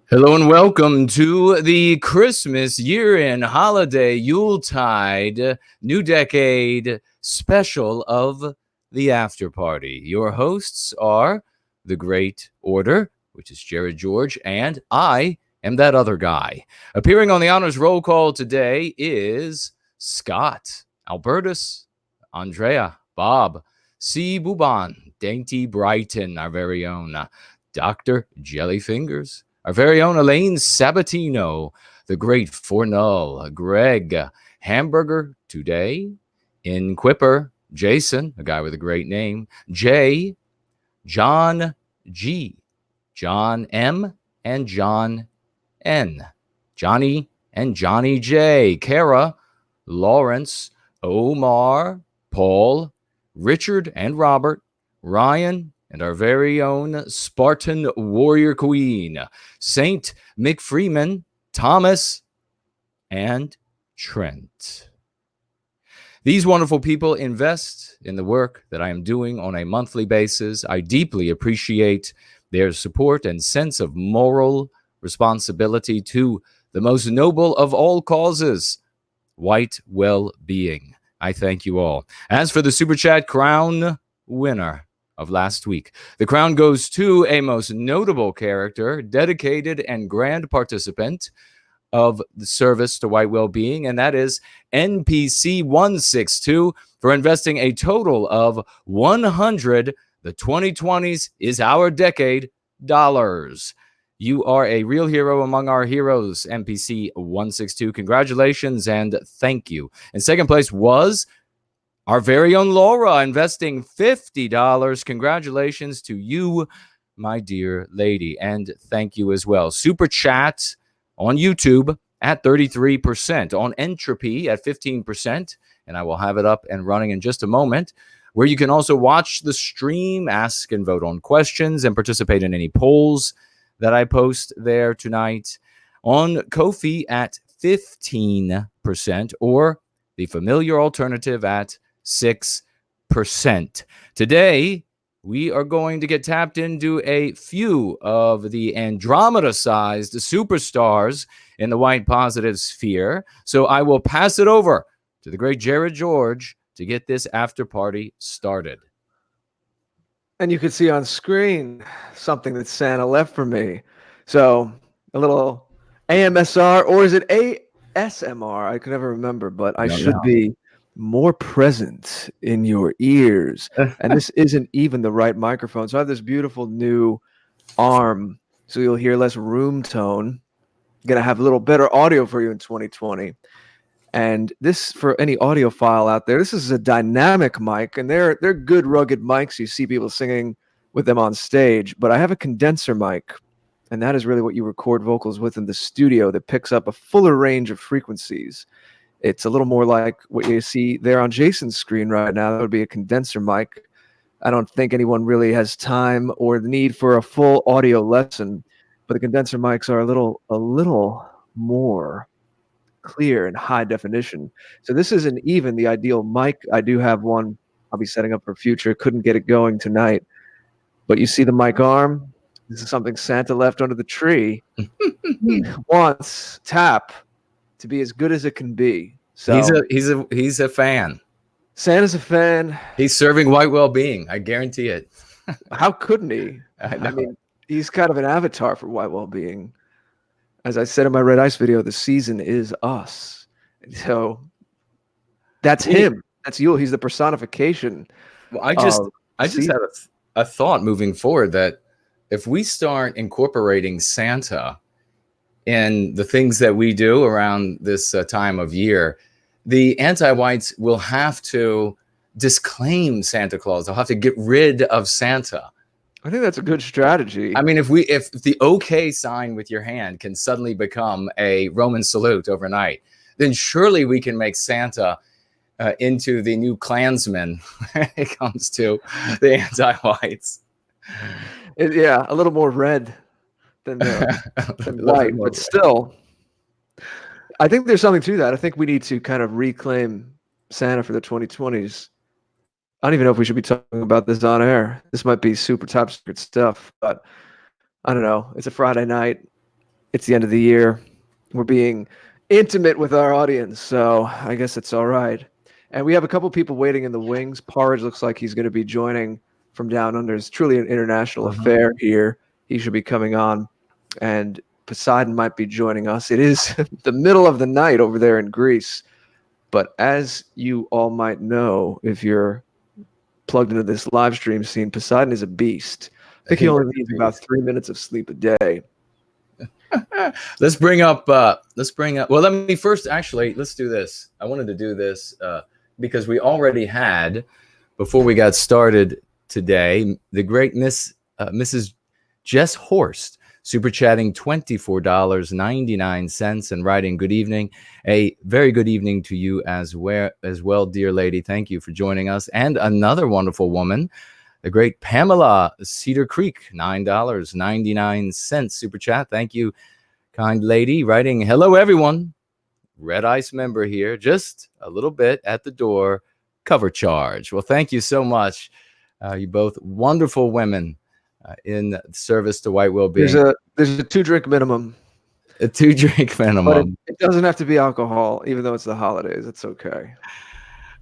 Hello and welcome to the Christmas year-end holiday Yuletide New Decade special of the After Party. Your hosts are the Great Order, which is Jared George, and I am that other guy. Appearing on the honors roll call today is Scott, Albertus, Andrea, Bob, C. Buban, Dainty Brighton, our very own Dr. Jellyfingers, our very own Elaine Sabatino, the great Fornull, Greg, Hamburger today, in Quipper, Jason, a guy with a great name, Jay, John G, John M, and John N, Johnny and Johnny J, Kara, Lawrence, Omar, Paul, Richard and Robert, Ryan, and our very own Spartan Warrior Queen, Saint McFreeman, Thomas, and Trent. These wonderful people invest in the work that I am doing on a monthly basis. I deeply appreciate their support and sense of moral responsibility to the most noble of all causes, White Wellbeing. I thank you all. As for the Superchat crown winner of last week, the crown goes to a most notable character, dedicated and grand participant of the service to White Wellbeing, and that is NPC 162 for investing a total of 100. The 2020s is our decade dollars. You are a real hero among our heroes, NPC 162. Congratulations and thank you. In second place was our very own Laura, investing $50. Congratulations to you, my dear lady, and thank you as well. Super Chat on YouTube at 33%, on Entropy at 15%, and I will have it up and running in just a moment, where you can also watch the stream, ask and vote on questions, and participate in any polls that I post there tonight. On Ko-fi at 15%, or the familiar alternative at 6%. Today, we are going to get tapped into a few of the Andromeda-sized superstars in the white positive sphere. So I will pass it over to the great Jared George to get this after party started. And you can see on screen something that Santa left for me. So a little AMSR, or is it ASMR? I can never remember, but I should be more present in your ears. And this isn't even the right microphone. So I have this beautiful new arm, so you'll hear less room tone. Going to have a little better audio for you in 2020. And this, for any audiophile out there, this is a dynamic mic, and they're good rugged mics. You see people singing with them on stage, but I have a condenser mic, and that is really what you record vocals with in the studio, that picks up a fuller range of frequencies. It's a little more like what you see there on Jason's screen right now. That would be a condenser mic. I don't think anyone really has time or the need for a full audio lesson, but the condenser mics are a little more clear and high definition. So this isn't even the ideal mic. I do have one I'll be setting up for future. Couldn't get it going tonight. But you see the mic arm? This is something Santa left under the tree. He wants TAP to be as good as it can be. So he's a fan. Santa's a fan. He's serving White Wellbeing. I guarantee it. How couldn't he? I mean, he's kind of an avatar for White Wellbeing. As I said in my Red Ice video, the season is us. So that's him. That's Yule. He's the personification. Well, I just had a thought moving forward that if we start incorporating Santa in the things that we do around this time of year, the anti-whites will have to disclaim Santa Claus. They'll have to get rid of Santa. I think that's a good strategy. I mean, if the OK sign with your hand can suddenly become a Roman salute overnight, then surely we can make Santa into the new Klansman when it comes to the anti-whites. Yeah, a little more red than white, but still, I think there's something to that. I think we need to kind of reclaim Santa for the 2020s. I don't even know if we should be talking about this on air. This might be super top secret stuff, but I don't know. It's a Friday night. It's the end of the year. We're being intimate with our audience, so I guess it's all right. And we have a couple people waiting in the wings. Porridge looks like he's going to be joining from down under. It's truly an international affair here. He should be coming on. And Poseidon might be joining us. It is the middle of the night over there in Greece. But as you all might know, if you're plugged into this live stream scene, Poseidon is a beast. I think he only needs about 3 minutes of sleep a day. Let's bring up, well, let me first, actually, let's do this. I wanted to do this because we already had, before we got started today, the great Mrs. Jess Horst, super chatting $24.99 and writing good evening. A very good evening to you as well, dear lady. Thank you for joining us. And another wonderful woman, the great Pamela Cedar Creek, $9.99 super chat. Thank you, kind lady, writing, hello, everyone. Red Ice member here, just a little bit at the door, cover charge. Well, thank you so much. You both wonderful women in service to White Wellbeing. There's a 2-drink minimum. A 2-drink minimum. But it doesn't have to be alcohol, even though it's the holidays. It's okay.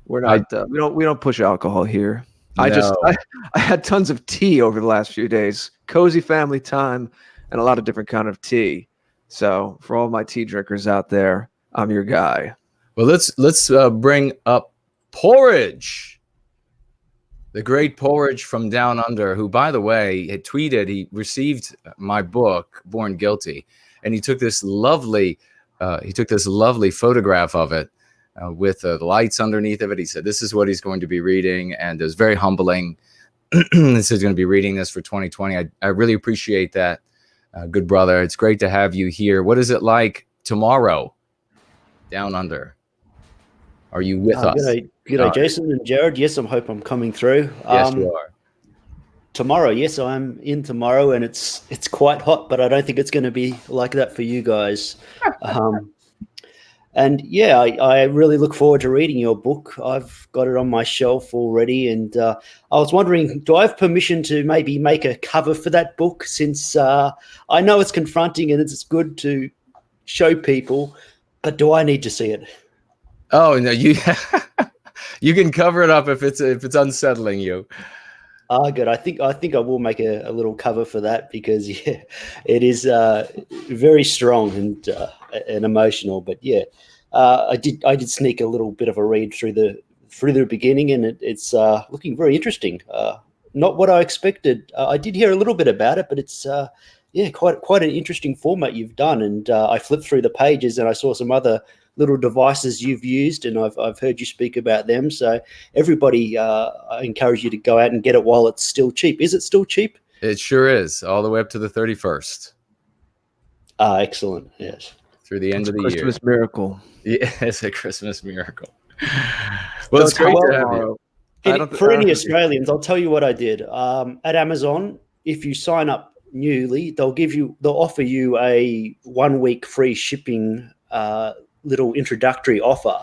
We're not. We don't push alcohol here. No. I had tons of tea over the last few days. Cozy family time, and a lot of different kind of tea. So for all my tea drinkers out there, I'm your guy. Well, let's bring up Porridge, the great Porridge from Down Under, who, by the way, had tweeted he received my book, Born Guilty, and he took this lovely photograph of it with the lights underneath of it. He said this is what he's going to be reading, and it was very humbling. This is going to be reading this for 2020. I really appreciate that, good brother. It's great to have you here. What is it like tomorrow, Down Under? Are you with us? G'day, Jason and Jared. Yes, I hope I'm coming through. Yes, you are. Tomorrow, yes, I'm in tomorrow, and it's quite hot, but I don't think it's going to be like that for you guys. And yeah, I really look forward to reading your book. I've got it on my shelf already, and I was wondering, do I have permission to maybe make a cover for that book? Since I know it's confronting and it's good to show people, but do I need to see it? Oh no, you can cover it up if it's unsettling you. Good. I think I will make a little cover for that because yeah, it is very strong and emotional. But yeah, I did sneak a little bit of a read through the beginning, and it's looking very interesting. Not what I expected. I did hear a little bit about it, but it's quite an interesting format you've done. And I flipped through the pages and I saw some other little devices you've used, and I've heard you speak about them. So everybody, I encourage you to go out and get it while it's still cheap. Is it still cheap? It sure is, all the way up to the 31st. Excellent. Yes. Through the end of the year. Christmas miracle. Yeah, it's a Christmas miracle. Well, it's great to have you. For any Australians, I'll tell you what I did. At Amazon, if you sign up newly, they'll offer you a 1-week free shipping little introductory offer,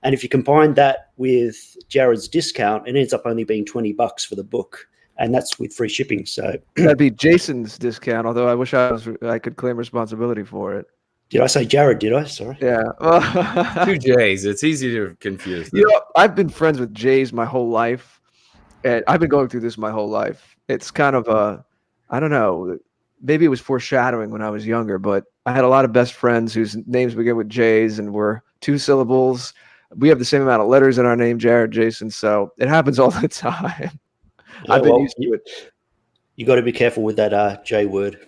and if you combine that with Jared's discount, it ends up only being $20 for the book, and that's with free shipping. So that'd be Jason's discount, although I wish I could claim responsibility for it. Did I say Jared? Did I? Sorry. Yeah. 2 J's. It's easy to confuse them. You know, I've been friends with Jays my whole life, and I've been going through this my whole life. It's kind of I don't know, maybe it was foreshadowing when I was younger, but I had a lot of best friends whose names begin with J's and were 2 syllables. We have the same amount of letters in our name, Jared, Jason, so it happens all the time. Yeah, I've been used to it. You got to be careful with that J word.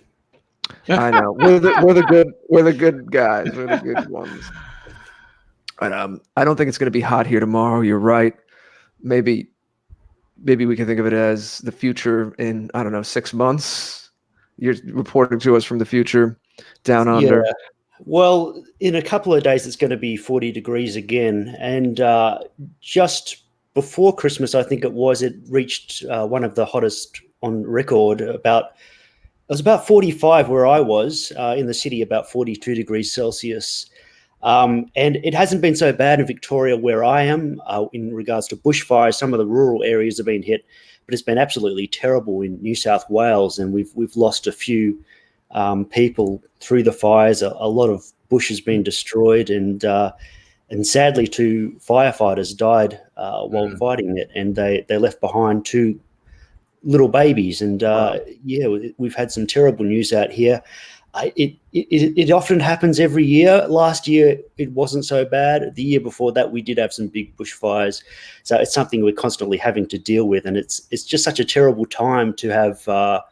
I know. We're the good guys. We're the good ones. But I don't think it's going to be hot here tomorrow. You're right. Maybe we can think of it as the future in, I don't know, 6 months. You're reporting to us from the future, down under. Yeah. Well, in a couple of days, it's going to be 40 degrees again. And just before Christmas, I think it reached one of the hottest on record. It was about 45 where I was in the city, about 42 degrees Celsius. And it hasn't been so bad in Victoria where I am in regards to bushfires. Some of the rural areas have been hit, but it's been absolutely terrible in New South Wales, and we've lost a few people through the fires. A lot of bush has been destroyed, and sadly, 2 firefighters died while fighting it, and they left behind 2 little babies. And Wow. we've had some terrible news out here. It often happens every year. Last year it wasn't so bad. The year before that we did have some big bushfires, so it's something we're constantly having to deal with, and it's just such a terrible time to have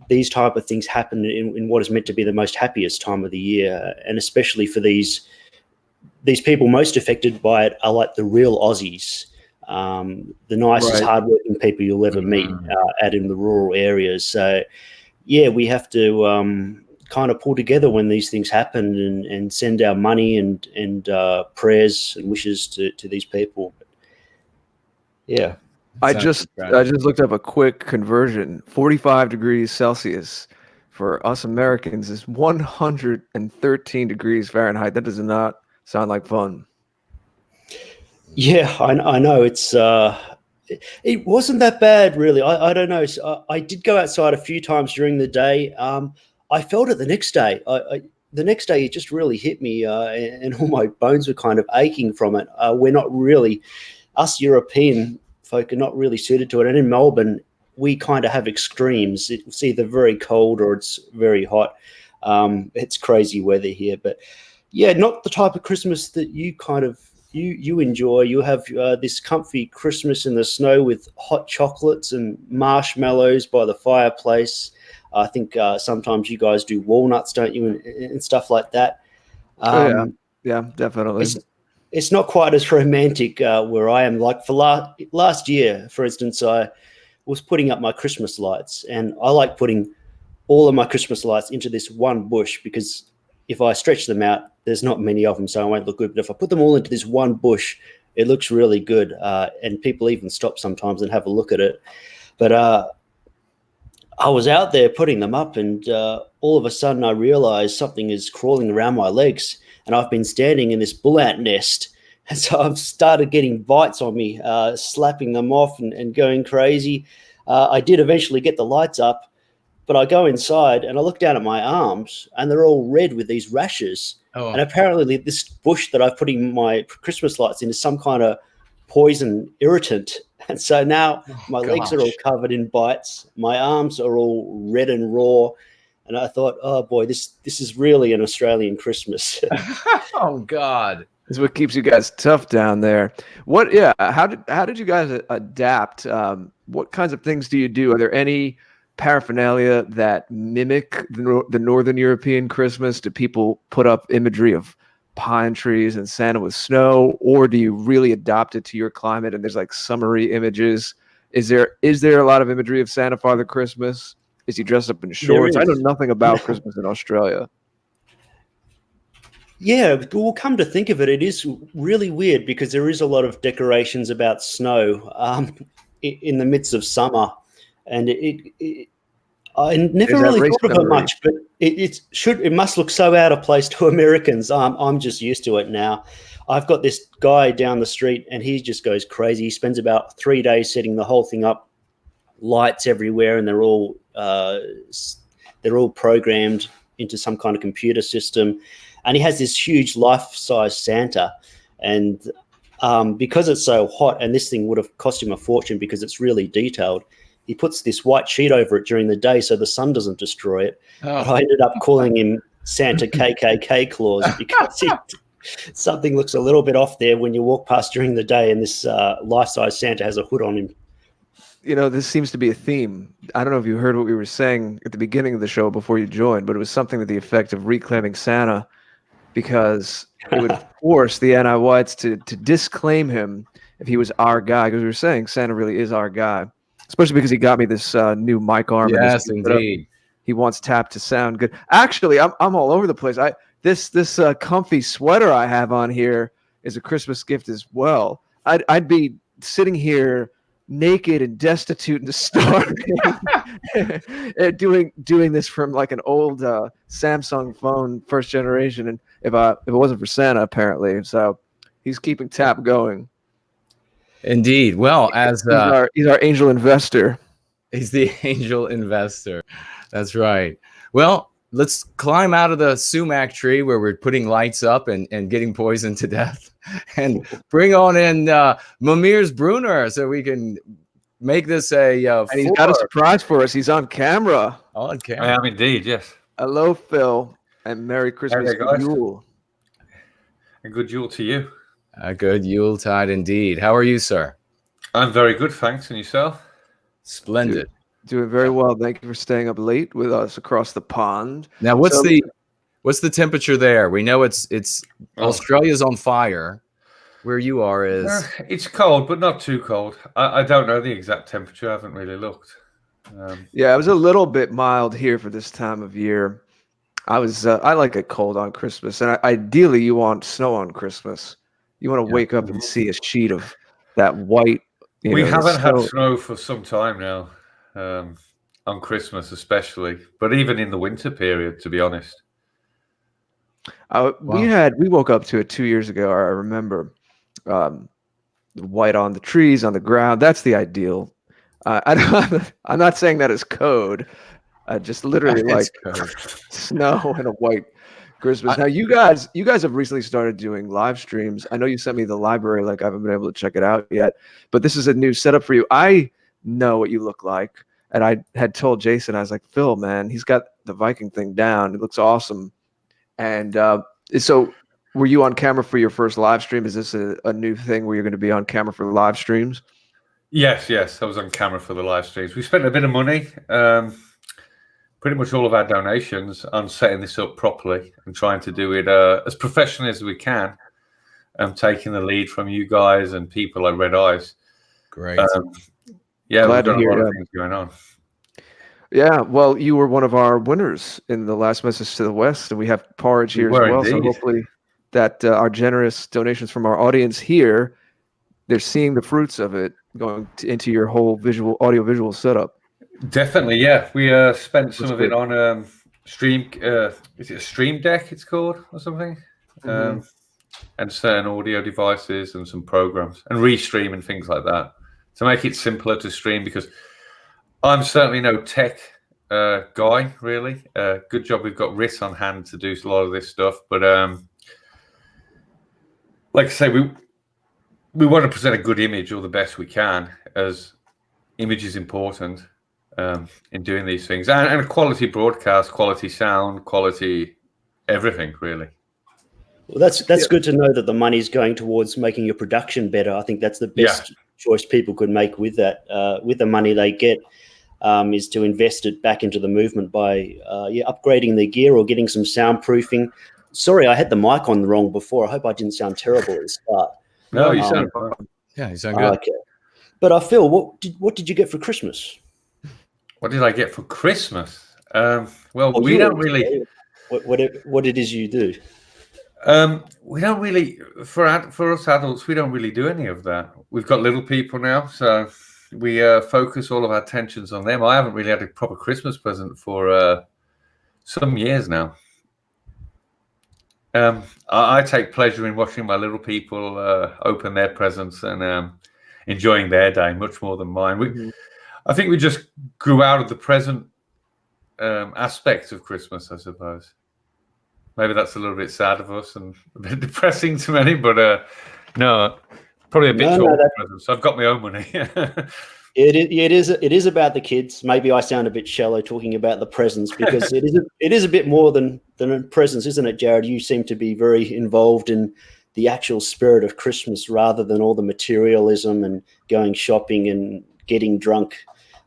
these type of things happen in what is meant to be the most happiest time of the year. And especially for these people most affected by it are like the real Aussies, the nicest, Right. hardworking people you'll ever meet out in the rural areas. So yeah, we have to kind of pull together when these things happen and send our money and prayers and wishes to these people. Yeah. I just looked up a quick conversion. 45 degrees Celsius for us Americans is 113 degrees Fahrenheit. That does not sound like fun. Yeah, I know. It wasn't that bad, really. I don't know. I did go outside a few times during the day. I felt it the next day. The next day, it just really hit me, and all my bones were kind of aching from it. We're not really, us European folk are not really suited to it. And in Melbourne, we kind of have extremes. It's either very cold or it's very hot. It's crazy weather here. But yeah, not the type of Christmas that you kind of you enjoy. You have this comfy Christmas in the snow with hot chocolates and marshmallows by the fireplace. I think sometimes you guys do walnuts, don't you, and stuff like that. Yeah, definitely. It's not quite as romantic where I am. Like for last year, for instance, I was putting up my Christmas lights, and I like putting all of my Christmas lights into this one bush, because if I stretch them out, there's not many of them, so I won't look good. But if I put them all into this one bush, it looks really good, and people even stop sometimes and have a look at it. But I was out there putting them up, and all of a sudden I realized something is crawling around my legs, and I've been standing in this bull ant nest. And so I've started getting bites on me, slapping them off and going crazy. I did eventually get the lights up, but I go inside and I look down at my arms, and they're all red with these rashes. And apparently this bush that I've put in my Christmas lights in is some kind of poison irritant. And so now my legs are all covered in bites. My arms are all red and raw. And I thought, oh boy, this is really an Australian Christmas. Oh God. This is what keeps you guys tough down there. How did you guys adapt? What kinds of things do you do? Are there any paraphernalia that mimic the Northern European Christmas? Do people put up imagery of pine trees and Santa with snow, or do you really adopt it to your climate and there's like summery images? Is there a lot of imagery of Santa Father Christmas? Is he dressed up in shorts? I know nothing about Christmas in Australia. Yeah, well, come to think of it, it is really weird because there is a lot of decorations about snow in the midst of summer, and I never really thought of it much, but it must look so out of place to Americans. I'm just used to it now. I've got this guy down the street, and he just goes crazy. He spends about 3 days setting the whole thing up, lights everywhere, and they're all programmed into some kind of computer system. And he has this huge life-size Santa, and because it's so hot, and this thing would have cost him a fortune because it's really detailed, he puts this white sheet over it during the day so the sun doesn't destroy it. But I ended up calling him Santa KKK Claus because something looks a little bit off there when you walk past during the day, and this life-size Santa has a hood on him. You know, this seems to be a theme. I don't know if you heard what we were saying at the beginning of the show before you joined, but it was something to the effect of reclaiming Santa, because it would force the anti-whites to disclaim him if he was our guy. Because we were saying Santa really is our guy, especially because he got me this new mic arm. Yes, indeed. He wants TAP to sound good. Actually, I'm all over the place. This comfy sweater I have on here is a Christmas gift as well. I'd be sitting here naked and destitute and starving, doing this from like an old Samsung phone, first generation, and if it wasn't for Santa, apparently. So he's keeping TAP going. Indeed. Well, as he's our angel investor. He's the angel investor. That's right. Well, let's climb out of the sumac tree where we're putting lights up and getting poisoned to death, and bring on in Mamirs Brunner so we can make this a And he's got a surprise for us. He's on camera. on I camera. am indeed, yes. Hello, Phil, and Merry Christmas, there, guys. Yule. A good Yule to you. A good Yuletide indeed. How are you, sir? I'm very good, thanks. And yourself? Splendid. Doing very well. Thank you for staying up late with us across the pond. Now, what's the temperature there? We know it's Oh. Australia's on fire. Where you are is It's cold, but not too cold. I don't know the exact temperature. I haven't really looked. Yeah, it was a little bit mild here for this time of year. I like it cold on Christmas, and ideally you want snow on Christmas. You want to wake up and see a sheet of that white. We haven't had snow for some time now, on Christmas especially, but even in the winter period, to be honest. We woke up to it 2 years ago. I remember, white on the trees, on the ground. That's the ideal. I'm not saying that as code. Just literally like snow and a white Christmas. Now you guys have recently started doing live streams. I know you sent me the library link. I haven't been able to check it out yet, but this is a new setup for you. I know what you look like, and I had told Jason, I was like, Phil, man, he's got the Viking thing down. It looks awesome. And so were you on camera for your first live stream? Is this a new thing where you're going to be on camera for live streams? Yes. I was on camera for the live streams. We spent a bit of money, pretty much all of our donations, on setting this up properly and trying to do it as professionally as we can. Taking the lead from you guys and people like Red Eyes. great. Yeah, Glad we've got to hear a lot of that. things going on. Yeah, well, you were one of our winners in the last message to the West, and we have porridge here as were well. So indeed. hopefully that our generous donations from our audience here, they're seeing the fruits of it going into your whole audio visual setup. Definitely, yeah. We spent some That's of it good. on Stream. Is it a Stream Deck? It's called or something. Mhm. And certain audio devices and some programs and restream and things like that to make it simpler to stream, because I'm certainly no tech guy, really. Good job we've got Riss on hand to do a lot of this stuff. But like I say, we want to present a good image or the best we can, as image is important in doing these things. And a quality broadcast, quality sound, quality everything, really. Well, that's good to know that the money's going towards making your production better. I think that's the best choice people could make with that. With the money they get, is to invest it back into the movement by upgrading their gear or getting some soundproofing. Sorry, I had the mic on wrong before. I hope I didn't sound terrible at the start. No, you sound fine. Yeah, you sound good. Okay. But Phil, what did you get for Christmas? What did I get for Christmas? Well, we you don't always really. say what it is you do. We don't really, for us adults, we don't really do any of that. We've got little people now, so we focus all of our attentions on them. I haven't really had a proper Christmas present for some years now. I take pleasure in watching my little people open their presents and enjoying their day much more than mine. I think we just grew out of the present aspect of Christmas, I suppose. Maybe that's a little bit sad of us and a bit depressing to many, but no, probably a bit short. So I've got my own money. It is about the kids. Maybe I sound a bit shallow talking about the presents, because it is a bit more than presents, isn't it, Jared? You seem to be very involved in the actual spirit of Christmas rather than all the materialism and going shopping and getting drunk.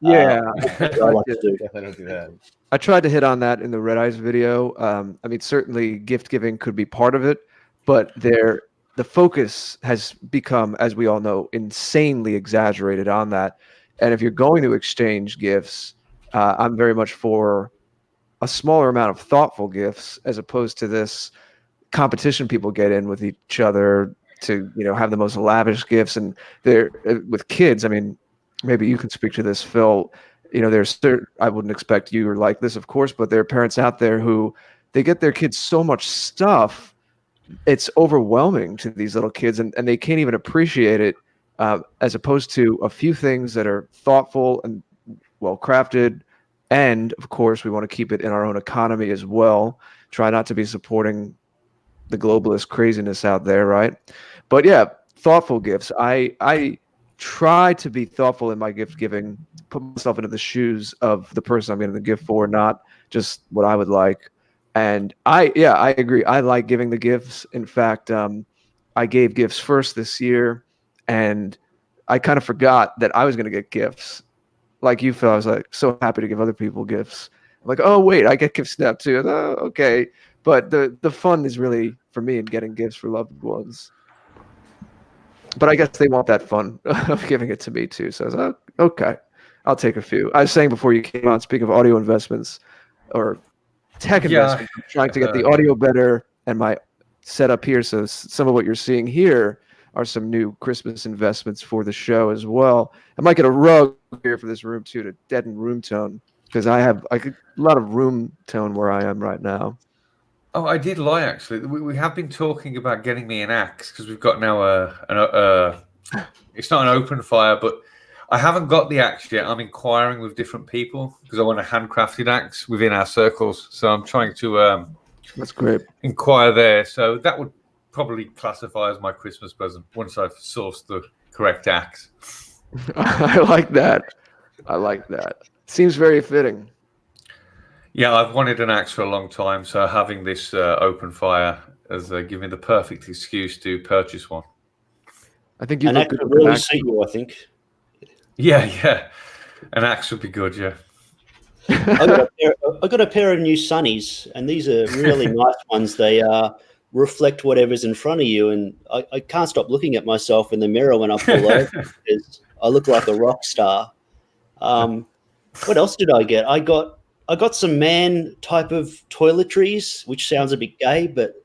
Yeah, I like to do. I don't do that. I tried to hit on that in the Red Eyes video. I mean, certainly gift giving could be part of it, but the focus has become, as we all know, insanely exaggerated on that. And if you're going to exchange gifts, I'm very much for a smaller amount of thoughtful gifts, as opposed to this competition people get in with each other to, have the most lavish gifts. And they're with kids. I mean, maybe you can speak to this, Phil. There's I wouldn't expect you are like this, of course, but there are parents out there who they get their kids so much stuff, it's overwhelming to these little kids, and they can't even appreciate it, as opposed to a few things that are thoughtful and well crafted, And of course, we want to keep it in our own economy as well. Try not to be supporting the globalist craziness out there, right? But yeah, thoughtful gifts. I try to be thoughtful in my gift giving, put myself into the shoes of the person I'm getting the gift for, not just what I would like. And I agree. I like giving the gifts. In fact, I gave gifts first this year, and I kind of forgot that I was going to get gifts. Like you, Phil, I was like so happy to give other people gifts. I'm like, oh wait, I get gifts now too. Oh, okay. But the fun is really for me in getting gifts for loved ones. But I guess they want that fun of giving it to me too. So I was like, oh, okay, I'll take a few. I was saying before you came on, speaking of audio investments or tech investments, I'm trying to get the audio better and my setup here. So some of what you're seeing here are some new Christmas investments for the show as well. I might get a rug here for this room too to deaden room tone because I have a lot of room tone where I am right now. Oh, I did lie actually. We have been talking about getting me an axe because we've got now it's not an open fire, but I haven't got the axe yet. I'm inquiring with different people because I want a handcrafted axe within our circles. So I'm trying to that's great. Inquire there. So that would probably classify as my Christmas present once I've sourced the correct axe. I like that. I like that. Seems very fitting. Yeah, I've wanted an axe for a long time, so having this open fire has given me the perfect excuse to purchase one. I think you an look axe good would with an really axe. suit you, I think. Yeah. An axe would be good, yeah. I got a pair of new sunnies, and these are really nice ones. They reflect whatever's in front of you, and I can't stop looking at myself in the mirror when I pull over because I look like a rock star. What else did I get? I got some man type of toiletries, which sounds a bit gay, but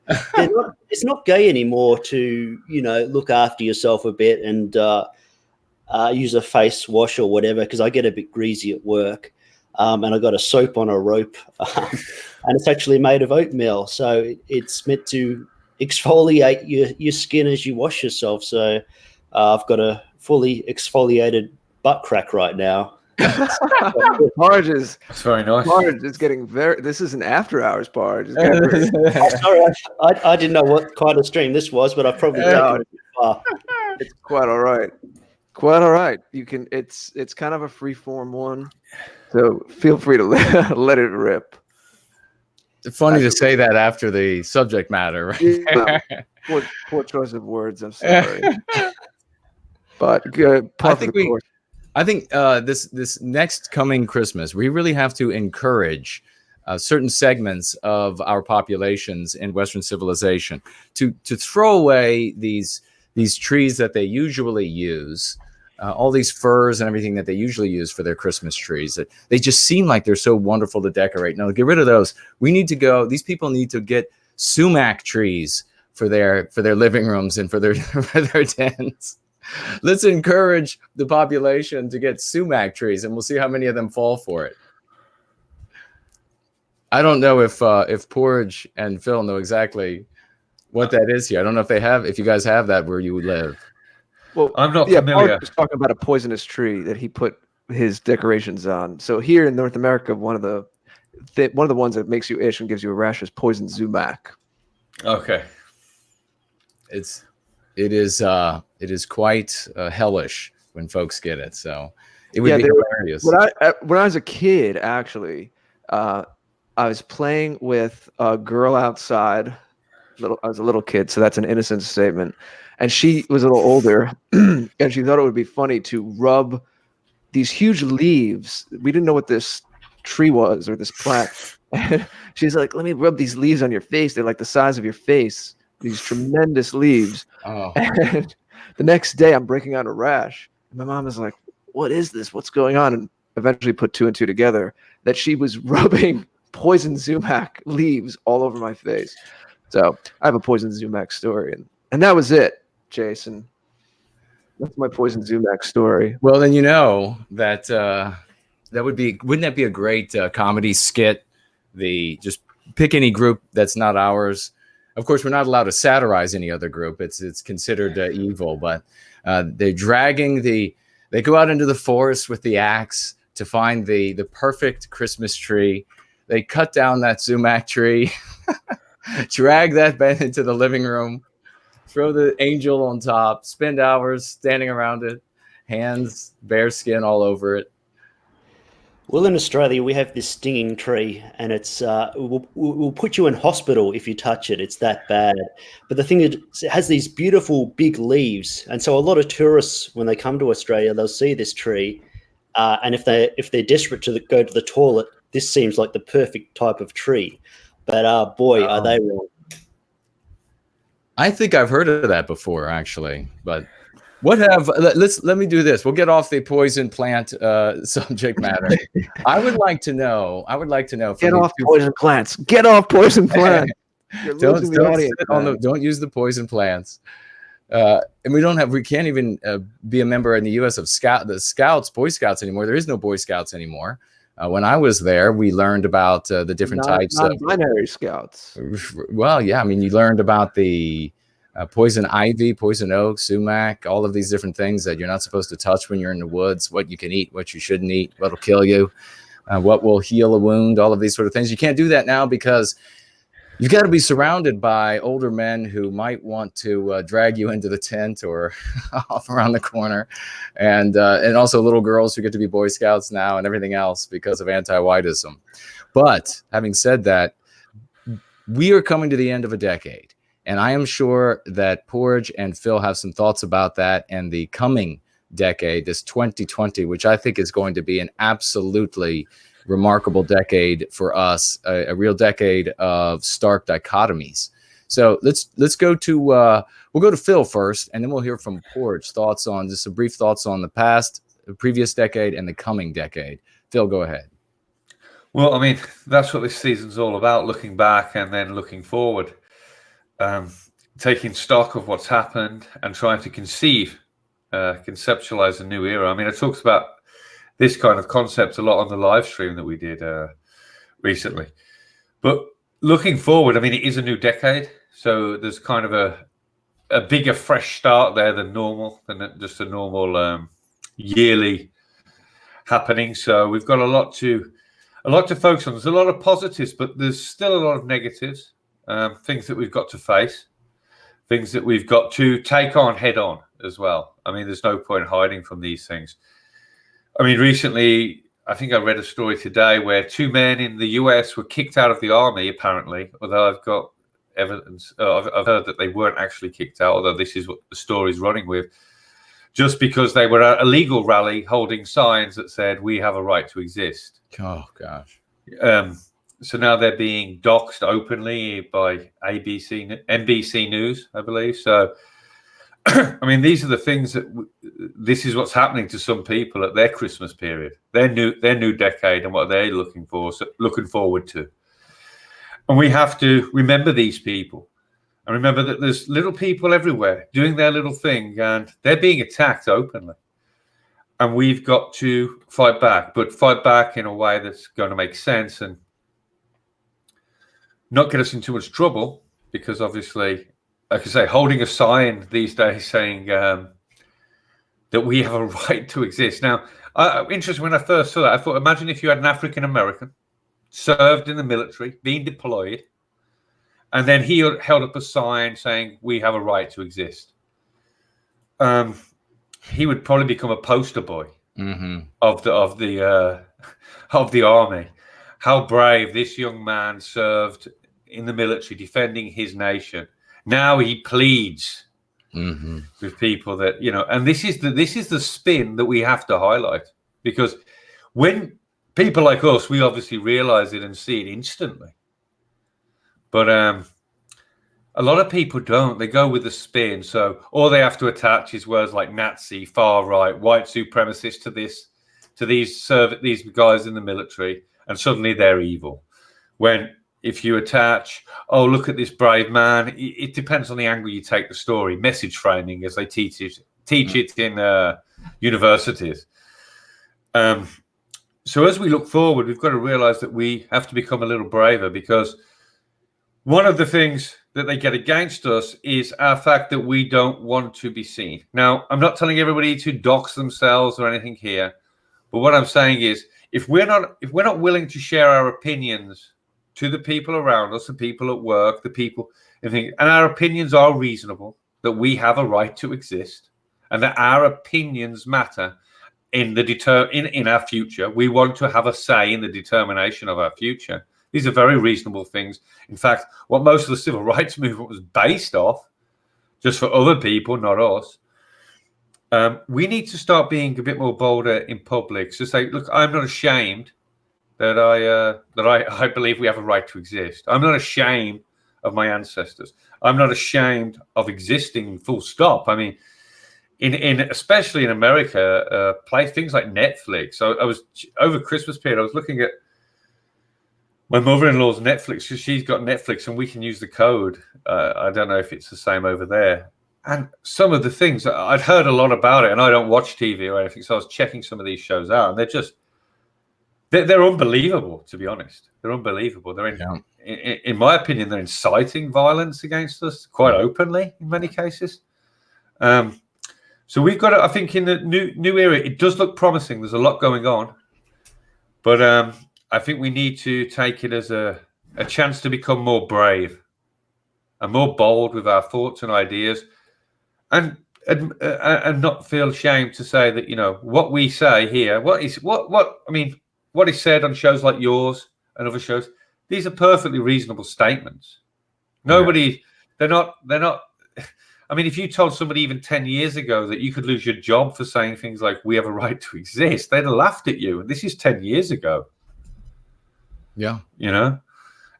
it's not gay anymore to, look after yourself a bit and use a face wash or whatever, because I get a bit greasy at work. And I got a soap on a rope, and it's actually made of oatmeal. So it's meant to exfoliate your skin as you wash yourself. So I've got a fully exfoliated butt crack right now. Parge is That's very nice. Parge is getting very. This is an after hours Parge. Sorry, I didn't know what kind of stream this was, but I've probably taken it too far. It's quite all right. Quite all right. You can. It's kind of a free form one, so feel free to let it rip. It's funny to say that after the subject matter, right? Yeah. Poor choice of words. I'm sorry, but good. I think this next coming Christmas, we really have to encourage certain segments of our populations in Western civilization to throw away these trees that they usually use, all these furs and everything that they usually use for their Christmas trees. That they just seem like they're so wonderful to decorate. No, get rid of those. We need to go. These people need to get sumac trees for their living rooms and for their dens. Let's encourage the population to get sumac trees, and we'll see how many of them fall for it. I don't know if Porge and Phil know exactly what that is here. I don't know if you guys have that where you live. Well, I'm not familiar. Porge was talking about a poisonous tree that he put his decorations on. So here in North America, one of the ones that makes you itch and gives you a rash is poison sumac. Okay. It is quite hellish when folks get it. So it would be hilarious. When I was a kid, actually, I was playing with a girl outside. I was a little kid, so that's an innocent statement. And she was a little older, and she thought it would be funny to rub these huge leaves. We didn't know what this tree was or this plant. And she's like, "Let me rub these leaves on your face. They're like the size of your face. These tremendous leaves." Oh. And the next day, I'm breaking out a rash. And my mom is like, "What is this? What's going on?" And eventually put two and two together that she was rubbing poison sumac leaves all over my face. So I have a poison sumac story, and that was it, Jason. That's my poison sumac story. Well, then you know that wouldn't that be a great comedy skit? Just pick any group that's not ours. Of course, we're not allowed to satirize any other group. It's considered evil, but they're dragging they go out into the forest with the axe to find the perfect Christmas tree. They cut down that sumac tree, drag that bed into the living room, throw the angel on top, spend hours standing around it, hands, bare skin all over it. Well, in Australia, we have this stinging tree, and it's will put you in hospital if you touch it. It's that bad. But the thing is, it has these beautiful big leaves, and so a lot of tourists, when they come to Australia, they'll see this tree, and if they're desperate to go to the toilet, this seems like the perfect type of tree. But boy, are they wrong. I think I've heard of that before, actually. But let me do this. We'll get off the poison plant subject matter. I would like to know. Get off poison plants. Get off poison plants. Don't use the poison plants. And we can't even be a member in the U.S. of Boy Scouts anymore. There is no Boy Scouts anymore. When I was there, we learned about the different types of non-binary scouts. Well, yeah, I mean, you learned about the poison ivy, poison oak, sumac, all of these different things that you're not supposed to touch when you're in the woods, what you can eat, what you shouldn't eat, what'll kill you, what will heal a wound, all of these sort of things. You can't do that now because you've got to be surrounded by older men who might want to drag you into the tent or off around the corner, and also little girls who get to be Boy Scouts now and everything else because of anti-whiteism. But having said that, we are coming to the end of a decade, and I am sure that Porge and Phil have some thoughts about that and the coming decade, this 2020, which I think is going to be an absolutely remarkable decade for us, a real decade of stark dichotomies. So let's go to we'll go to Phil first, and then we'll hear from Porge thoughts on just some brief thoughts on the previous decade and the coming decade. Phil, go ahead. Well, I mean, that's what this season's all about, looking back and then looking forward, taking stock of what's happened and trying to conceptualize a new era. I mean, it talks about this kind of concept a lot on the live stream that we did recently. But looking forward, I mean, it is a new decade. So there's kind of a bigger, fresh start there than just a normal yearly happening. So we've got a lot to focus on. There's a lot of positives, but there's still a lot of negatives, things that we've got to face, things that we've got to take on head on as well. I mean, there's no point hiding from these things. I mean, recently, I think I read a story today where 2 men in the US were kicked out of the army, apparently, although I've got evidence. I've heard that they weren't actually kicked out, although this is what the story's running with, just because they were at a legal rally holding signs that said, "We have a right to exist." Oh, gosh. So now they're being doxxed openly by NBC News, I believe. So, I mean, these are the things this is what's happening to some people at their Christmas period, their new decade, and what they're looking forward to. And we have to remember these people and remember that there's little people everywhere doing their little thing, and they're being attacked openly. And we've got to fight back, but fight back in a way that's going to make sense and not get us in too much trouble, because obviously, like I say, holding a sign these days saying that we have a right to exist. Now, interesting, when I first saw that, I thought, imagine if you had an African American served in the military, being deployed, and then he held up a sign saying we have a right to exist. He would probably become a poster boy of the army. How brave this young man served in the military, defending his nation. Now he pleads with people that, and this is the spin that we have to highlight, because when people like us, we obviously realize it and see it instantly, but a lot of people don't. They go with the spin. So all they have to attach is words like Nazi, far right, white supremacist to these guys in the military, and suddenly they're evil. When if you attach, oh, look at this brave man, it depends on the angle you take the story. Message framing, as they teach it in universities. So as we look forward, we've got to realize that we have to become a little braver, because one of the things that they get against us is our fact that we don't want to be seen. Now, I'm not telling everybody to dox themselves or anything here, But what I'm saying is, if we're not willing to share our opinions to the people around us, the people at work, the people, and our opinions are reasonable, that we have a right to exist, and that our opinions matter in our future. We want to have a say in the determination of our future. These are very reasonable things. In fact, what most of the civil rights movement was based off, just for other people, not us. We need to start being a bit more bolder in public. So say, look, I'm not ashamed that I believe we have a right to exist. I'm not ashamed of my ancestors. I'm not ashamed of existing, full stop. I mean, especially in America, things like Netflix. I was over Christmas period, I was looking at my mother-in-law's Netflix, because she's got Netflix and we can use the code. I don't know if it's the same over there. And some of the things, I'd heard a lot about it, and I don't watch TV or anything, so I was checking some of these shows out, and they're unbelievable, to be honest. They're unbelievable. In my opinion, they're inciting violence against us quite openly in many cases. So we've got to, I think, in the new era, it does look promising. There's a lot going on, but I think we need to take it as a chance to become more brave and more bold with our thoughts and ideas, and not feel ashamed to say that, you know, what we say here, what is said on shows like yours and other shows, these are perfectly reasonable statements. Nobody, they're not. I mean, if you told somebody even 10 years ago that you could lose your job for saying things like, we have a right to exist, they'd have laughed at you. And this is 10 years ago. Yeah. You know,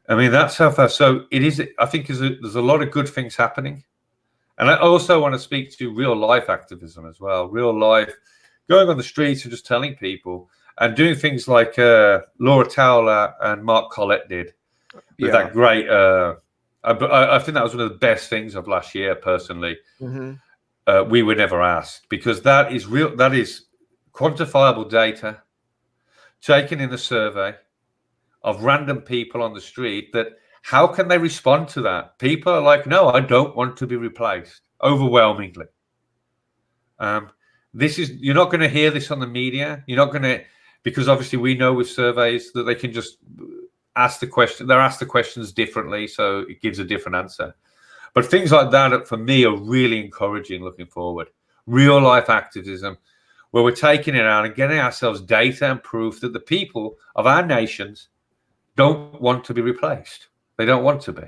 I mean, that's how far. So it is, I think there's a lot of good things happening. And I also want to speak to real life activism as well. Real life, going on the streets and just telling people and doing things like Laura Towler and Mark Collett did with that great, I think that was one of the best things of last year, personally. Mm-hmm. We were never asked, because that is real. That is quantifiable data taken in a survey of random people on the street. That how can they respond to that? People are like, no, I don't want to be replaced. Overwhelmingly. You're not going to hear this on the media. You're not going to, because obviously we know with surveys that they can just ask the question. They're asked the questions differently, so it gives a different answer. But things like that, for me, are really encouraging looking forward. Real life activism, where we're taking it out and getting ourselves data and proof that the people of our nations don't want to be replaced. They don't want to be.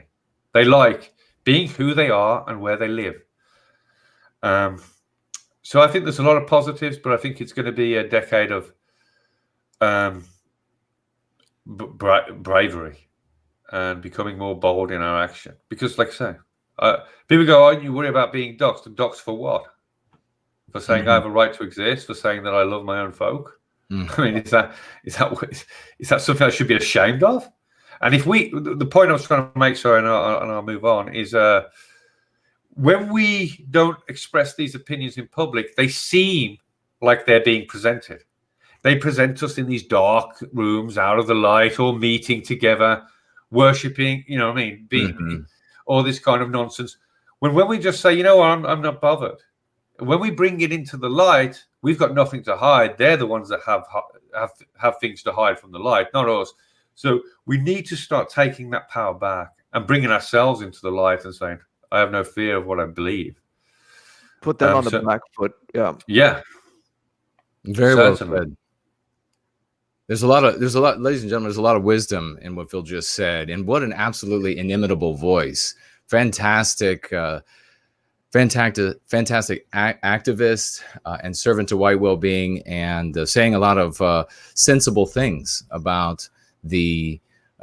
They like being who they are and where they live. So I think there's a lot of positives, but I think it's going to be a decade of bravery and becoming more bold in our action. Because, like I say, people go, "Oh, you worry about being doxxed." Doxxed for what? For saying I have a right to exist? For saying that I love my own folk? I mean, is that something I should be ashamed of? And if the point I was trying to make, sorry, and I'll move on, is when we don't express these opinions in public, they seem like they're being presented. They present us in these dark rooms, out of the light, all meeting together, worshipping, you know what I mean, being all this kind of nonsense. When we just say, you know what, I'm not bothered. When we bring it into the light, we've got nothing to hide. They're the ones that have things to hide from the light, not us. So we need to start taking that power back and bringing ourselves into the light and saying, I have no fear of what I believe. Put them on the back foot. Yeah. Yeah. Very well said. There's a lot, ladies and gentlemen, there's a lot of wisdom in what Phil just said, and what an absolutely inimitable voice. Fantastic activist and servant to White Wellbeing, and saying a lot of sensible things about the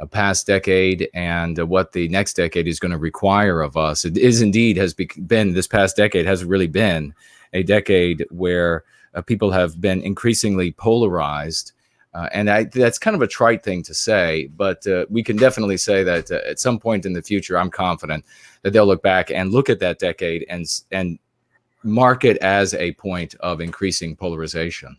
past decade and what the next decade is going to require of us. It is indeed been this past decade has really been a decade where people have been increasingly polarized. And that's kind of a trite thing to say, but we can definitely say that at some point in the future, I'm confident that they'll look back and look at that decade and mark it as a point of increasing polarization.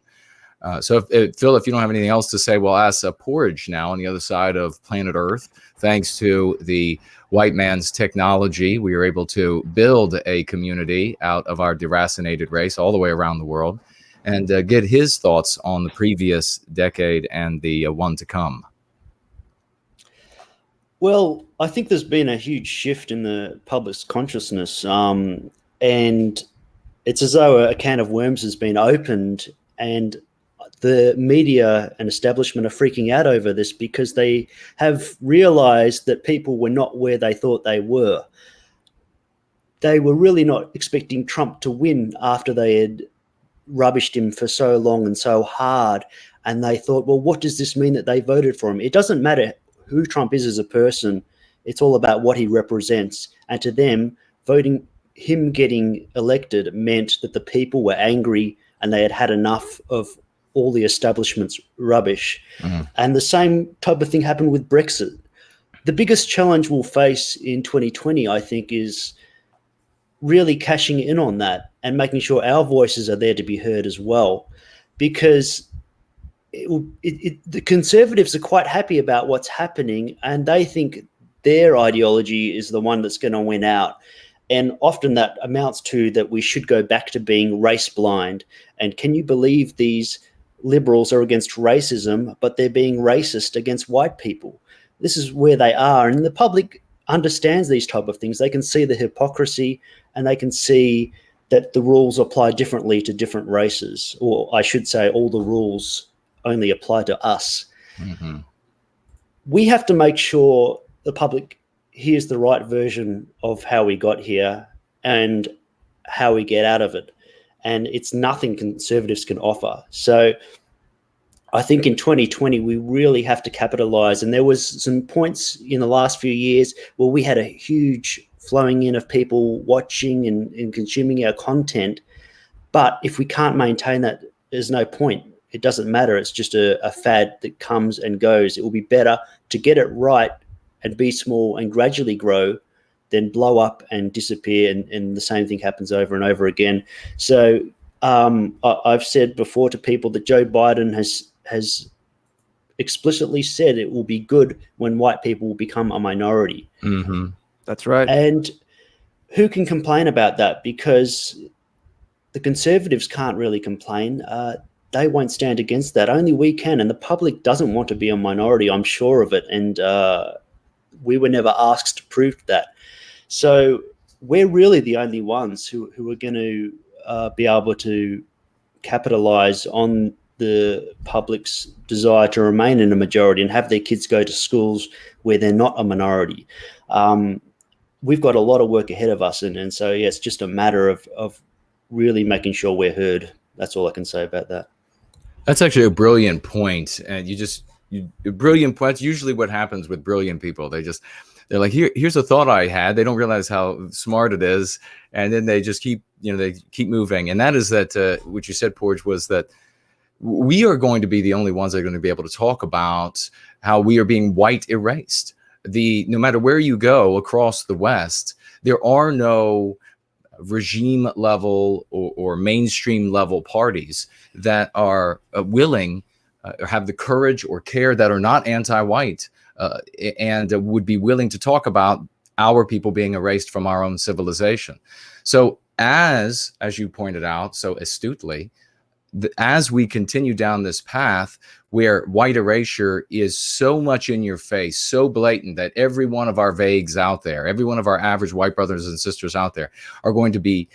So, Phil, if you don't have anything else to say, we'll ask Porridge now on the other side of planet Earth. Thanks to the white man's technology, we are able to build a community out of our deracinated race all the way around the world. and get his thoughts on the previous decade and the one to come. Well, I think there's been a huge shift in the public's consciousness, and it's as though a can of worms has been opened, and the media and establishment are freaking out over this because they have realized that people were not where they thought they were. They were really not expecting Trump to win after they had rubbished him for so long and so hard. And they thought, well, what does this mean that they voted for him? It doesn't matter who Trump is as a person. It's all about what he represents. And to them, voting him getting elected meant that the people were angry and they had had enough of all the establishment's rubbish. And the same type of thing happened with Brexit. The biggest challenge we'll face in 2020, I think, is really cashing in on that and making sure our voices are there to be heard as well, because the Conservatives are quite happy about what's happening and they think their ideology is the one that's going to win out. And often that amounts to that we should go back to being race blind. And can you believe these liberals are against racism, but they're being racist against white people? This is where they are. And the public understands these type of things. They can see the hypocrisy and they can see that the rules apply differently to different races, or I should say all the rules only apply to us. We have to make sure the public hears the right version of how we got here and how we get out of it. And it's nothing Conservatives can offer. So I think in 2020, we really have to capitalize. And there was some points in the last few years where we had a huge flowing in of people watching and consuming our content. But if we can't maintain that, there's no point. It doesn't matter. It's just a fad that comes and goes. It will be better to get it right and be small and gradually grow than blow up and disappear. And the same thing happens over and over again. So I've said before to people that Joe Biden has explicitly said it will be good when white people will become a minority. That's right. And who can complain about that? Because the Conservatives can't really complain. They won't stand against that. Only we can. And the public doesn't want to be a minority, I'm sure of it. And we were never asked to prove that. So we're really the only ones who are going to be able to capitalize on the public's desire to remain in a majority and have their kids go to schools where they're not a minority. We've got a lot of work ahead of us. And so, yeah, it's just a matter of really making sure we're heard. That's all I can say about that. That's actually a brilliant point. And brilliant points. Usually what happens with brilliant people, they're like, here's a thought I had. They don't realize how smart it is. And then they just keep moving. And that is that, what you said, Porge, was that we are going to be the only ones that are going to be able to talk about how we are being white erased. No matter where you go across the West, there are no regime level or mainstream level parties that are willing or have the courage or care, that are not anti-white and would be willing to talk about our people being erased from our own civilization. So as you pointed out so astutely, as we continue down this path where white erasure is so much in your face, so blatant, that every one of our vagues out there, every one of our average white brothers and sisters out there are going to be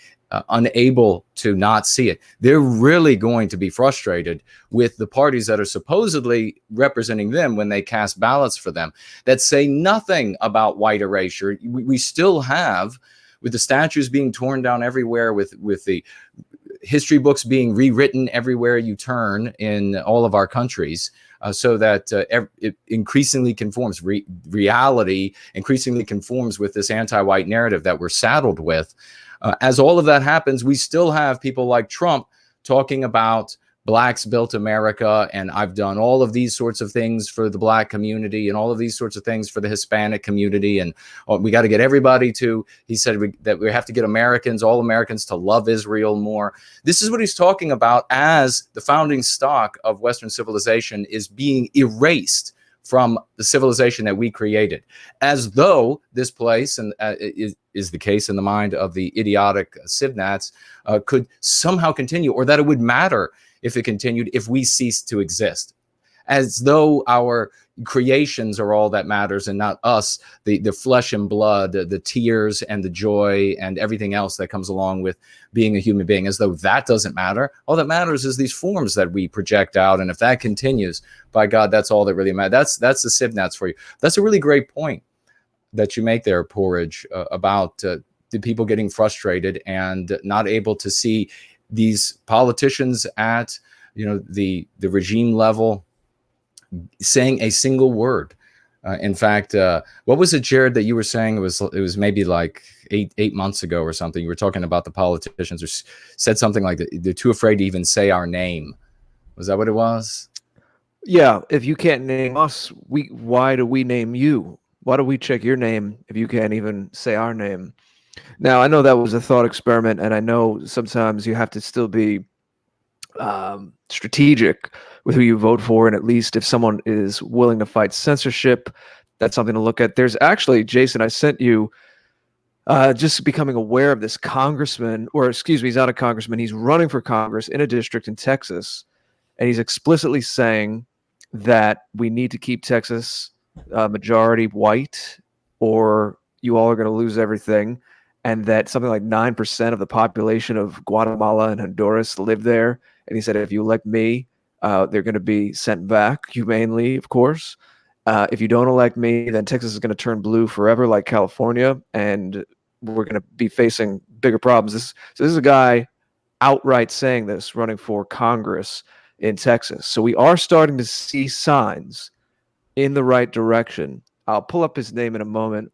unable to not see it. They're really going to be frustrated with the parties that are supposedly representing them when they cast ballots for them, that say nothing about white erasure. We still have, with the statues being torn down everywhere, with the history books being rewritten everywhere you turn in all of our countries, so that it increasingly conforms, reality increasingly conforms with this anti-white narrative that we're saddled with. As all of that happens, we still have people like Trump talking about blacks built America, and I've done all of these sorts of things for the black community and all of these sorts of things for the Hispanic community. And we got to get everybody to, he said that we have to get all Americans to love Israel more. This is what he's talking about as the founding stock of Western civilization is being erased from the civilization that we created, as though this place, and is the case in the mind of the idiotic Civnats, could somehow continue, or that it would matter if it continued if we ceased to exist, as though our creations are all that matters and not us, the flesh and blood, the tears and the joy and everything else that comes along with being a human being, as though that doesn't matter. All that matters is these forms that we project out, and if that continues, by God, that's all that really matters. That's the Civnats for you. That's a really great point that you make there, Porridge, about the people getting frustrated and not able to see these politicians at the regime level saying a single word. In fact, what was it, Jared, that you were saying? It was maybe like eight months ago or something. You were talking about the politicians, or said something like they're too afraid to even say our name. Was that what it was? Yeah. If you can't name us, why do we name you? Why do we check your name if you can't even say our name? Now, I know that was a thought experiment, and I know sometimes you have to still be strategic with who you vote for, and at least if someone is willing to fight censorship, that's something to look at. There's actually, Jason, I sent you just becoming aware of this congressman, or excuse me, he's not a congressman, he's running for Congress in a district in Texas, and he's explicitly saying that we need to keep Texas majority white, or you all are going to lose everything, and that something like 9% of the population of Guatemala and Honduras live there. And he said, if you elect me, they're going to be sent back humanely, of course. If you don't elect me, then Texas is going to turn blue forever like California, and we're going to be facing bigger problems. So this is a guy outright saying this, running for Congress in Texas. So we are starting to see signs in the right direction. I'll pull up his name in a moment.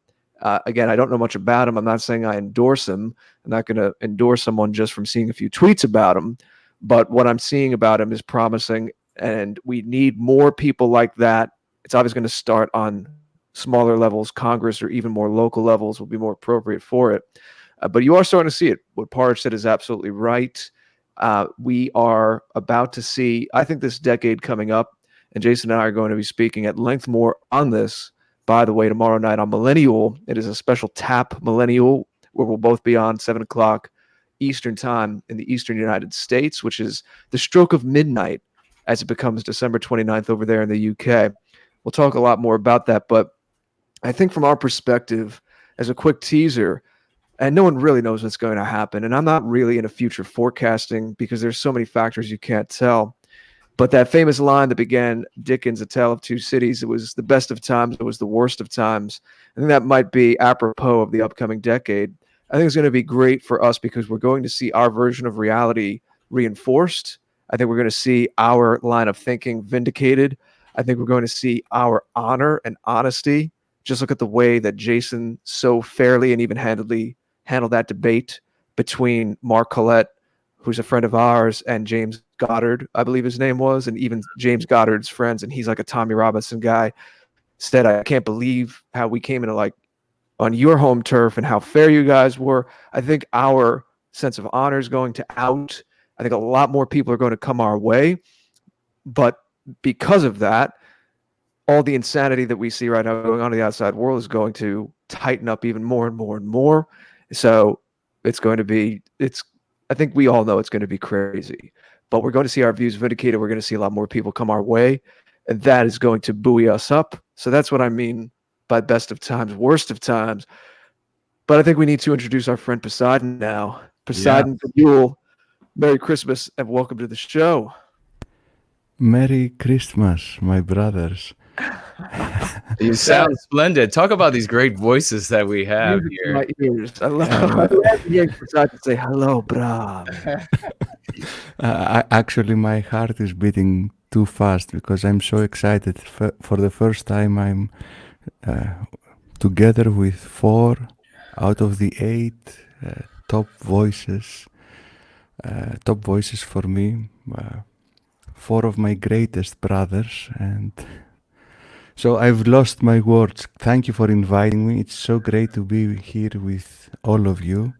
Again, I don't know much about him. I'm not saying I endorse him. I'm not going to endorse someone just from seeing a few tweets about him. But what I'm seeing about him is promising, and we need more people like that. It's always going to start on smaller levels. Congress or even more local levels will be more appropriate for it. But you are starting to see it. What Parge said is absolutely right. We are about to see, I think, this decade coming up, and Jason and I are going to be speaking at length more on this. By the way, tomorrow night on Millennial, it is a special TAP Millennial where we'll both be on 7 o'clock Eastern time in the Eastern United States, which is the stroke of midnight as it becomes December 29th over there in the UK. We'll talk a lot more about that, but I think from our perspective, as a quick teaser, and no one really knows what's going to happen, and I'm not really into future forecasting because there's so many factors you can't tell. But that famous line that began Dickens' A Tale of Two Cities, it was the best of times, it was the worst of times. I think that might be apropos of the upcoming decade. I think it's going to be great for us because we're going to see our version of reality reinforced. I think we're going to see our line of thinking vindicated. I think we're going to see our honor and honesty. Just look at the way that Jason so fairly and even handedly handled that debate between Mark Collette, who's a friend of ours, and James Goddard, I believe his name was, and even James Goddard's friends, and he's like a Tommy Robinson guy, said, I can't believe how we came into like on your home turf and how fair you guys were. I think our sense of honor is going to out. I think a lot more people are going to come our way. But because of that, all the insanity that we see right now going on in the outside world is going to tighten up even more and more and more. So it's going to be, I think we all know it's going to be crazy, but we're going to see our views vindicated. We're going to see a lot more people come our way, and that is going to buoy us up. So that's what I mean by best of times, worst of times. But I think we need to introduce our friend Poseidon now. Poseidon, Yule, Merry Christmas and welcome to the show. Merry Christmas, my brothers. You sound splendid. Talk about these great voices that we have here. My ears. I love hearing Poseidon say hello, brah. Actually, my heart is beating too fast because I'm so excited. For the first time, I'm together with 4 out of the 8 top voices for me. 4 of my greatest brothers, and so I've lost my words. Thank you for inviting me. It's so great to be here with all of you.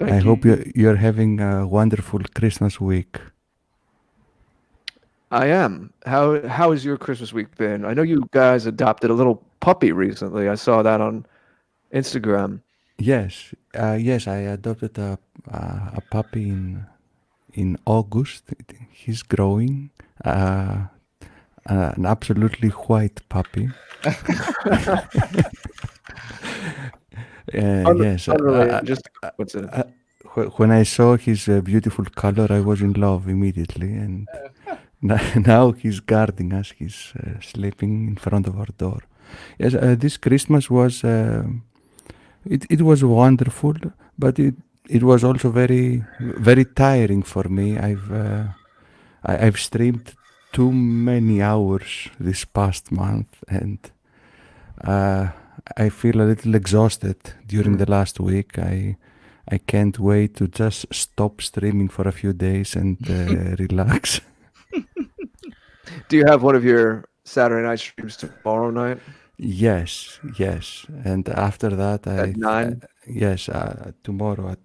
Hope you're having a wonderful Christmas week. I am. How has your Christmas week been? I know you guys adopted a little puppy recently. I saw that on Instagram. Yes, yes, I adopted a puppy in August. He's growing, an absolutely white puppy. Yes, Unrelated, just a coincidence. when I saw his beautiful color, I was in love immediately, and now he's guarding us. He's sleeping in front of our door. Yes, this Christmas was it was wonderful, but it was also very tiring for me. I've streamed too many hours this past month, and uh, I feel a little exhausted during the last week. I can't wait to just stop streaming for a few days and relax. Do you have one of your Saturday night streams tomorrow night Yes, yes, and after that, at 9? yes, tomorrow at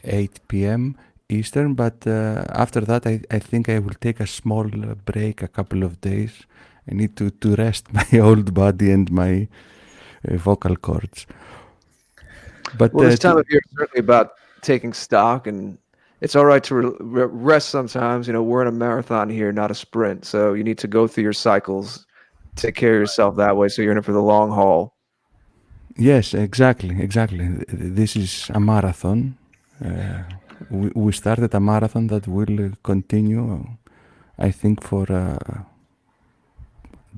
8 p.m. Eastern. But after that, I think I will take a small break, a couple of days. I need to rest my old body and my vocal cords. But Well, this time of year is certainly about taking stock, and it's all right to rest sometimes. You know, we're in a marathon here, not a sprint. So you need to go through your cycles, take care of yourself that way, so you're in it for the long haul. yes, exactly. This is a marathon. We started a marathon that will continue, I think, for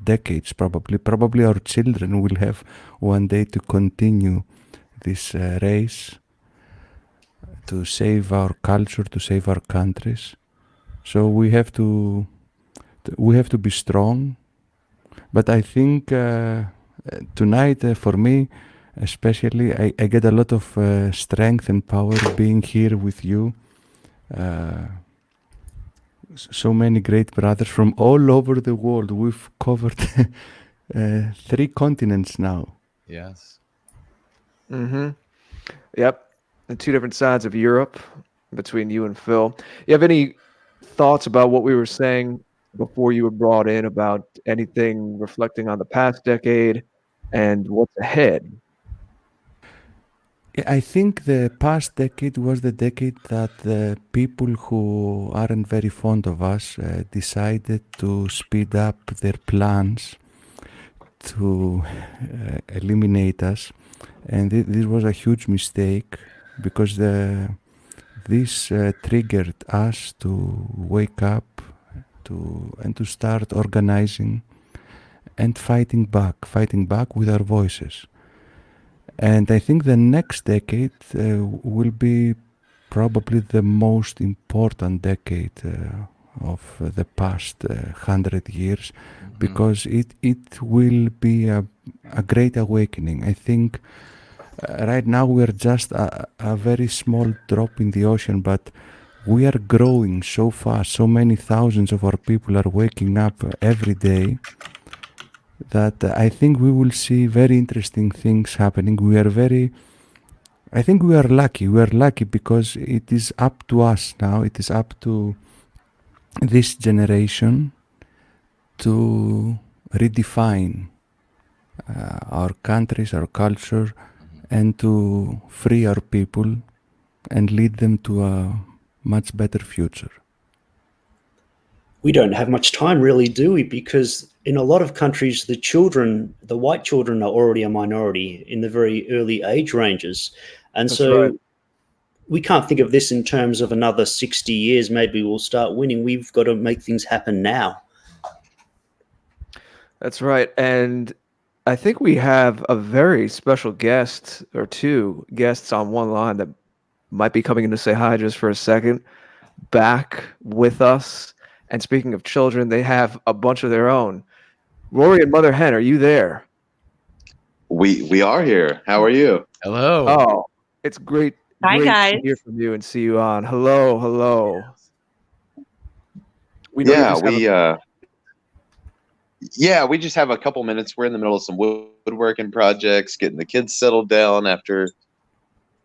decades, probably. Probably our children will have one day to continue this race to save our culture, to save our countries. So we have to be strong. But I think tonight, for me especially, I get a lot of strength and power being here with you. So many great brothers from all over the world. We've covered 3 continents now. Yes. Mm-hmm. Yep. And 2 different sides of Europe between you and Phil. You have any thoughts about what we were saying before you were brought in about anything reflecting on the past decade and what's ahead? I think the past decade was the decade that the people who aren't very fond of us decided to speed up their plans to eliminate us. And this was a huge mistake because this triggered us to wake up and to start organizing and fighting back with our voices. And I think the next decade will be probably the most important decade of the past 100 years, because it will be a great awakening. I think right now we're just a very small drop in the ocean, but we are growing so fast. So many thousands of our people are waking up every day that I think we will see very interesting things happening. I think we are lucky. We are lucky because it is up to us now. It is up to this generation to redefine our countries, our culture, and to free our people and lead them to a much better future. We don't have much time, really, do we? Because in a lot of countries, the white children are already a minority in the very early age ranges. And That's so right. we can't think of this in terms of another 60 years, maybe we'll start winning. We've got to make things happen now. That's right. And I think we have a very special guest, or 2 guests on one line that might be coming in to say hi just for a second, back with us. And speaking of children, they have a bunch of their own. Rory and Mother Hen, are you there? We are here. How are you? Hello. Oh, it's great Hi, to guys. hear from you and see you on. Hello. We know you Yeah, just have we just have a couple minutes. We're in the middle of some woodworking projects, getting the kids settled down after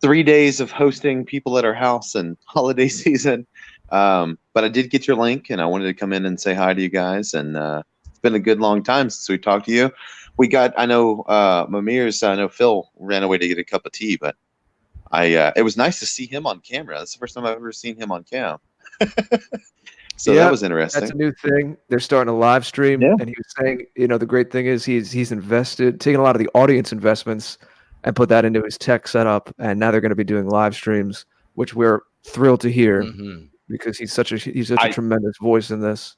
3 days of hosting people at our house and holiday season. But I did get your link, and I wanted to come in and say hi to you guys. And it's been a good long time since we talked to you. I know Mamir's. I know Phil ran away to get a cup of tea, but it was nice to see him on camera. That's the first time I've ever seen him on cam. So that was interesting. That's a new thing. They're starting a live stream, and he was saying, the great thing is he's invested, taking a lot of the audience investments and put that into his tech setup, and now they're going to be doing live streams, which we're thrilled to hear because he's such a tremendous voice in this.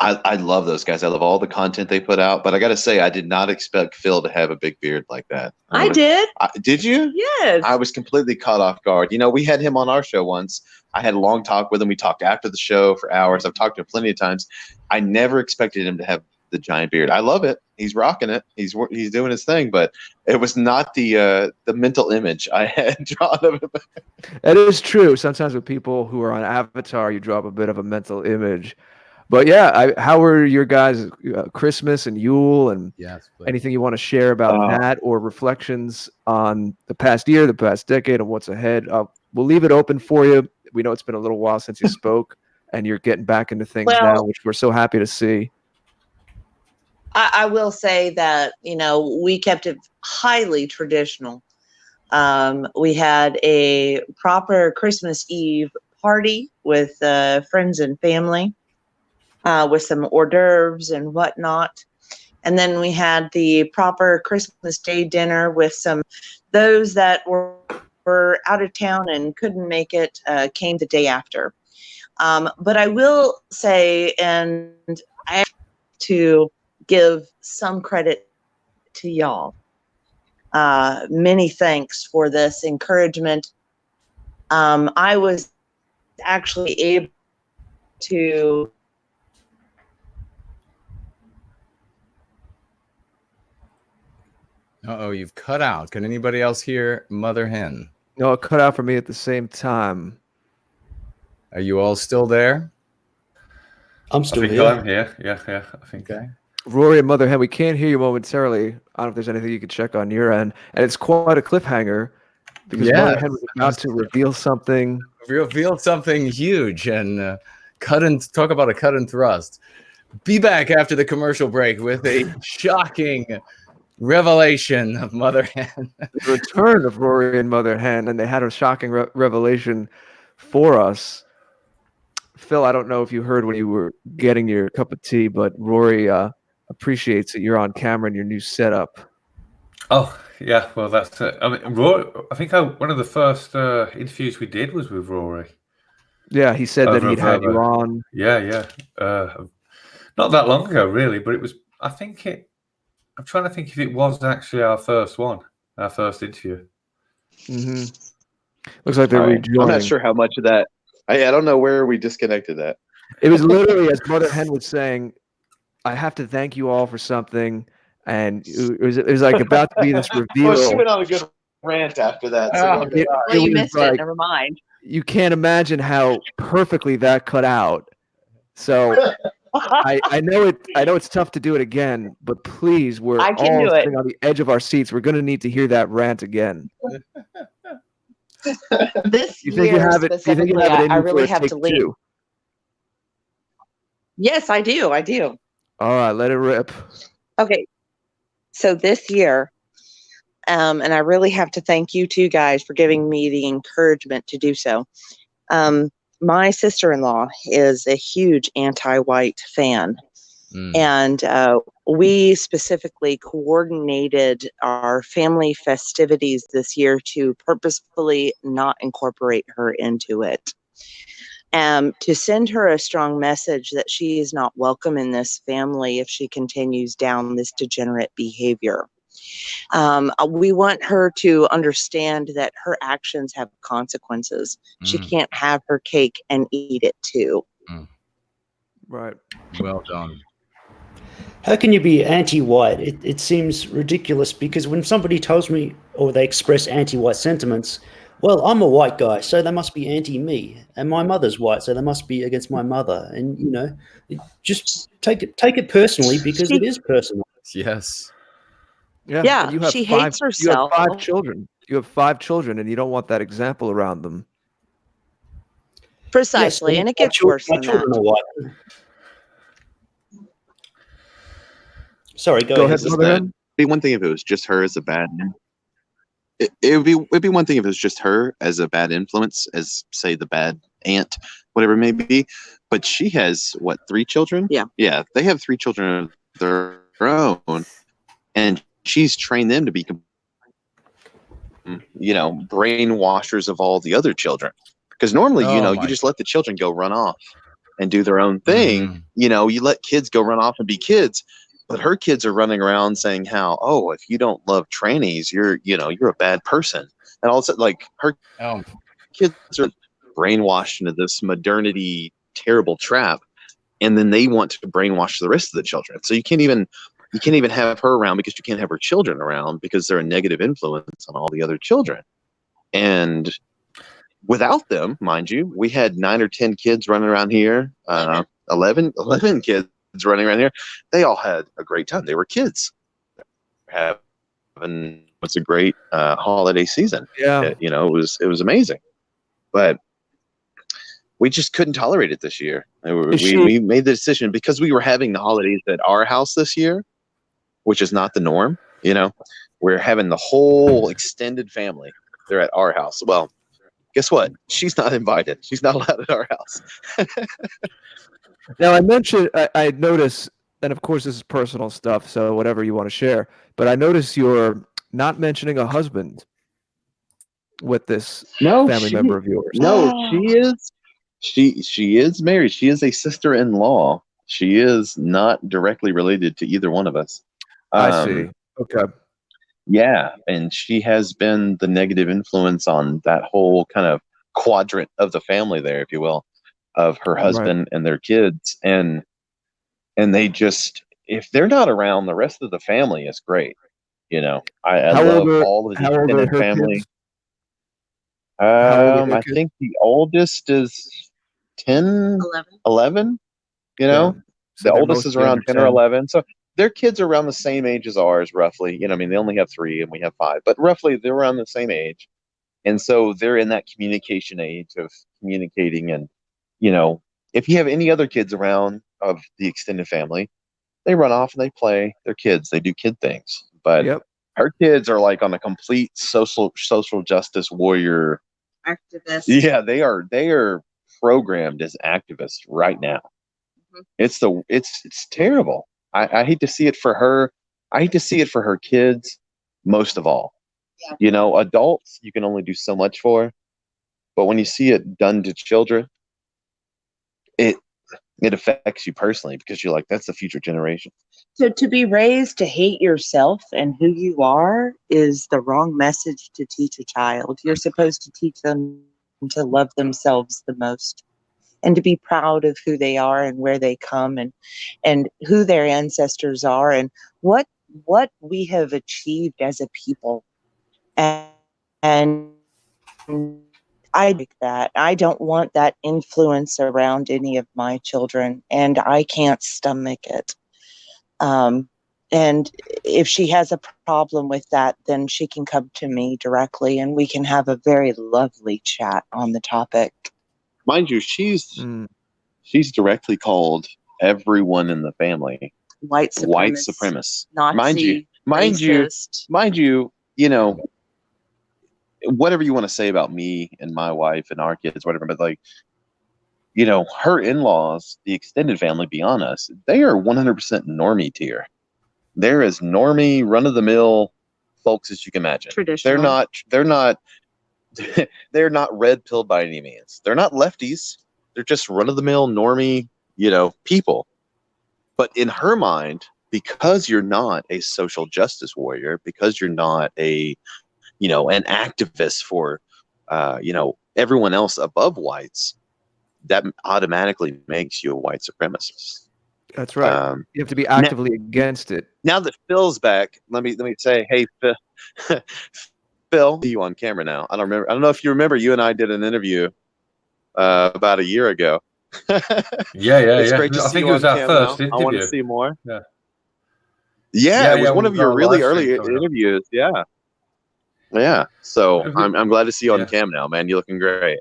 I love those guys. I love all the content they put out, but I got to say, I did not expect Phil to have a big beard like that. I did. Did you? Yes. I was completely caught off guard. We had him on our show once. I had a long talk with him. We talked after the show for hours. I've talked to him plenty of times. I never expected him to have the giant beard. I love it. He's rocking it. He's doing his thing, but it was not the mental image I had drawn of him. It is true. Sometimes with people who are on Avatar, you draw up a bit of a mental image. But yeah, how were your guys' Christmas and Yule, and anything you want to share about that, or reflections on the past year, the past decade, and what's ahead? We'll leave it open for you. We know it's been a little while since you spoke, and you're getting back into things now, which we're so happy to see. I will say that, we kept it highly traditional. We had a proper Christmas Eve party with friends and family. With some hors d'oeuvres and whatnot. And then we had the proper Christmas Day dinner with those that were out of town and couldn't make it, came the day after. But I will say, and I have to give some credit to y'all. Many thanks for this encouragement. I was actually able to you've cut out. Can anybody else hear Mother Hen? No, it cut out for me at the same time. Are you all still there? I'm still here. I'm here. Yeah, I think. Okay. Rory and Mother Hen, we can't hear you momentarily. I don't know if there's anything you could check on your end. And it's quite a cliffhanger because Mother Hen was about to reveal something. Reveal something huge and talk about a cut and thrust. Be back after the commercial break with a shocking revelation of Mother Hen. The return of Rory and Mother Hen, and they had a shocking revelation for us. Phil, I don't know if you heard when you were getting your cup of tea, but Rory appreciates that you're on camera in your new setup. Oh, yeah. Well, that's it. I mean, Rory, I think one of the first interviews we did was with Rory. Yeah, he said that he'd had you on. Yeah. Not that long ago, really, but it was, I'm trying to think if it was actually our first interview. Mm-hmm. Looks like they're rejoining. I'm not sure how much of that. I don't know where we disconnected that. It was literally, as Mother Hen was saying, I have to thank you all for something. And it was like about to be this reveal. Well, she went on a good rant after that. So you missed it. Never mind. You can't imagine how perfectly that cut out. So I know it's tough to do it again, but please, we're all sitting on the edge of our seats. We're going to need to hear that rant again. This you think year you have it? Do you think you have it in I you really for a have take to leave. two? Yes, I do. All right, let it rip. Okay. So this year, and I really have to thank you two guys for giving me the encouragement to do so. My sister-in-law is a huge anti-white fan. And we specifically coordinated our family festivities this year to purposefully not incorporate her into it. To send her a strong message that she is not welcome in this family if she continues down this degenerate behavior. We want her to understand that her actions have consequences. She can't have her cake and eat it too. Right. Well done. How can you be anti-white? It seems ridiculous because when somebody tells me or they express anti-white sentiments, well, I'm a white guy, so they must be anti-me, and my mother's white, so they must be against my mother. And just take it personally because it is personal. Yes. Yeah. You have she hates herself. You have 5 children, and you don't want that example around them. Precisely, Yes, and it my gets worse my than children that. are white. Sorry, go Go ahead. ahead, Is Mother that Hen. be one thing if it was just her as a bad. It'd be one thing if it was just her as a bad influence, as say the bad aunt, whatever it may be. But she has what, 3 children? Yeah. They have 3 children of their own, and she's trained them to be, brainwashers of all the other children. Because normally, Oh you my. just let the children go run off and do their own thing. Mhm. You let kids go run off and be kids. But her kids are running around saying how, oh, if you don't love trannies, you're a bad person. And all of a sudden, like, her Oh. kids are brainwashed into this modernity terrible trap, and then they want to brainwash the rest of the children. So you can't even have her around because you can't have her children around because they're a negative influence on all the other children. And without them, mind you, we had 9 or 10 kids running around here, 11 kids running around here. They all had a great time. They were kids having what's a great holiday season. Yeah. It was amazing, but we just couldn't tolerate it this year. We made the decision because we were having the holidays at our house this year, which is not the norm. We're having the whole extended family. They're at our house. Well, guess what? She's not invited. She's not allowed at our house. Now, I noticed, and of course this is personal stuff, so whatever you want to share, but I noticed you're not mentioning a husband with this family member of yours. No, she is married. She is a sister-in-law. She is not directly related to either one of us. I see. Okay. Yeah, and she has been the negative influence on that whole kind of quadrant of the family there, if you will, of her husband and their kids. And they just, if they're not around, the rest of the family is great. I love all of the extended family. Kids? How old are I think the oldest is 10, 11. So The they're oldest is mostly around under 10 or 10. 11. So their kids are around the same age as ours, roughly. They only have 3 and we have 5, but roughly they're around the same age. And so they're in that communication age of communicating. And, if you have any other kids around of the extended family, they run off and they play. They're kids. They do kid things. But her kids are like on a complete social justice warrior Activist. Yeah, they are programmed as activists right now. Mm-hmm. It's terrible. I hate to see it for her. I hate to see it for her kids most of all. Yeah. Adults you can only do so much for, but when you see it done to children, it affects you personally because you're like, that's the future generation. So to be raised to hate yourself and who you are is the wrong message to teach a child. You're supposed to teach them to love themselves the most and to be proud of who they are and where they come and who their ancestors are and what we have achieved as a people. And I like that. I don't want that influence around any of my children, and I can't stomach it. And if she has a problem with that, then she can come to me directly and we can have a very lovely chat on the topic. Mind you, she's directly called everyone in the family white supremacist, Nazi, mind you, whatever you want to say about me and my wife and our kids, whatever, but like, her in-laws, the extended family beyond us, they are 100% normie tier. They're as normie, run-of-the-mill folks as you can imagine. Traditional. They're not red-pilled by any means. They're not lefties. They're just run-of-the-mill, normie, people. But in her mind, because you're not a social justice warrior, because you're not an activist for, everyone else above whites, that automatically makes you a white supremacist. That's right. You have to be actively against it. Now that Phil's back, let me say, hey, Phil, Phil, you on camera now? I don't know if you remember. You and I did an interview about a year ago. It's great to see you on camera. First interview. I want to see more. Yeah, it was one of your really early interviews. Yeah. So I'm glad to see you on cam now, man. You're looking great.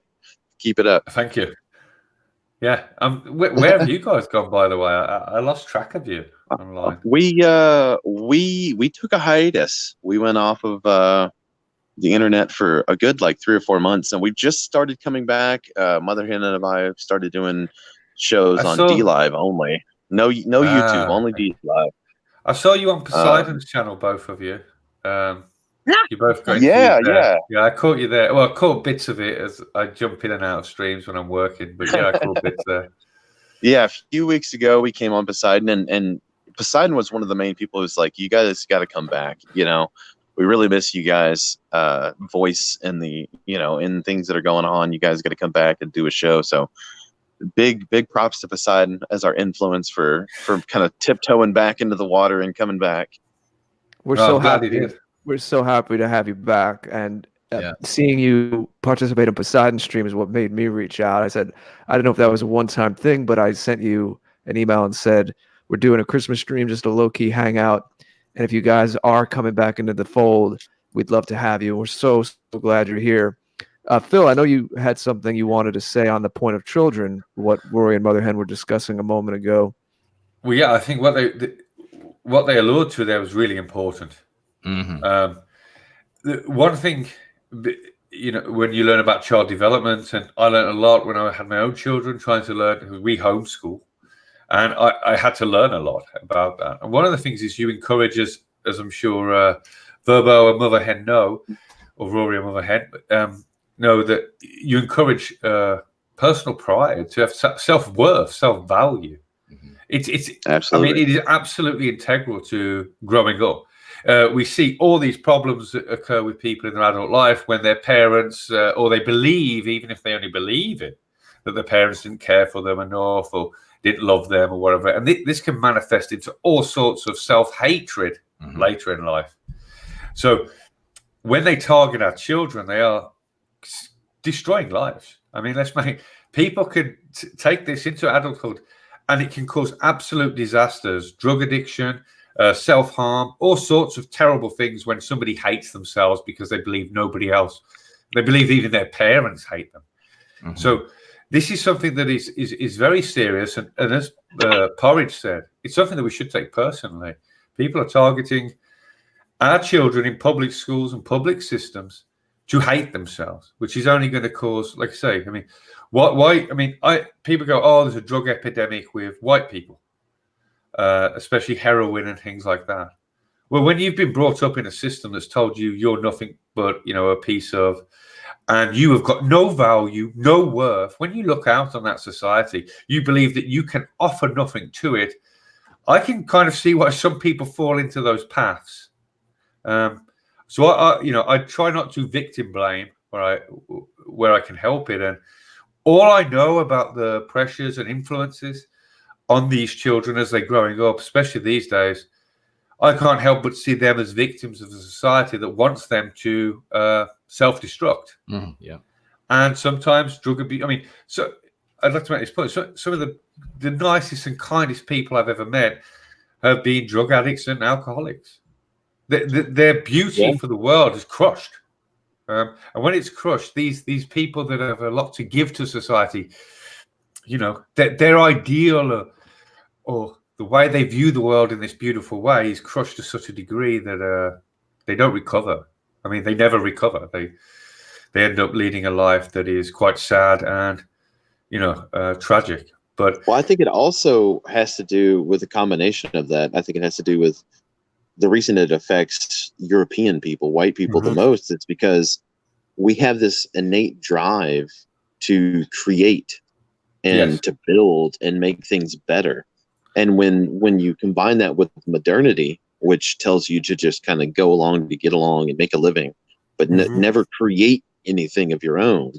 Keep it up. Thank you. Yeah. Where have you guys gone, by the way? I lost track of you online. We took a hiatus. We went off of the internet for a good 3 or 4 months, and we just started coming back. Mother Hen and I have started doing shows on D Live only. No YouTube, only D Live. I saw you on Poseidon's channel, both of you. You both got yeah. I caught you there. Well, I caught bits of it as I jump in and out of streams when I'm working, but yeah, I caught bits there. Yeah, a few weeks ago we came on Poseidon, and Poseidon was one of the main people who's like, you guys got to come back. We really miss you guys' voice in the in things that are going on. You guys got to come back and do a show. So big props to Poseidon as our influence for kind of tiptoeing back into the water and coming back. We're so happy. We're so happy to have you back, and seeing you participate in Poseidon stream is what made me reach out. I said, I don't know if that was a one-time thing, but I sent you an email and said, we're doing a Christmas stream, just a low-key hangout. And if you guys are coming back into the fold, we'd love to have you. We're so glad you're here. Phil, I know you had something you wanted to say on the point of children, what Rory and Mother Hen were discussing a moment ago. Well, yeah, I think what they allured to there was really important. Mm-hmm. One thing, when you learn about child development, and I learned a lot when I had my own children, trying to learn. We homeschool, and I had to learn a lot about that. And one of the things is you encourage us, as I'm sure Verbo and Mother Hen know, or Rory and Mother Hen know, that you encourage personal pride, to have self-worth, self-value. Mm-hmm. It's absolutely. I mean, it is absolutely integral to growing up. We see all these problems that occur with people in their adult life when their parents, or they believe, even if they only believe it, that their parents didn't care for them enough or didn't love them or whatever. And this can manifest into all sorts of self-hatred later in life. So when they target our children, they are destroying lives. I mean, people could take this into adulthood, and it can cause absolute disasters, drug addiction, self-harm, all sorts of terrible things when somebody hates themselves because they believe nobody else. They believe even their parents hate them. Mm-hmm. So this is something that is very serious. And as Porridge said, it's something that we should take personally. People are targeting our children in public schools and public systems to hate themselves, which is only going to cause, like I say, I mean, people go, oh, there's a drug epidemic with white people. Especially heroin and things like that. Well, when you've been brought up in a system that's told you you're nothing but, a piece of, and you have got no value, no worth, when you look out on that society, you believe that you can offer nothing to it. I can kind of see why some people fall into those paths. So I try not to victim blame where I can help it. And all I know about the pressures and influences on these children as they're growing up, especially these days, I can't help but see them as victims of a society that wants them to self-destruct. Mm-hmm. Yeah, and sometimes drug abuse. I mean, so I'd like to make this point. So, some of the nicest and kindest people I've ever met have been drug addicts and alcoholics. Their beauty for the world is crushed, and when it's crushed, these people that have a lot to give to society, their ideal or the way they view the world in this beautiful way is crushed to such a degree that they don't recover. I mean, they never recover. They end up leading a life that is quite sad and, tragic. But I think it also has to do with a combination of that. I think it has to do with the reason it affects European people, white people the most. It's because we have this innate drive to create and to build and make things better. And when you combine that with modernity, which tells you to just kind of go along to get along and make a living, but never create anything of your own,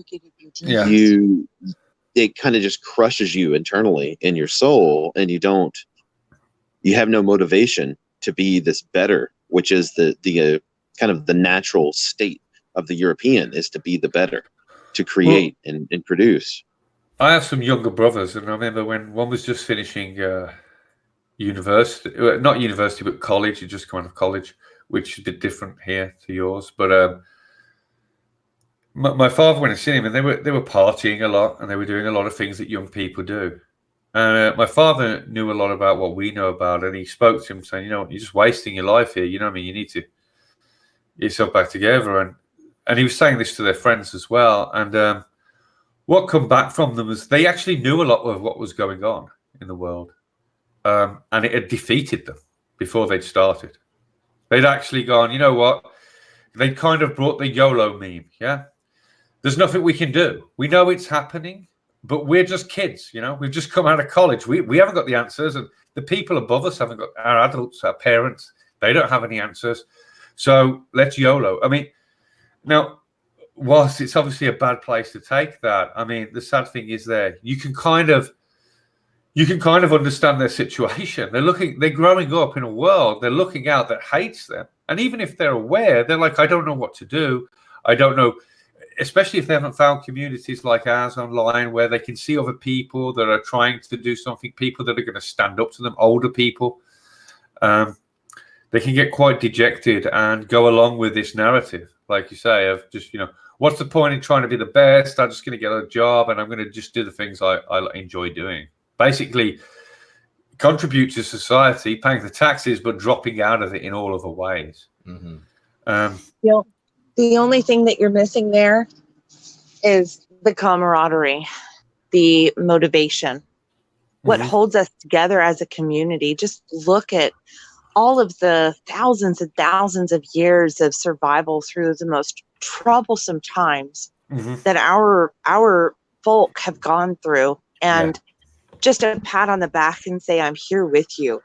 it kind of just crushes you internally in your soul, and you have no motivation to be this better, which is the kind of the natural state of the European, is to be the better, to create and produce. I have some younger brothers, and I remember when one was just finishing university, not university, but college. He just come out of college, which is a bit different here to yours. But my father went and seen him, and they were partying a lot, and they were doing a lot of things that young people do. And my father knew a lot about what we know about, and he spoke to him saying, you know, you're just wasting your life here. You know what I mean? You need to get yourself back together. And he was saying this to their friends as well. And what come back from them was they actually knew a lot of what was going on in the world. And it had defeated them before they'd started. They'd actually gone, you know what? They kind of brought the YOLO meme, yeah? There's nothing we can do. We know it's happening, but we're just kids, you know? We've just come out of college. We haven't got the answers, and the people above us haven't got, our adults, our parents, they don't have any answers. So let's YOLO. I mean, now, whilst it's obviously a bad place to take that, I mean, the sad thing is you can kind of understand their situation. They're growing up in a world, they're looking out that hates them. And even if they're aware, they're like, I don't know what to do. I don't know, especially if they haven't found communities like ours online where they can see other people that are trying to do something, people that are going to stand up to them, older people. They can get quite dejected and go along with this narrative, like you say, of just, you know, what's the point in trying to be the best? I'm just going to get a job and I'm going to just do the things I enjoy doing. Basically, contribute to society, paying the taxes, but dropping out of it in all other ways. Mm-hmm. The only thing that you're missing there is the camaraderie, the motivation, what holds us together as a community. Just look at all of the thousands and thousands of years of survival through the most troublesome times that our folk have gone through, and just a pat on the back and say, I'm here with you,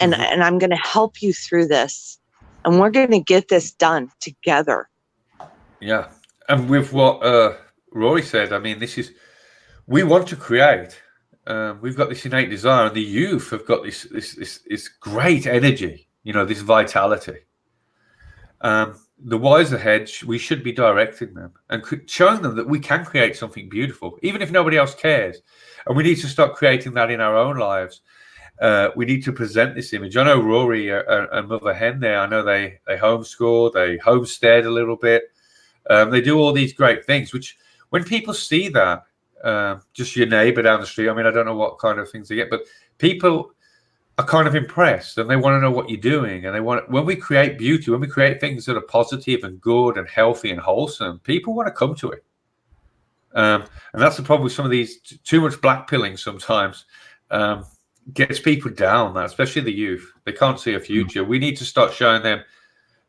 and I'm going to help you through this, and we're going to get this done together. Yeah. And with what Rory said, I mean, we want to create. We've got this innate desire, and the youth have got this great energy, you know, this vitality. The wise ahead, we should be directing them and showing them that we can create something beautiful, even if nobody else cares. And we need to start creating that in our own lives. We need to present this image. I know Rory and Mother Hen there, I know they homeschool, they homestead a little bit. They do all these great things, which when people see that, just your neighbor down the street, I mean, I don't know what kind of things they get, but people are kind of impressed and they want to know what you're doing. And when we create beauty, when we create things that are positive and good and healthy and wholesome, people want to come to it. And that's the problem with some of these too much black pilling sometimes gets people down, especially the youth. They can't see a future. We need to start showing them,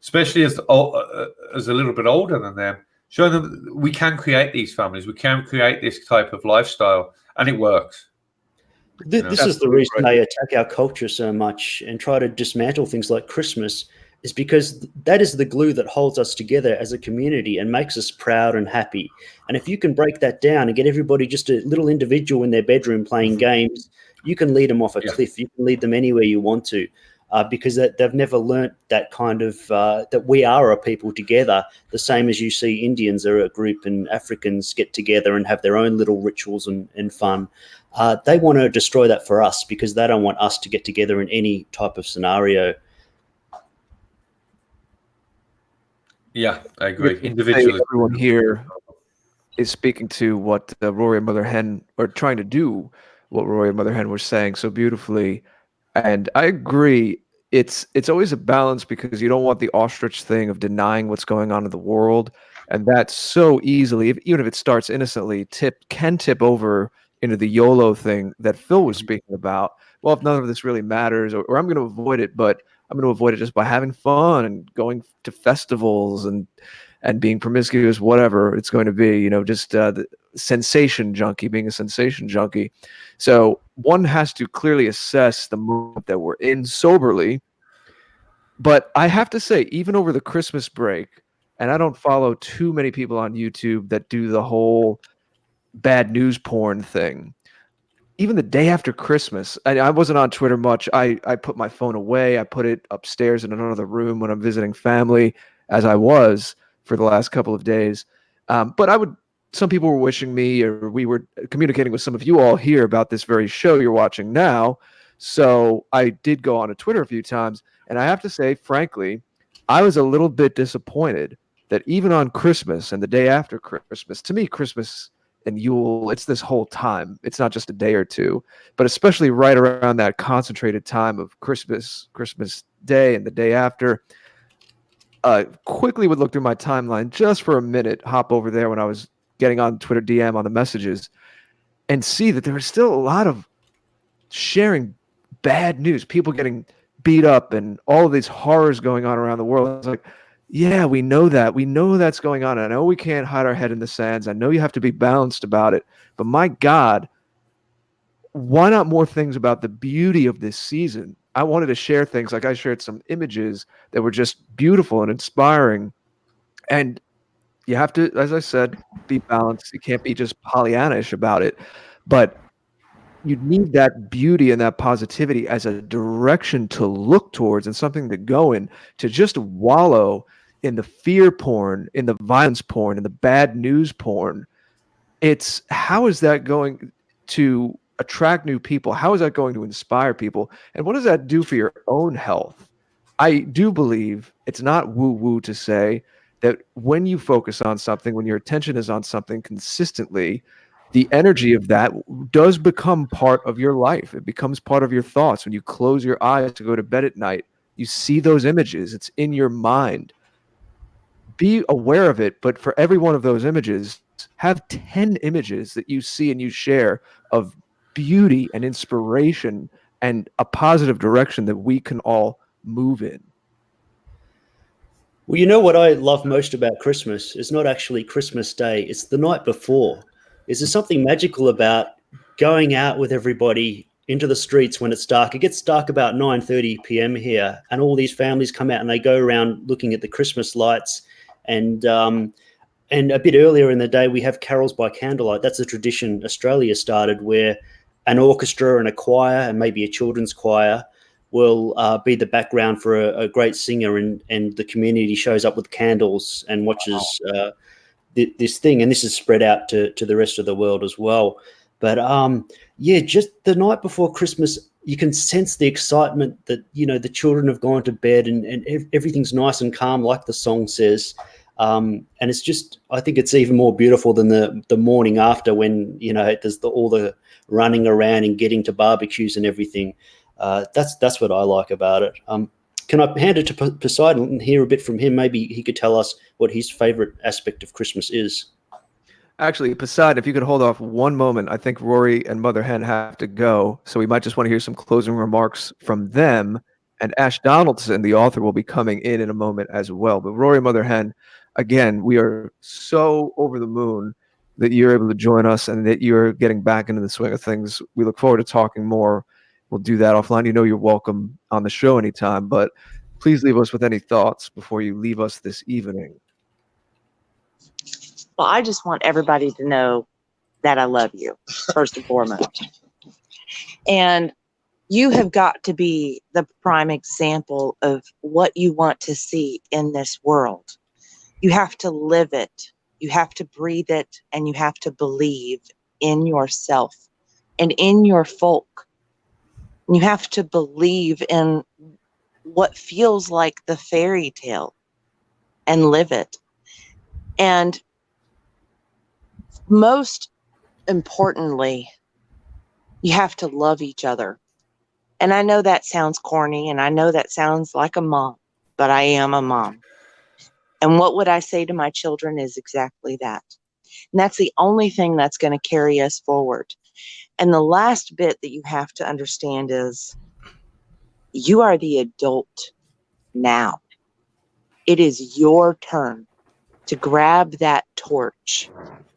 especially as a little bit older than them, showing them that we can create these families, we can create this type of lifestyle, and it works. This is the reason they attack our culture so much and try to dismantle things like Christmas, is because that is the glue that holds us together as a community and makes us proud and happy. And if you can break that down and get everybody just a little individual in their bedroom playing games, you can lead them off a cliff. You can lead them anywhere you want to. Because they've never learnt that kind of, that we are a people together, the same as you see Indians are a group and Africans get together and have their own little rituals and fun. They want to destroy that for us because they don't want us to get together in any type of scenario. Yeah, I agree. Individually, everyone here is speaking to what Rory and Mother Hen are trying to do, what Rory and Mother Hen were saying so beautifully. And I agree. It's always a balance because you don't want the ostrich thing of denying what's going on in the world. And that so easily, even if it starts innocently, can tip over into the YOLO thing that Phil was speaking about. Well, if none of this really matters, or I'm going to avoid it, but I'm going to avoid it just by having fun and going to festivals and being promiscuous, whatever it's going to be, you know, just the sensation junkie, being a sensation junkie. So one has to clearly assess the moment that we're in soberly. But I have to say, even over the Christmas break, and I don't follow too many people on YouTube that do the whole bad news porn thing. Even the day after Christmas, I wasn't on Twitter much. I put my phone away. I put it upstairs in another room when I'm visiting family, as I was for the last couple of days. But some people were wishing me, or we were communicating with some of you all here about this very show you're watching now. So I did go on to Twitter a few times, and I have to say, frankly, I was a little bit disappointed that even on Christmas and the day after Christmas, to me, Christmas and Yule, it's this whole time. It's not just a day or two, but especially right around that concentrated time of Christmas Day and the day after. Quickly would look through my timeline just for a minute, hop over there when I was getting on Twitter DM on the messages, and see that there was still a lot of sharing bad news, people getting beat up and all of these horrors going on around the world. It's like, yeah, we know that. We know that's going on. I know we can't hide our head in the sands. I know you have to be balanced about it. But my God, why not more things about the beauty of this season? I wanted to share things, like I shared some images that were just beautiful and inspiring. And you have to, as I said, be balanced. You can't be just Pollyannish about it. But you need that beauty and that positivity as a direction to look towards and something to go in. To just wallow in the fear porn, in the violence porn, in the bad news porn, it's, how is that going to attract new people? How is that going to inspire people? And what does that do for your own health? I do believe it's not woo-woo to say that when you focus on something, when your attention is on something consistently, the energy of that does become part of your life. It becomes part of your thoughts. When you close your eyes to go to bed at night, you see those images. It's in your mind. Be aware of it, but for every one of those images, have 10 images that you see and you share of beauty and inspiration and a positive direction that we can all move in. Well, you know what I love most about Christmas is not actually Christmas Day. It's the night before. Is there something magical about going out with everybody into the streets when it's dark? It gets dark about 9:30 p.m. here, and all these families come out and they go around looking at the Christmas lights. And a bit earlier in the day, we have carols by candlelight. That's a tradition Australia started, where an orchestra and a choir and maybe a children's choir will be the background for a great singer, and the community shows up with candles and watches this thing. And this is spread out to the rest of the world as well. But yeah, just the night before Christmas, you can sense the excitement that, you know, the children have gone to bed and everything's nice and calm, like the song says. And it's just, I think it's even more beautiful than the morning after, when, you know, there's all the running around and getting to barbecues and everything. That's what I like about it. Can I hand it to Poseidon and hear a bit from him? Maybe he could tell us what his favorite aspect of Christmas is. Actually, Poseidon, if you could hold off one moment, I think Rory and Mother Hen have to go. So we might just want to hear some closing remarks from them. And Ash Donaldson, the author, will be coming in a moment as well. But Rory, Mother Hen, again, we are so over the moon that you're able to join us and that you're getting back into the swing of things. We look forward to talking more. We'll do that offline. You know you're welcome on the show anytime, but please leave us with any thoughts before you leave us this evening. Well, I just want everybody to know that I love you, first and foremost. And you have got to be the prime example of what you want to see in this world. You have to live it, you have to breathe it, and you have to believe in yourself and in your folk. You have to believe in what feels like the fairy tale and live it. And most importantly, you have to love each other. And I know that sounds corny, and I know that sounds like a mom, but I am a mom. And what would I say to my children is exactly that. And that's the only thing that's going to carry us forward. And the last bit that you have to understand is you are the adult now. It is your turn to grab that torch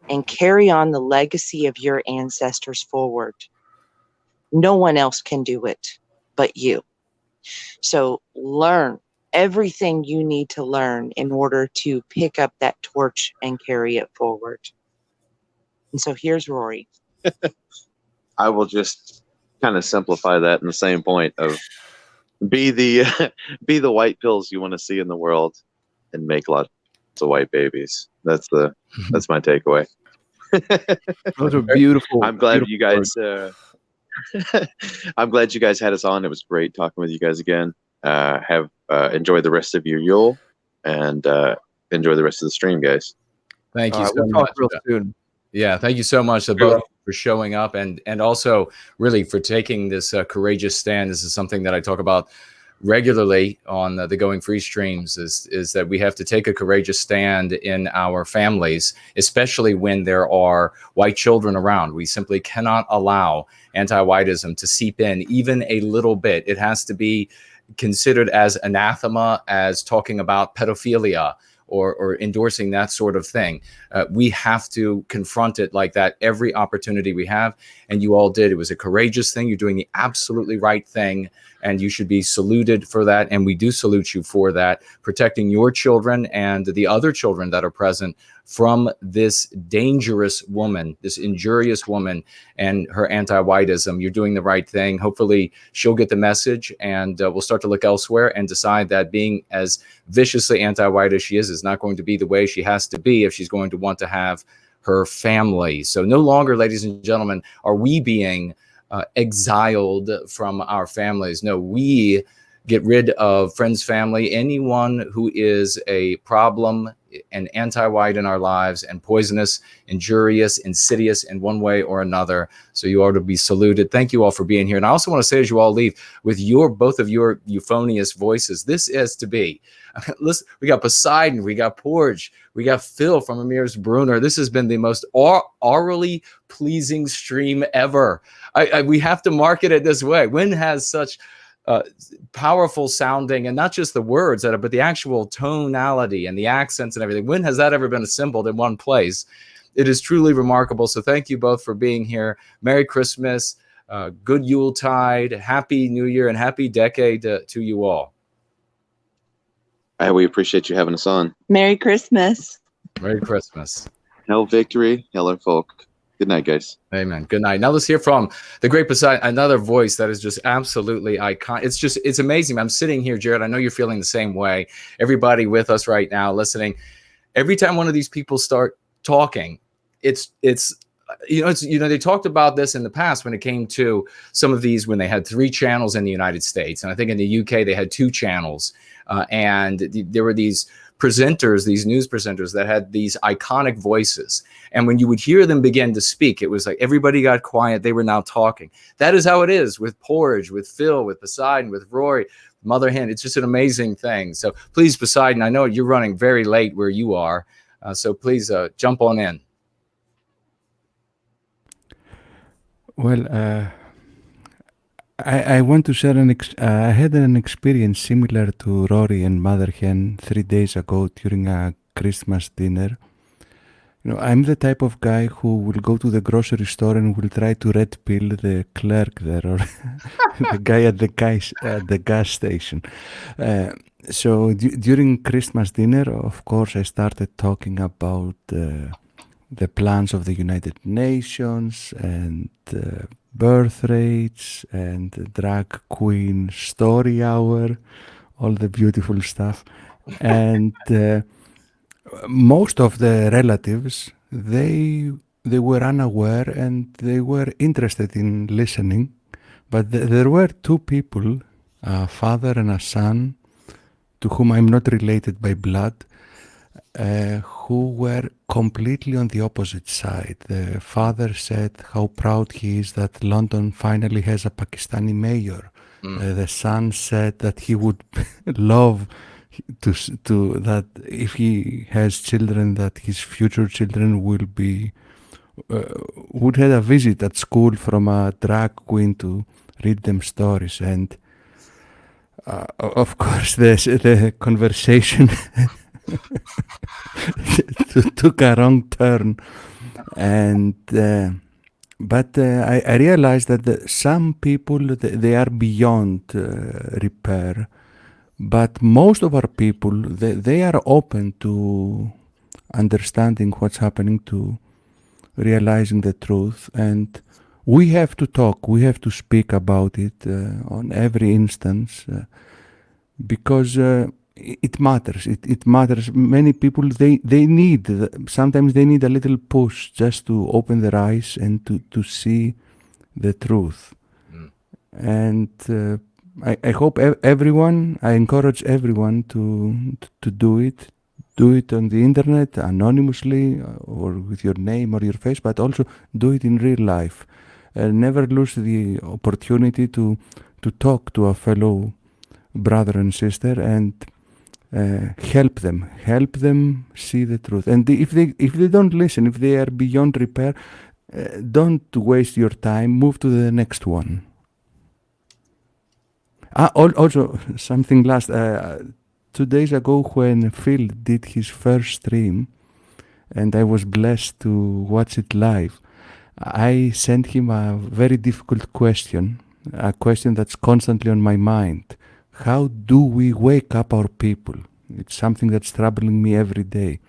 and carry on the legacy of your ancestors forward. No one else can do it but you. So learn everything you need to learn in order to pick up that torch and carry it forward. And so here's Rory. I will just kind of simplify that in the same point of be the white pills you want to see in the world and make lots of white babies. That's my takeaway. Those are beautiful. I'm glad beautiful you guys I'm glad you guys had us on. It was great talking with you guys again. Have enjoy the rest of your Yule, and enjoy the rest of the stream, guys. Thank you All right, so we'll much. talk real soon. Yeah, thank you so much to both for showing up and also really for taking this courageous stand. This is something that I talk about regularly on the Going Free streams is that we have to take a courageous stand in our families, especially when there are white children around. We simply cannot allow anti-whiteism to seep in even a little bit. It has to be considered as anathema as talking about pedophilia or endorsing that sort of thing. We have to confront it like that every opportunity we have. And you all did. It was a courageous thing. You're doing the absolutely right thing. And you should be saluted for that. And we do salute you for that, protecting your children and the other children that are present from this dangerous woman, this injurious woman and her anti-whiteism. You're doing the right thing. Hopefully she'll get the message and we'll start to look elsewhere and decide that being as viciously anti-white as she is not going to be the way she has to be if she's going to want to have her family. So no longer, ladies and gentlemen, are we being exiled from our families. No, we get rid of friends, family, anyone who is a problem and anti-white in our lives and poisonous, injurious, insidious in one way or another. So you are to be saluted. Thank you all for being here. And I also want to say, as you all leave, with both of your euphonious voices, this is to be. Listen, we got Poseidon, we got Porge, we got Phil from Amir's Bruner. This has been the most aurally pleasing stream ever. We have to market it this way. When has such powerful sounding, and not just the words, but the actual tonality and the accents and everything, when has that ever been assembled in one place? It is truly remarkable. So thank you both for being here. Merry Christmas, good Yuletide, Happy New Year, and Happy Decade to you all. We appreciate you having us on. Merry Christmas. Merry Christmas. Hail victory, hail folk. Good night, guys. Amen. Good night. Now let's hear from the great Poseidon, another voice that is just absolutely iconic. It's amazing. I'm sitting here, Jared. I know you're feeling the same way. Everybody with us right now, listening. Every time one of these people start talking, it's they talked about this in the past when it came to some of these, when they had 3 channels in the United States. And I think in the UK, they had 2 channels. And there were these presenters, these news presenters that had these iconic voices. And when you would hear them begin to speak, it was like everybody got quiet. They were now talking. That is how it is with Porge, with Phil, with Poseidon, with Rory, Mother Hen. It's just an amazing thing. So please, Poseidon, I know you're running very late where you are. So please jump on in. Well, I want to share I had an experience similar to Rory and Mother Hen 3 days ago during a Christmas dinner. I'm the type of guy who will go to the grocery store and will try to red pill the clerk there or the guy at the gas station. So during Christmas dinner, of course, I started talking about the plans of the United Nations and birth rates and drag queen story hour, all the beautiful stuff. And most of the relatives, they were unaware and they were interested in listening. But there were 2 people, a father and a son, to whom I'm not related by blood, who were completely on the opposite side. The father said how proud he is that London finally has a Pakistani mayor. The son said that he would love to that if he has children, that his future children will be would have a visit at school from a drag queen to read them stories. And of course, the conversation took a wrong turn, and but I realized that some people they are beyond repair, but most of our people they are open to understanding what's happening, to realizing the truth, and we have to talk, we have to speak about it on every instance, because it matters. It matters. Many people they need, sometimes they need a little push just to open their eyes and to see the truth. And I hope everyone, I encourage everyone to do it, do it on the internet anonymously or with your name or your face, but also do it in real life. Never lose the opportunity to talk to a fellow brother and sister and help them see the truth. And if they don't listen, if they are beyond repair, don't waste your time. Move to the next one. Also, something last. 2 days ago, when Phil did his first stream, and I was blessed to watch it live, I sent him a very difficult question, a question that's constantly on my mind. How do we wake up our people? It's something that's troubling me every day.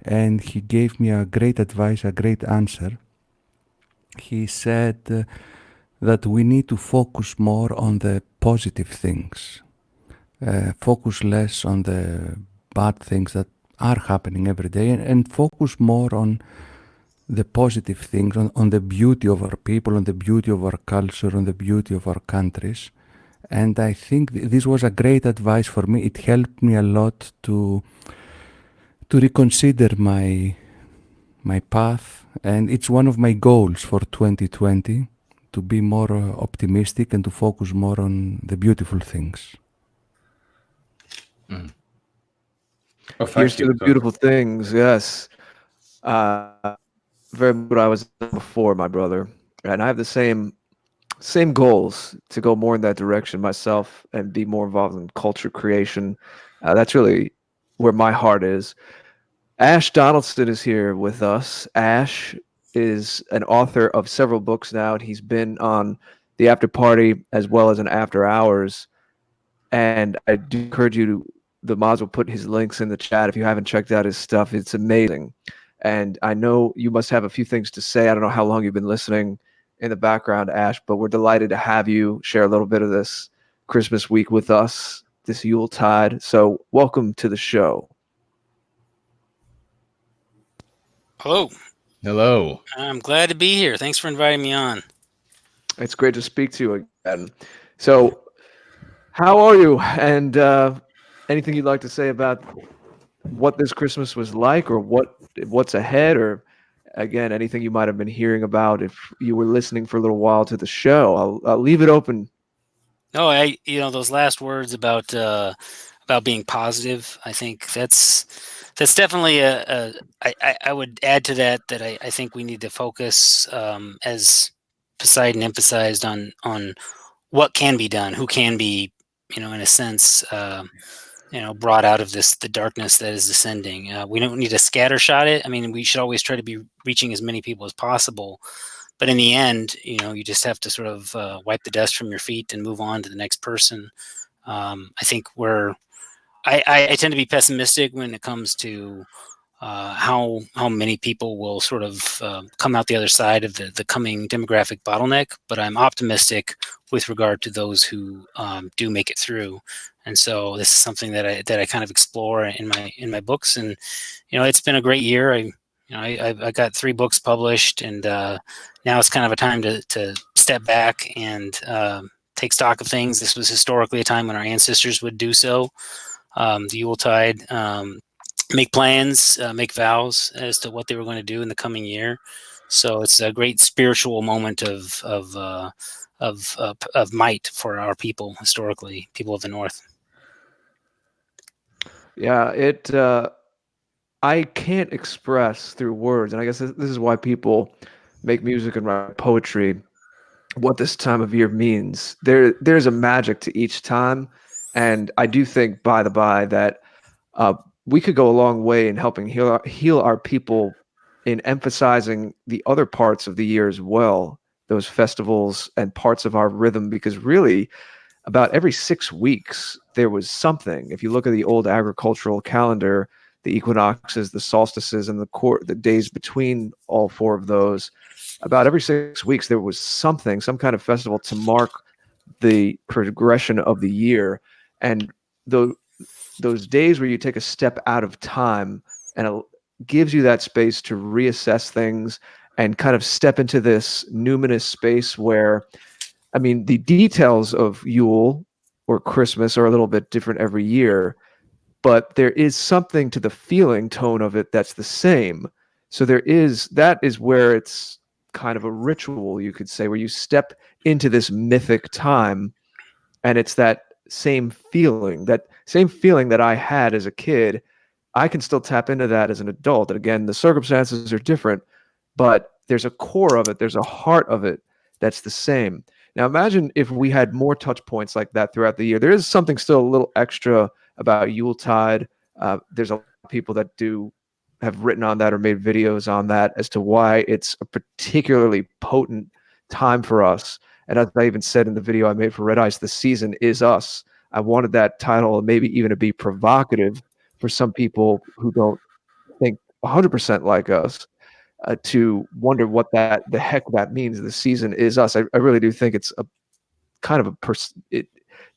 And he gave me a great advice, a great answer. He said that we need to focus more on the positive things. Focus less on the bad things that are happening every day, and focus more on the positive things, on the beauty of our people, on the beauty of our culture, on the beauty of our countries. And I think this was a great advice for me. It helped me a lot to reconsider my path, and it's one of my goals for 2020 to be more optimistic and to focus more on the beautiful things. Oh, Here's thank to you. the beautiful things. Yes. Very much what I was before, my brother. And I have the same goals to go more in that direction myself and be more involved in culture creation. That's really where my heart is. Ash Donaldson is here with us. Ash is an author of several books now, and he's been on the After Party as well as an After Hours. And I do encourage you to, the mods will put his links in the chat if you haven't checked out his stuff. It's amazing. And I know you must have a few things to say. I don't know how long you've been listening in the background, Ash, but we're delighted to have you share a little bit of this Christmas week with us, this Yuletide. So welcome to the show. Hello. Hello. I'm glad to be here. Thanks for inviting me on. It's great to speak to you again. So how are you? And anything you'd like to say about what this Christmas was like, or what's ahead, or again, anything you might have been hearing about if you were listening for a little while to the show? I'll leave it open. No, those last words about being positive, I think that's definitely I would add to that I think we need to focus, as Poseidon emphasized, on what can be done, who can be, in a sense, brought out of the darkness that is descending. We don't need to scattershot it. I mean, we should always try to be reaching as many people as possible. But in the end, you just have to sort of wipe the dust from your feet and move on to the next person. I think I tend to be pessimistic when it comes to how many people will sort of come out the other side of the coming demographic bottleneck. But I'm optimistic with regard to those who do make it through. And so this is something that I kind of explore in my books. And it's been a great year. I got 3 books published, and now it's kind of a time to step back and take stock of things. This was historically a time when our ancestors would do so. The Yuletide, make plans, make vows as to what they were going to do in the coming year. So it's a great spiritual moment of might for our people historically, people of the North. Yeah, I can't express through words, and I guess this is why people make music and write poetry, what this time of year means. There's a magic to each time, and I do think, by the by, that we could go a long way in helping heal our people in emphasizing the other parts of the year as well, those festivals and parts of our rhythm, because really, about every 6 weeks, there was something. If you look at the old agricultural calendar, the equinoxes, the solstices, and the days between all 4 of those, about every 6 weeks, there was something, some kind of festival to mark the progression of the year. And those days where you take a step out of time, and it gives you that space to reassess things and kind of step into this numinous space where, I mean, the details of Yule or Christmas are a little bit different every year, but there is something to the feeling tone of it that's the same. So that is where it's kind of a ritual, you could say, where you step into this mythic time, and it's that same feeling that I had as a kid. I can still tap into that as an adult. And again, the circumstances are different, but there's a core of it, there's a heart of it that's the same. Now imagine if we had more touch points like that throughout the year. There is something still a little extra about Yuletide. There's a lot of people that have written on that or made videos on that as to why it's a particularly potent time for us. And as I even said in the video I made for Red Ice, the season is us. I wanted that title maybe even to be provocative for some people who don't think 100% like us, to wonder what the heck that means. The season is us. I really do think it's a kind of it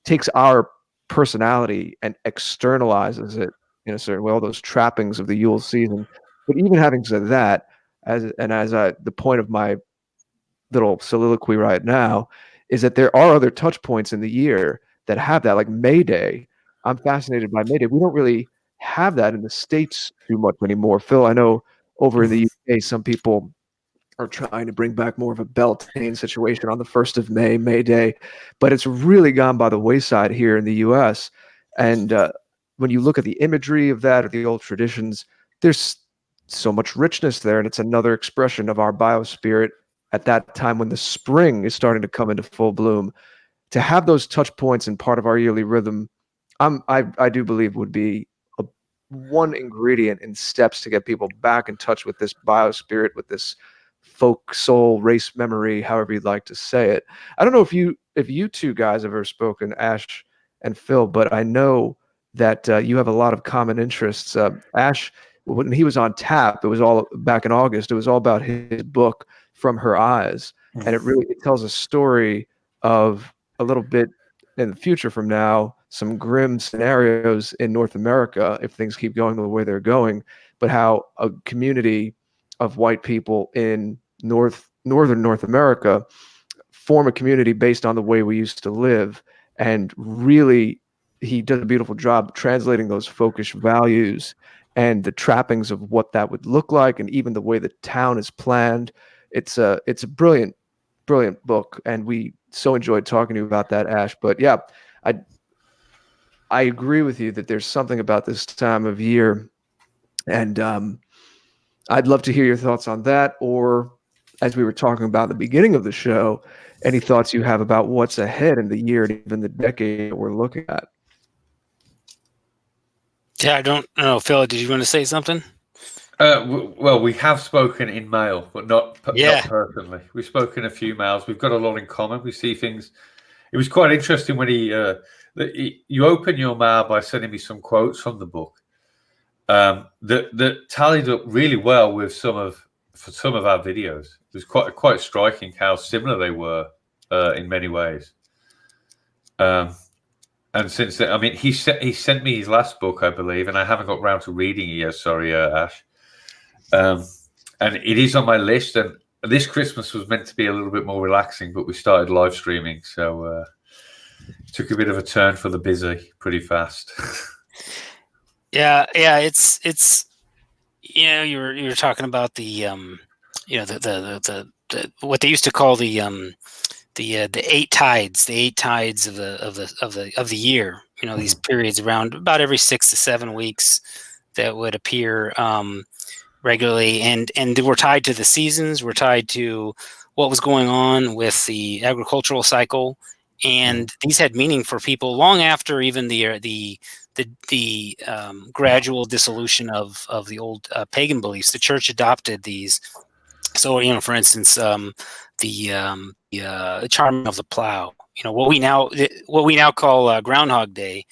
takes our personality and externalizes it in a certain way, all those trappings of the Yule season. But even having said that, the point of my little soliloquy right now is that there are other touch points in the year that have that, like May Day. I'm fascinated by May Day. We don't really have that in the States too much anymore. Phil, I know over in the UK, some people are trying to bring back more of a Beltane situation on the 1st of May, May Day, but it's really gone by the wayside here in the US. And when you look at the imagery of that or the old traditions, there's so much richness there, and it's another expression of our biospirit at that time when the spring is starting to come into full bloom. To have those touch points in part of our yearly rhythm, I do believe would be one ingredient in steps to get people back in touch with this biospirit, with this folk soul, race memory, however you'd like to say it. I don't know if you two guys have ever spoken, Ash and Phil, but I know that you have a lot of common interests. Ash, when he was on TAP, it was all back in August. It was all about his book From Her Eyes, and it tells a story of a little bit in the future from now, some grim scenarios in North America if things keep going the way they're going, but how a community of white people in northern North America form a community based on the way we used to live. And really, he does a beautiful job translating those folkish values and the trappings of what that would look like, and even the way the town is planned. It's a brilliant book, and we so enjoyed talking to you about that, Ash. But yeah, I agree with you that there's something about this time of year, and I'd love to hear your thoughts on that, or as we were talking about at the beginning of the show, any thoughts you have about what's ahead in the year and even the decade that we're looking at. Yeah, I don't know. Phil, did you want to say something? Well, we have spoken in mail, but not personally. We've spoken a few mails. We've got a lot in common. We see things. It was quite interesting when you open your mail by sending me some quotes from the book that tallied up really well with some of our videos. It was quite striking how similar they were in many ways. And since then, I mean, he sent me his last book, I believe, and I haven't got round to reading it yet. Sorry, Ash. And it is on my list. And this Christmas was meant to be a little bit more relaxing, but we started live streaming, so it took a bit of a turn for the busy pretty fast. Yeah, it's you were talking about the the what they used to call the 8 tides, of the year. These periods around about every 6 to 7 weeks that would appear regularly, and we're tied to the seasons. We're tied to what was going on with the agricultural cycle, and these had meaning for people long after even the gradual dissolution of the old pagan beliefs. The church adopted these. So, for instance, the charming of the plow. What we now call Groundhog Day,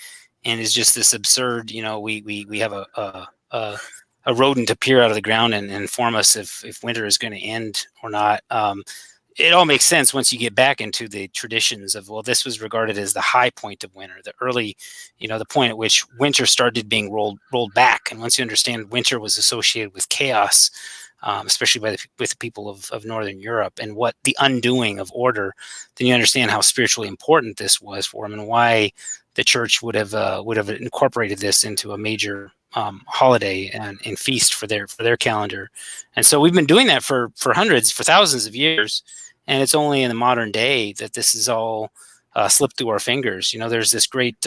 and is just this absurd. We have a rodent appear out of the ground and inform us if winter is going to end or not. It all makes sense once you get back into the traditions of, well, this was regarded as the high point of winter, the early, the point at which winter started being rolled back. And once you understand winter was associated with chaos, especially with the people of Northern Europe, and what the undoing of order, then you understand how spiritually important this was for them, and why the church would have incorporated this into a major holiday and feast for their calendar. And so we've been doing that for thousands of years, and it's only in the modern day that this is all slipped through our fingers. There's this great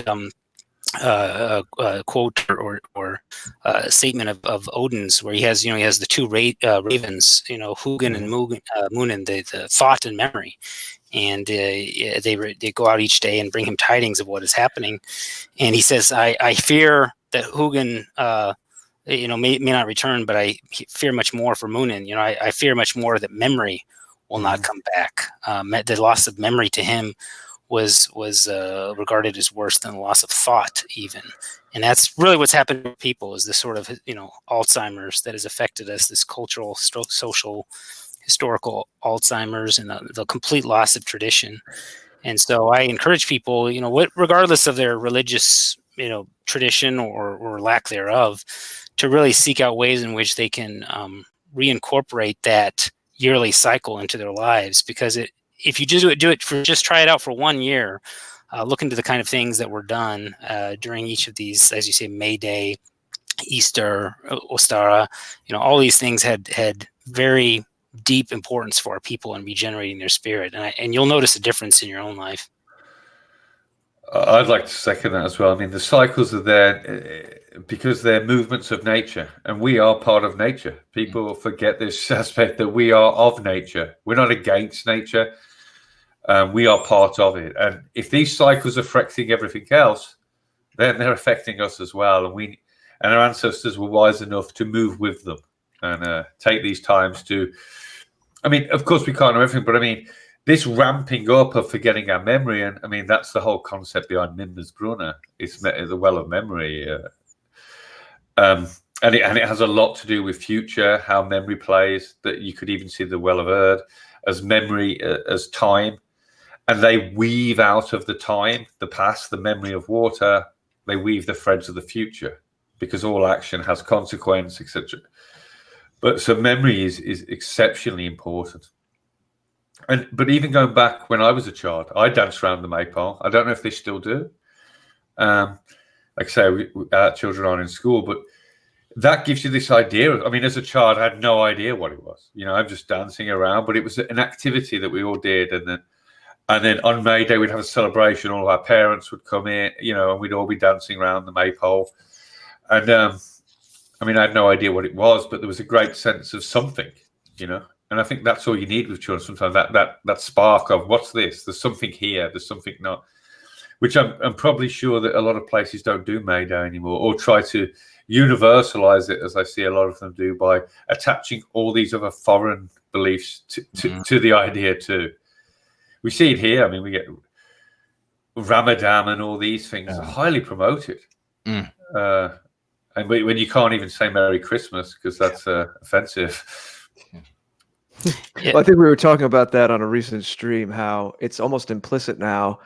quote or statement of Odin's, where he has the two ravens, Hugin and Munin, the thought and memory, and they go out each day and bring him tidings of what is happening. And he says, I fear that Hugin may not return, but I fear much more for Munin. I fear much more that memory will not come back. The loss of memory to him was regarded as worse than the loss of thought, even. And that's really what's happened to people, is this sort of Alzheimer's that has affected us, this cultural, social, historical Alzheimer's, and the complete loss of tradition. And so I encourage people, regardless of their religious tradition or lack thereof, to really seek out ways in which they can reincorporate that yearly cycle into their lives. Because if you just try it out for 1 year, look into the kind of things that were done during each of these, as you say, May Day, Easter, Ostara, all these things had very deep importance for our people in regenerating their spirit. And you'll notice a difference in your own life. I'd like to second that as well. I mean, the cycles are there because they're movements of nature, and we are part of nature. People forget this aspect, that we are of nature. We're not against nature. We are part of it. And if these cycles are affecting everything else, then they're affecting us as well. And our ancestors were wise enough to move with them and take these times to, of course we can't know everything, but this ramping up of forgetting our memory, and that's the whole concept behind Minnesbrunner. It's the well of memory, and it has a lot to do with future, how memory plays. That you could even see the well of Erd as memory, as time, and they weave out of the time, the past, the memory of water. They weave the threads of the future, because all action has consequence, etc. But so memory is exceptionally important. But even going back when I was a child, I danced around the maypole. I don't know if they still do. Like I say, our children aren't in school, but that gives you this idea. As a child, I had no idea what it was. I'm just dancing around, but it was an activity that we all did. And then on May Day, we'd have a celebration. All of our parents would come in, and we'd all be dancing around the maypole. And I had no idea what it was, but there was a great sense of something, And I think that's all you need with children sometimes, that spark of, what's this? There's something here, there's something not, which I'm probably sure that a lot of places don't do May Day anymore, or try to universalize it, as I see a lot of them do, by attaching all these other foreign beliefs to the idea too. We see it here. We get Ramadan and all these things are highly promoted. And when you can't even say Merry Christmas because that's offensive. Well, I think we were talking about that on a recent stream, how it's almost implicit now.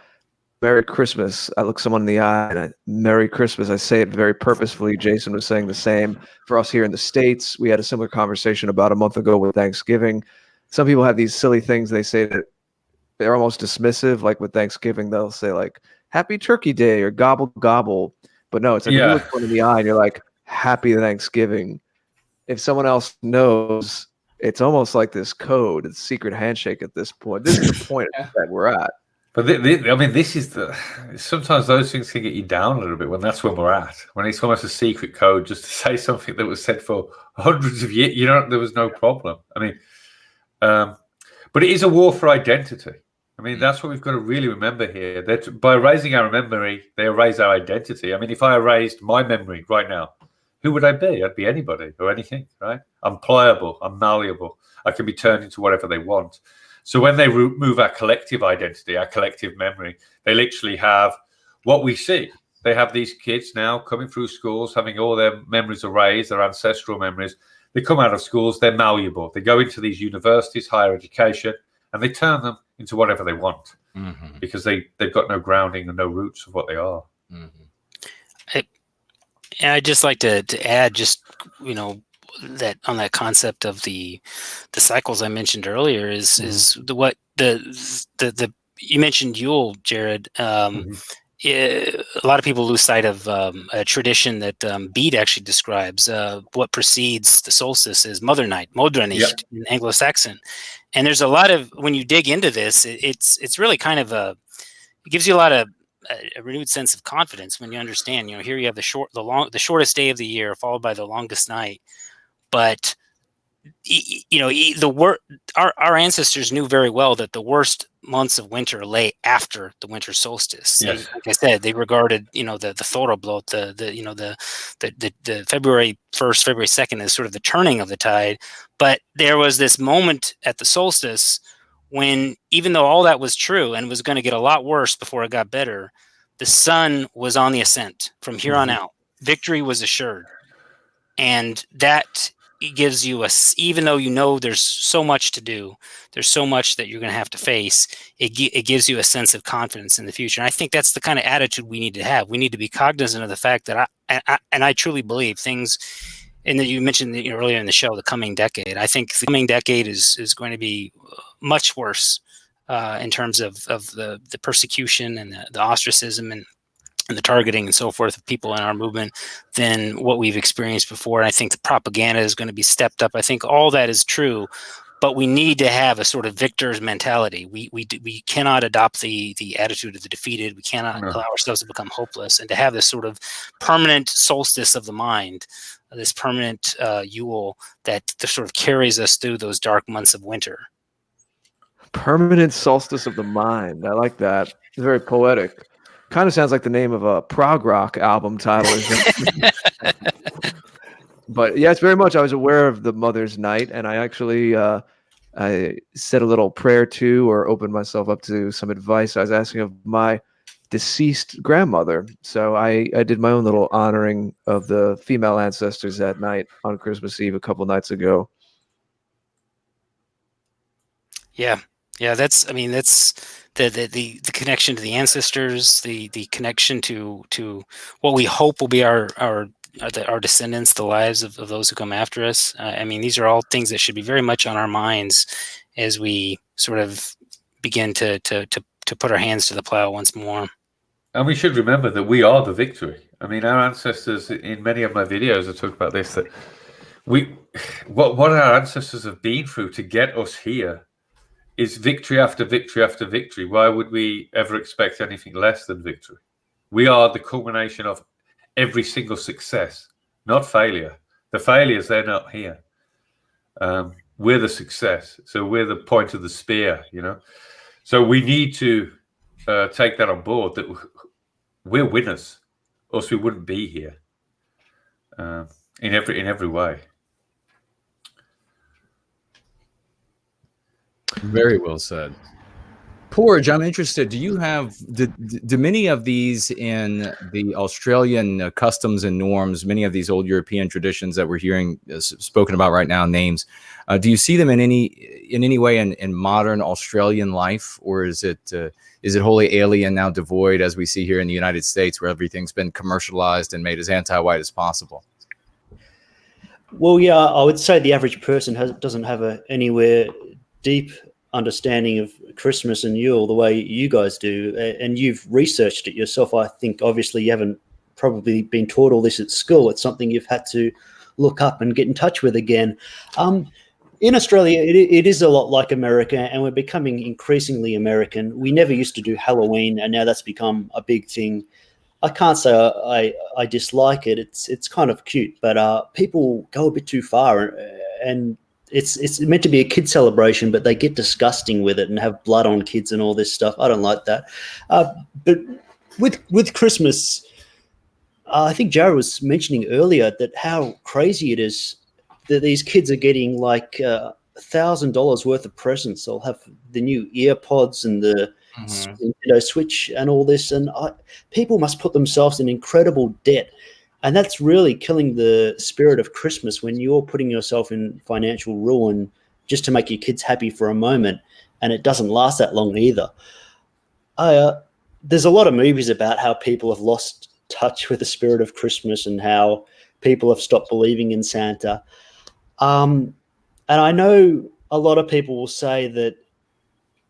Merry Christmas. I look someone in the eye and Merry Christmas. I say it very purposefully. Jason was saying the same for us here in the States. We had a similar conversation about a month ago with Thanksgiving. Some people have these silly things. They say that they're almost dismissive. Like with Thanksgiving, they'll say like Happy Turkey Day or gobble gobble. But no, it's like you look someone in the eye and you're like, Happy Thanksgiving. If someone else knows, it's almost like this code, it's secret handshake at this point. This is the point that we're at. But this is sometimes those things can get you down a little bit when that's when we're at. When it's almost a secret code just to say something that was said for hundreds of years, there was no problem. But it is a war for identity. That's what we've got to really remember here. That by erasing our memory, they erase our identity. If I erased my memory right now, who would I be? I'd be anybody or anything, right? I'm pliable. I'm malleable. I can be turned into whatever they want. So when they remove our collective identity, our collective memory, they literally have what we see. They have these kids now coming through schools, having all their memories erased, their ancestral memories. They come out of schools, they're malleable. They go into these universities, higher education, and they turn them into whatever they want because they've got no grounding and no roots of what they are. And I'd just like to add that on that concept of the cycles I mentioned earlier is what the you mentioned Yule, Jared, a lot of people lose sight of a tradition that Bede actually describes. What precedes the solstice is Mother Night, Modernicht in Anglo-Saxon. And there's a lot of, when you dig into this, it's really kind of it gives you a lot of a renewed sense of confidence when you understand, here you have the shortest day of the year followed by the longest night. But our ancestors knew very well that the worst months of winter lay after the winter solstice. Yes. Like I said, they regarded the Thoroblot, the February 1st, February 2nd as sort of the turning of the tide. But there was this moment at the solstice when, even though all that was true and was going to get a lot worse before it got better, the sun was on the ascent from here on out. Victory was assured, and that gives you even though there's so much to do, there's so much that you're going to have to face, it gives you a sense of confidence in the future. And I think that's the kind of attitude we need to have. We need to be cognizant of the fact that I truly believe things, and that you mentioned earlier in the show, the coming decade. I think the coming decade is going to be much worse in terms of the persecution and the ostracism and the targeting and so forth of people in our movement than what we've experienced before. And I think the propaganda is going to be stepped up. I think all that is true, but we need to have a sort of victor's mentality. We cannot adopt the attitude of the defeated. We cannot allow ourselves to become hopeless, and to have this sort of permanent solstice of the mind, this permanent Yule that sort of carries us through those dark months of winter. Permanent solstice of the mind. I like that. It's very poetic. Kind of sounds like the name of a prog rock album title. But yes, very much. I was aware of the Mother's Night, and I actually I said a little prayer to, or opened myself up to some advice I was asking of my deceased grandmother. So I did my own little honoring of the female ancestors that night on Christmas Eve a couple nights ago. Yeah, that's the connection to the ancestors, the connection to what we hope will be our descendants, the lives of those who come after us. These are all things that should be very much on our minds as we sort of begin to put our hands to the plow once more. And we should remember that we are the victory. Our ancestors, in many of my videos, I talk about this, that what our ancestors have been through to get us here is victory after victory after victory. Why would we ever expect anything less than victory? We are the culmination of every single success, not failure. The failures, they're not here. We're the success. So we're the point of the spear, So we need to take that on board, that we're winners, or else we wouldn't be here in every way. Very well said. Porge, I'm interested. Do you have do many of these in the Australian customs and norms, many of these old European traditions that we're hearing spoken about right now, names? Do you see them in any way in modern Australian life, or is it wholly alien, now devoid, as we see here in the United States, where everything's been commercialized and made as anti-white as possible? Well, yeah, I would say the average person doesn't have anywhere deep understanding of Christmas and Yule the way you guys do, and you've researched it yourself. I think obviously you haven't probably been taught all this at school. It's something you've had to look up and get in touch with again. In Australia, it is a lot like America, and we're becoming increasingly American. We never used to do Halloween, and now that's become a big thing. I can't say I dislike it. It's kind of cute, but people go a bit too far, and it's meant to be a kid celebration, but they get disgusting with it and have blood on kids and all this stuff. I don't like that. But with Christmas, I think Jared was mentioning earlier that how crazy it is that these kids are getting like $1,000 worth of presents. They'll have the new earpods and the Nintendo Switch and all this, and people must put themselves in incredible debt. And that's really killing the spirit of Christmas when you're putting yourself in financial ruin just to make your kids happy for a moment, and it doesn't last that long either. There's a lot of movies about how people have lost touch with the spirit of Christmas and how people have stopped believing in Santa. And I know a lot of people will say that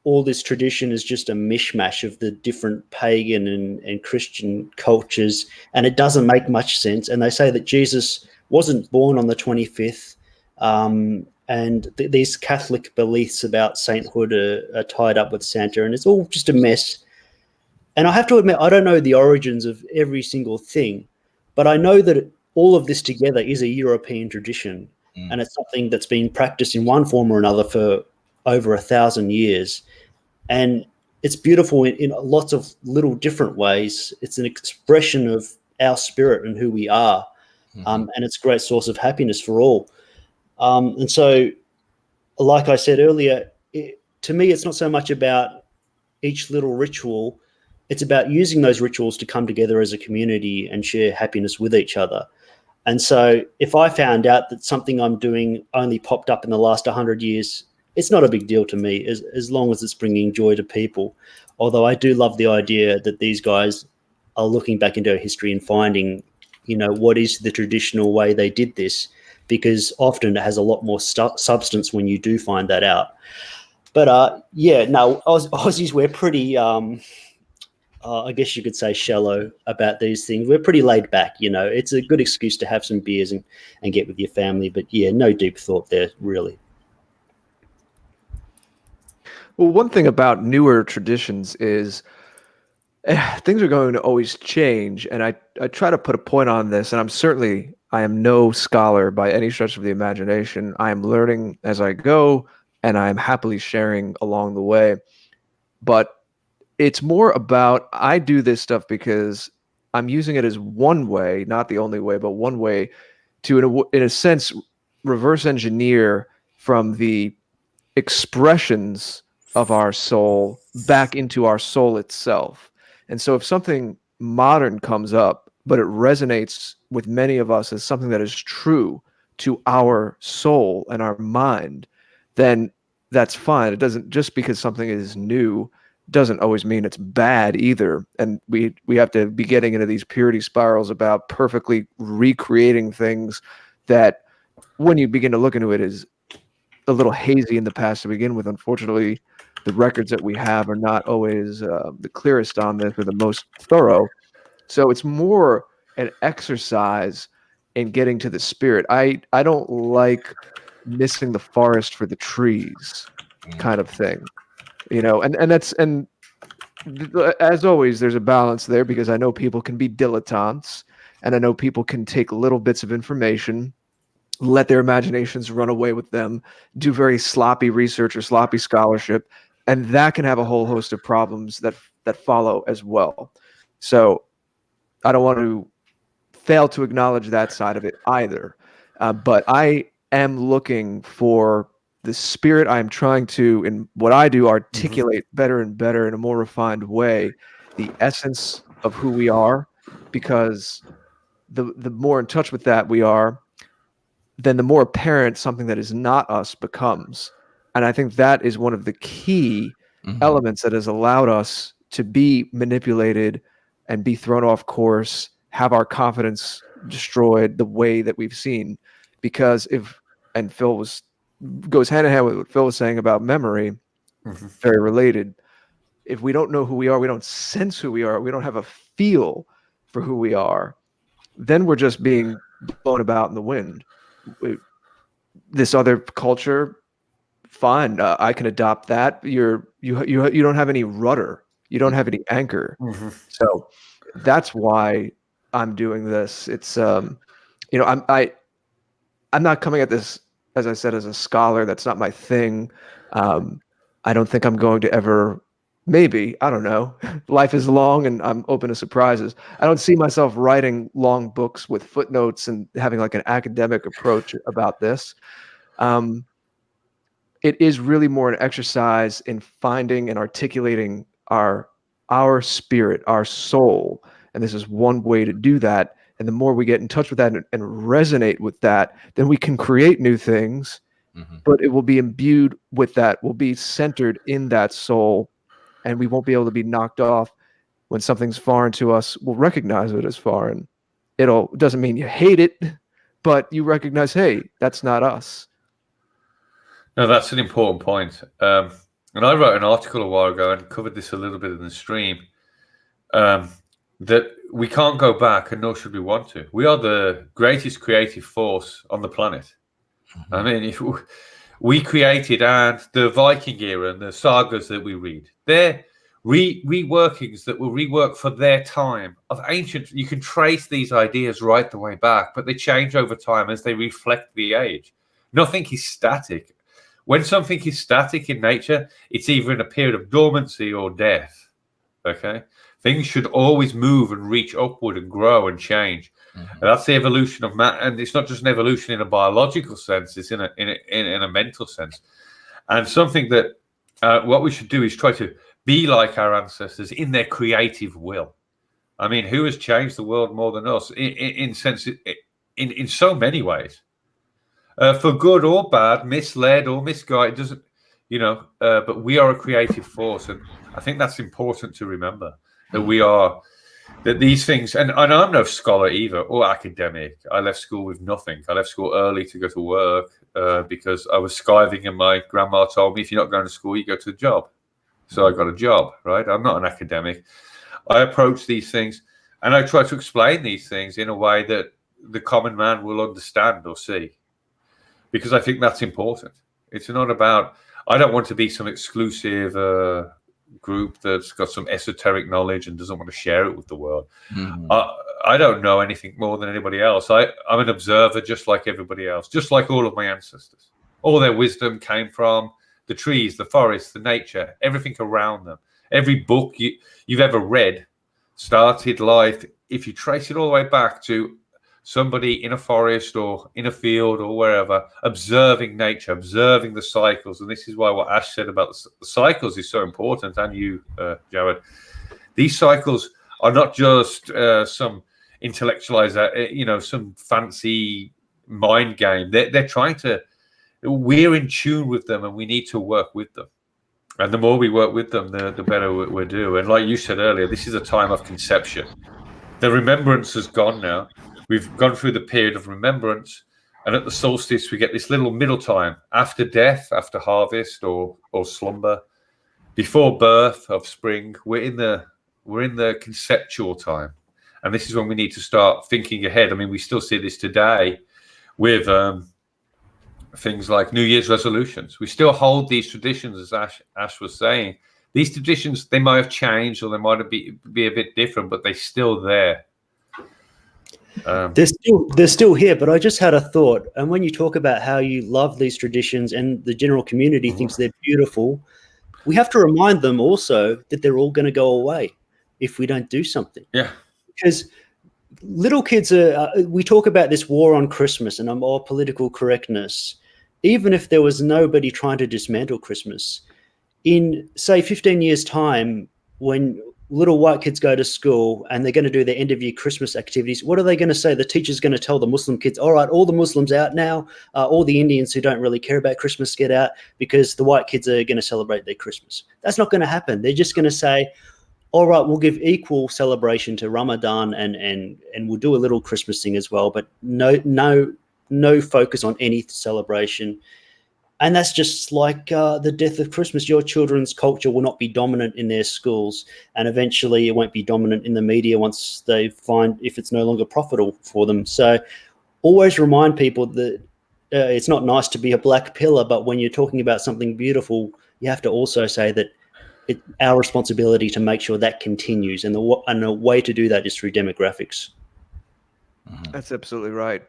all this tradition is just a mishmash of the different pagan and Christian cultures, and it doesn't make much sense. And they say that Jesus wasn't born on the 25th, and these Catholic beliefs about sainthood are tied up with Santa, and it's all just a mess. And I have to admit, I don't know the origins of every single thing, but I know that all of this together is a European tradition, and it's something that's been practiced in one form or another for over 1,000 years. And it's beautiful in lots of little different ways. It's an expression of our spirit and who we are. And it's a great source of happiness for all. And so, like I said earlier, to me, it's not so much about each little ritual. It's about using those rituals to come together as a community and share happiness with each other. And so if I found out that something I'm doing only popped up in the last 100 years, it's not a big deal to me as long as it's bringing joy to people. Although I do love the idea that these guys are looking back into our history and finding, what is the traditional way they did this, because often it has a lot more substance when you do find that out. But Aussies, we're pretty, I guess you could say, shallow about these things. We're pretty laid back, It's a good excuse to have some beers and get with your family. But yeah, no deep thought there, really. Well, one thing about newer traditions is things are going to always change. And I try to put a point on this, and I am no scholar by any stretch of the imagination. I am learning as I go, and I am happily sharing along the way. But it's more about, I do this stuff because I'm using it as one way, not the only way, but one way to, in a sense, reverse engineer from the expressions of our soul back into our soul itself. And so if something modern comes up, but it resonates with many of us as something that is true to our soul and our mind, then that's fine. It doesn't, just because something is new doesn't always mean it's bad either. And we have to be getting into these purity spirals about perfectly recreating things that, when you begin to look into it, is a little hazy in the past to begin with. Unfortunately, the records that we have are not always the clearest on this or the most thorough. So it's more an exercise in getting to the spirit. I don't like missing the forest for the trees kind of thing, and as always, there's a balance there, because I know people can be dilettantes, and I know people can take little bits of information, let their imaginations run away with them, do very sloppy research or sloppy scholarship, and that can have a whole host of problems that follow as well. So I don't want to fail to acknowledge that side of it either. But I am looking for the spirit. I am trying to, in what I do, articulate better and better in a more refined way the essence of who we are, because the more in touch with that we are, then the more apparent something that is not us becomes. And I think that is one of the key elements that has allowed us to be manipulated and be thrown off course, have our confidence destroyed the way that we've seen. Because and Phil goes hand in hand with what Phil was saying about memory, very related. If we don't know who we are, we don't sense who we are, we don't have a feel for who we are, then we're just being blown about in the wind. This other culture, fine, I can adopt that. You don't have any rudder, you don't have any anchor. So that's why I'm doing this. It's I'm not coming at this, as I said, as a scholar. That's not my thing. I don't think I'm going to ever, maybe, I don't know. Life is long and I'm open to surprises. I don't see myself writing long books with footnotes and having like an academic approach about this. It is really more an exercise in finding and articulating our spirit, our soul. And this is one way to do that. And the more we get in touch with that and resonate with that, then we can create new things, but it will be imbued with that, will be centered in that soul. And we won't be able to be knocked off when something's foreign to us. We'll recognize it as foreign. It doesn't mean you hate it, but you recognize, hey, that's not us. No, that's an important point. and I wrote an article a while ago and covered this a little bit in the stream, that we can't go back, and nor should we want to. We are the greatest creative force on the planet. Mm-hmm. I mean, if we created, and the Viking era and the sagas that we read, they're reworkings that were reworked for their time of ancient. You can trace these ideas right the way back, but they change over time as they reflect the age. Nothing is static. When something is static in nature, it's either in a period of dormancy or death. Okay, things should always move and reach upward and grow and change. Mm-hmm. And that's the evolution of man. And it's not just an evolution in a biological sense; it's in a mental sense. And something that what we should do is try to be like our ancestors in their creative will. I mean, who has changed the world more than us? In so many ways, for good or bad, misled or misguided. Doesn't, but we are a creative force, and I think that's important to remember, that we are, that these things, and I'm no scholar either or academic. I left school with nothing. I left school early to go to work because I was skiving, and my grandma told me, if you're not going to school, you go to a job. So I got a job, right? I'm not an academic. I approach these things and I try to explain these things in a way that the common man will understand or see, because I think that's important. It's not about, I don't want to be some exclusive group that's got some esoteric knowledge and doesn't want to share it with the world. Mm-hmm. I don't know anything more than anybody else. I'm an observer just like everybody else, just like all of my ancestors. All their wisdom came from the trees, the forests, the nature, everything around them. Every book you've ever read started life, if you trace it all the way back to somebody in a forest or in a field or wherever, observing nature, observing the cycles. And this is why what Ash said about the cycles is so important, and you, Jared. These cycles are not just some intellectualized, some fancy mind game. They're trying to, we're in tune with them, and we need to work with them. And the more we work with them, the better we'll do. And like you said earlier, this is a time of conception. The remembrance has gone now. We've gone through the period of remembrance, and at the solstice, we get this little middle time after death, after harvest or slumber, before birth of spring. We're in the conceptual time, and this is when we need to start thinking ahead. I mean, we still see this today with things like New Year's resolutions. We still hold these traditions, as Ash was saying. These traditions, they might have changed or they might be a bit different, but they're still there. They're still here, but I just had a thought. And when you talk about how you love these traditions and the general community thinks they're beautiful, we have to remind them also that they're all going to go away if we don't do something. Yeah. Because little kids we talk about this war on Christmas and all political correctness. Even if there was nobody trying to dismantle Christmas, in, say, 15 years' time, when little white kids go to school and they're going to do their end-of-year Christmas activities, what are they going to say? The teacher's going to tell the Muslim kids, all right, all the Muslims out now, all the Indians who don't really care about Christmas get out, because the white kids are going to celebrate their Christmas. That's not going to happen. They're just going to say, all right, we'll give equal celebration to Ramadan and we'll do a little Christmas thing as well, but no focus on any celebration. And that's just like the death of Christmas. Your children's culture will not be dominant in their schools, and eventually it won't be dominant in the media once they find if it's no longer profitable for them. So always remind people that it's not nice to be a black pillar, but when you're talking about something beautiful, you have to also say that it's our responsibility to make sure that continues. And the way to do that is through demographics. That's absolutely right.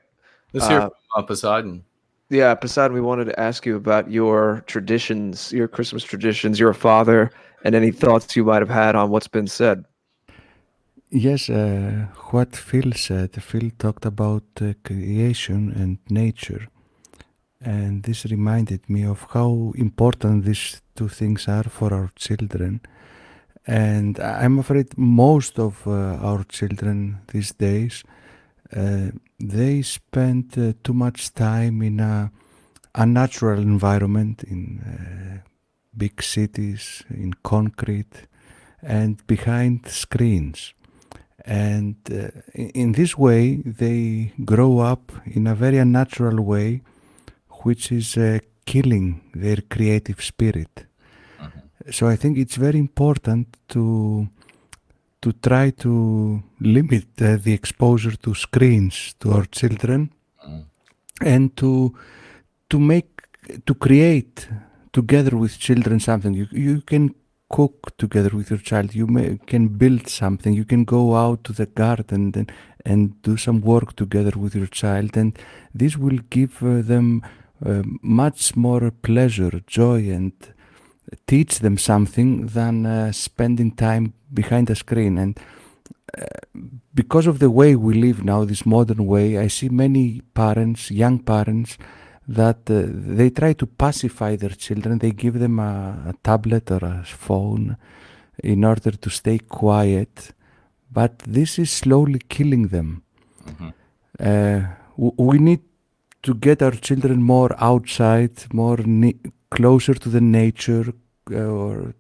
Let's hear from Poseidon. Yeah, Poseidon, we wanted to ask you about your traditions, your Christmas traditions, your father, and any thoughts you might have had on what's been said. Yes, what Phil said. Phil talked about creation and nature. And this reminded me of how important these two things are for our children. And I'm afraid most of our children these days, they spend too much time in a unnatural environment, in big cities, in concrete, and behind screens. And in this way, they grow up in a very unnatural way, which is killing their creative spirit. So I think it's very important to try to limit the exposure to screens to our children, and to create together with children something. You can cook together with your child. You can build something. You can go out to the garden and do some work together with your child, and this will give them much more pleasure, joy, and teach them something than spending time behind a screen. And because of the way we live now, this modern way, I see many parents, young parents, that they try to pacify their children. They give them a tablet or a phone in order to stay quiet, but this is slowly killing them. We need to get our children more outside, more closer to the nature, or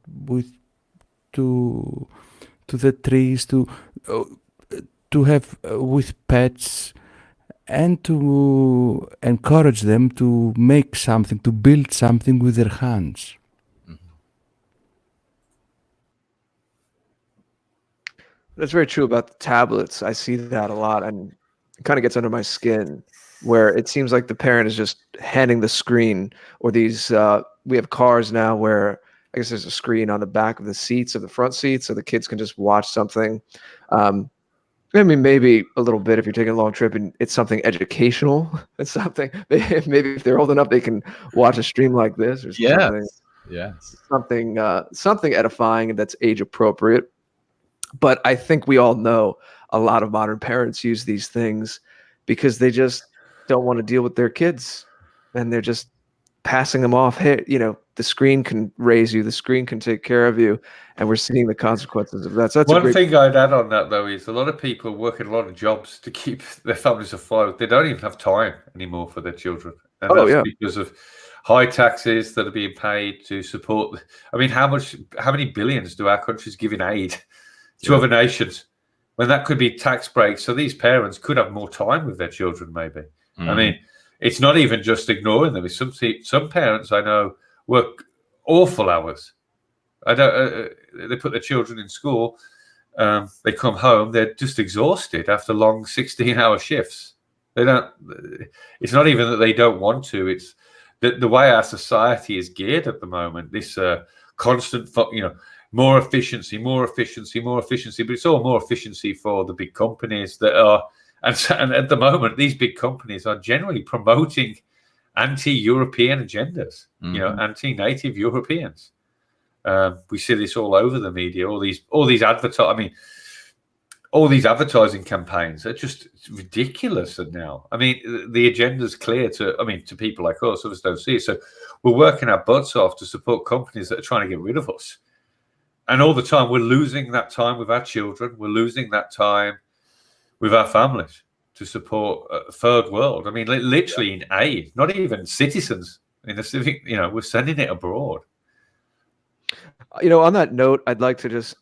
to the trees, to have with pets, and to encourage them to make something, to build something with their hands. That's very true about the tablets. I see that a lot, and it kind of gets under my skin, where it seems like the parent is just handing the screen, or these. We have cars now where I guess there's a screen on the back of the seats, of the front seats, so the kids can just watch something. I mean, maybe a little bit if you're taking a long trip and it's something educational. It's something maybe if they're old enough, they can watch a stream like this or something. Yes. Something edifying and that's age appropriate. But I think we all know a lot of modern parents use these things because they just don't want to deal with their kids, and they're just passing them off. Hey, the screen can raise you, the screen can take care of you, and we're seeing the consequences of that. So that's one thing I'd add on that, though, is a lot of people work in a lot of jobs to keep their families afloat. They don't even have time anymore for their children, and that's because of high taxes that are being paid to support. I mean, how many billions do our countries give in aid to other nations, when that could be tax breaks? So these parents could have more time with their children, maybe. I mean, it's not even just ignoring them. It's some parents I know work awful hours. They put their children in school. They come home. They're just exhausted after long 16-hour shifts. They don't. It's not even that they don't want to. It's the way our society is geared at the moment. This constant, more efficiency. But it's all more efficiency for the big companies that are. And at the moment, these big companies are generally promoting anti-European agendas. Anti-native Europeans. We see this all over the media. All these advertising campaigns are just ridiculous now. I mean, the agenda's clear to people like us. Others don't see it. So we're working our butts off to support companies that are trying to get rid of us. And all the time, we're losing that time with our children. We're losing that time with our families to support a third world. I mean, literally in aid, not even citizens in the civic. We're sending it abroad. On that note, I'd like to just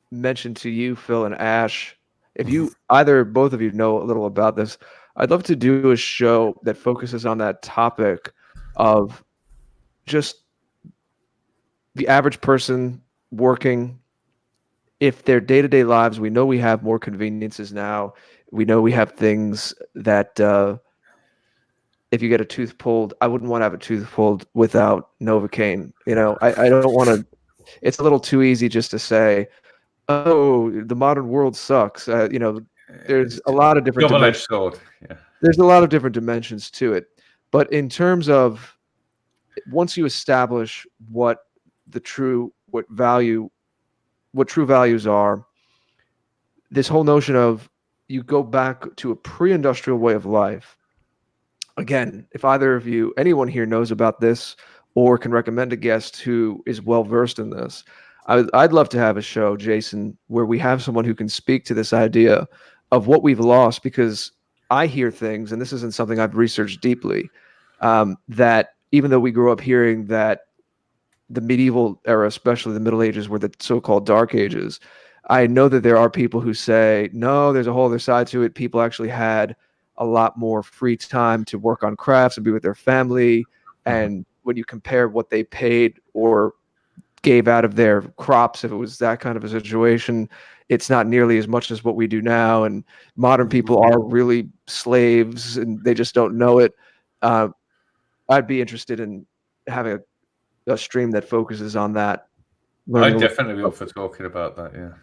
mention to you, Phil and Ash, if you both of you know a little about this, I'd love to do a show that focuses on that topic of just the average person working. If their day-to-day lives, we know we have more conveniences now. We know we have things that if you get a tooth pulled, I wouldn't want to have a tooth pulled without Novocaine. I don't want to. It's a little too easy just to say, "Oh, the modern world sucks." There's a lot of different double-edged sword. Yeah. There's a lot of different dimensions to it. But in terms of once you establish what true values are, this whole notion of you go back to a pre-industrial way of life. Again, if either of you, anyone here knows about this or can recommend a guest who is well-versed in this, I'd love to have a show, Jason, where we have someone who can speak to this idea of what we've lost, because I hear things, and this isn't something I've researched deeply, that even though we grew up hearing that the medieval era, especially the Middle Ages, were the so-called Dark Ages, I know that there are people who say, no, there's a whole other side to it. People actually had a lot more free time to work on crafts and be with their family. And when you compare what they paid or gave out of their crops if it was that kind of a situation. It's not nearly as much as what we do now, and modern people are really slaves and they just don't know it. I'd be interested in having a stream that focuses on that. I'd definitely be up for talking about that.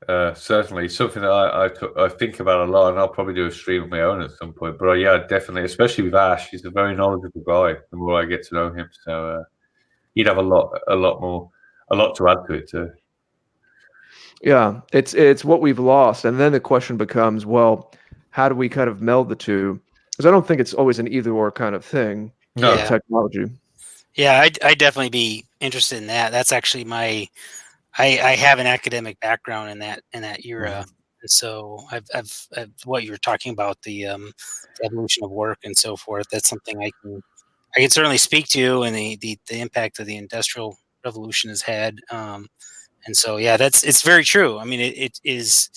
Yeah, certainly something that I think about a lot, and I'll probably do a stream of my own at some point. But yeah, definitely, especially with Ash, he's a very knowledgeable guy. The more I get to know him, so he'd have a lot to add to it too. Yeah, it's what we've lost, and then the question becomes, well, how do we kind of meld the two? Because I don't think it's always an either or kind of thing. No. Yeah. Technology. Yeah, I'd definitely be interested in that. That's actually I have an academic background in that era, and so I've what you were talking about, the evolution of work and so forth. That's something I can certainly speak to, and the impact that the Industrial Revolution has had. And so yeah, it's very true. I mean, it is,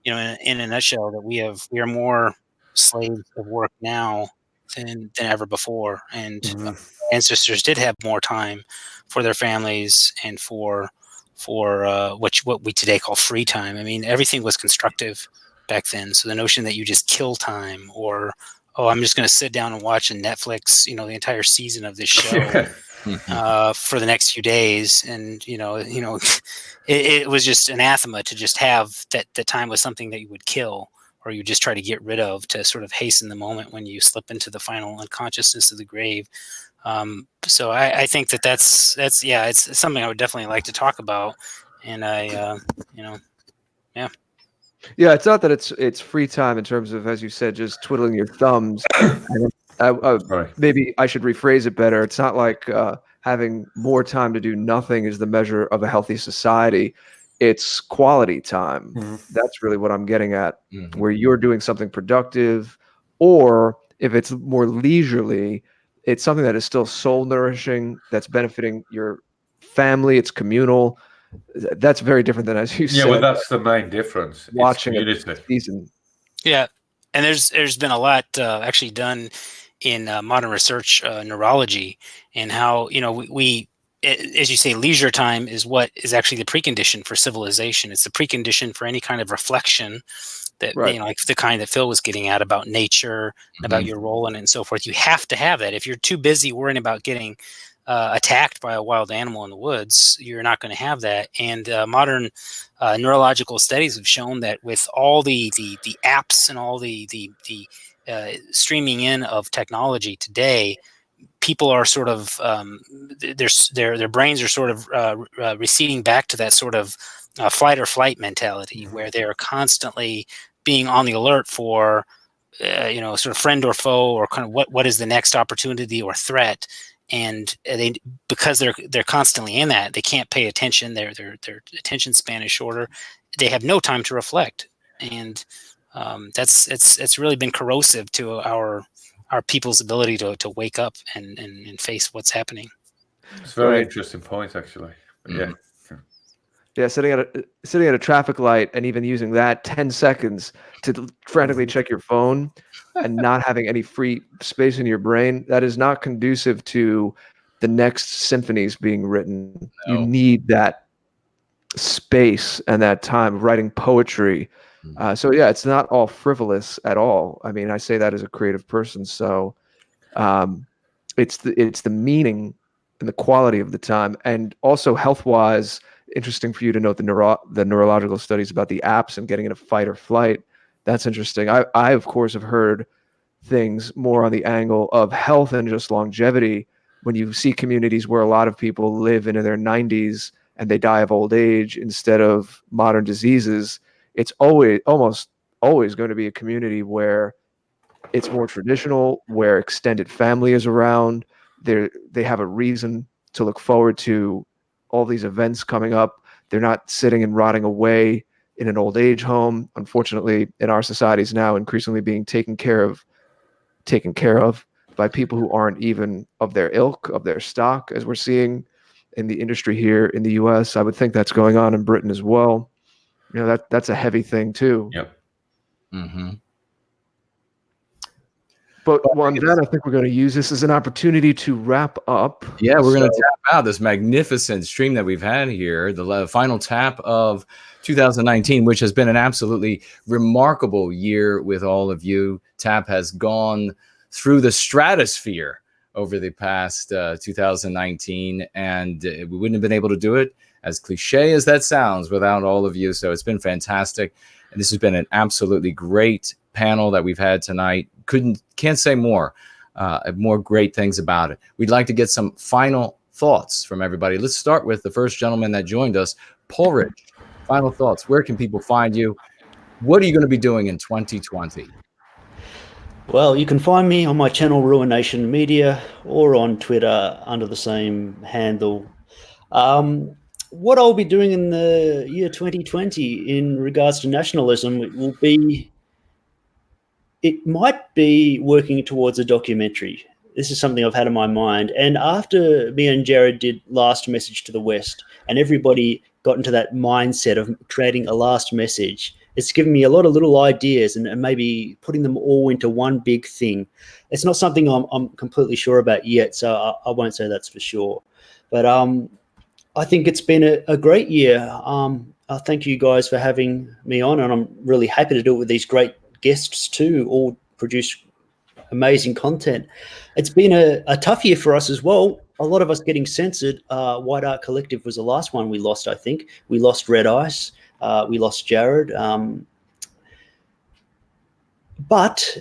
in a nutshell, that we are more slaves of work now than ever before, and ancestors did have more time for their families and for what we today call free time. I mean, everything was constructive back then. So the notion that you just kill time, or I'm just going to sit down and watch a Netflix, the entire season of this show for the next few days, and it was just anathema to just have that. The time was something that you would kill, or you just try to get rid of to sort of hasten the moment when you slip into the final unconsciousness of the grave. So I think that's it's something I would definitely like to talk about, and Yeah, it's not that it's free time in terms of, as you said, just twiddling your thumbs. Maybe I should rephrase it better. It's not like having more time to do nothing is the measure of a healthy society. It's quality time. That's really what I'm getting at, where you're doing something productive, or if it's more leisurely, it's something that is still soul nourishing, that's benefiting your family, it's communal. That's very different than, as you said. Yeah, well, that's the main difference. Watching it's a season. Yeah, and there's been a lot actually done in modern research, neurology, and how we as you say, leisure time is what is actually the precondition for civilization. It's the precondition for any kind of reflection that, like the kind that Phil was getting at about nature, about your role in it and so forth. You have to have that. If you're too busy worrying about getting attacked by a wild animal in the woods, you're not going to have that. And modern neurological studies have shown that with all the apps and all the streaming in of technology today, people are sort of their brains are sort of receding back to that sort of flight or flight mentality, where they're constantly being on the alert for sort of friend or foe, or kind of what is the next opportunity or threat. And because they're constantly in that, they can't pay attention. Their attention span is shorter. They have no time to reflect, and it's really been corrosive to our people's ability to wake up and face what's happening. It's a very interesting point, actually. Yeah. Yeah, sitting at a traffic light and even using that 10 seconds to frantically check your phone and not having any free space in your brain, that is not conducive to the next symphonies being written. No. You need that space and that time of writing poetry. So yeah, it's not all frivolous at all. I mean, I say that as a creative person. So it's the meaning and the quality of the time, and also health-wise. Interesting for you to note the neurological studies about the apps and getting in a fight or flight. That's interesting. I of course have heard things more on the angle of health and just longevity. When you see communities where a lot of people live into their 90s and they die of old age instead of modern diseases, it's almost always going to be a community where it's more traditional, where extended family is around. They have a reason to look forward to all these events coming up. They're not sitting and rotting away in an old age home. Unfortunately, in our societies now, increasingly being taken care of by people who aren't even of their ilk, of their stock, as we're seeing in the industry here in the US. I would think that's going on in Britain as well. That's a heavy thing too. Yep. But on that, I think we're going to use this as an opportunity to wrap up. Yeah, we're going to tap out this magnificent stream that we've had here, the final tap of 2019, which has been an absolutely remarkable year with all of you. TAP has gone through the stratosphere over the past 2019, and we wouldn't have been able to do it, as cliche as that sounds, without all of you. So it's been fantastic, and this has been an absolutely great panel that we've had tonight. Can't say more great things about it. We'd like to get some final thoughts from everybody. Let's start with the first gentleman that joined us, Paul. Final thoughts. Where can people find you? What are you going to be doing in 2020? Well, you can find me on my channel, Ruination Media, or on Twitter under the same handle. What I'll be doing in the year 2020 in regards to nationalism it might be working towards a documentary. This is something I've had in my mind. And after me and Jared did Last Message to the West, and everybody got into that mindset of creating a last message, it's given me a lot of little ideas and maybe putting them all into one big thing. It's not something I'm completely sure about yet, so I won't say that's for sure. But I think it's been a great year. Thank you guys for having me on, and I'm really happy to do it with these great guests too, all produce amazing content. It's been a tough year for us as well. A lot of us getting censored. White Art Collective was the last one we lost, I think. We lost Red Ice. We lost Jared. But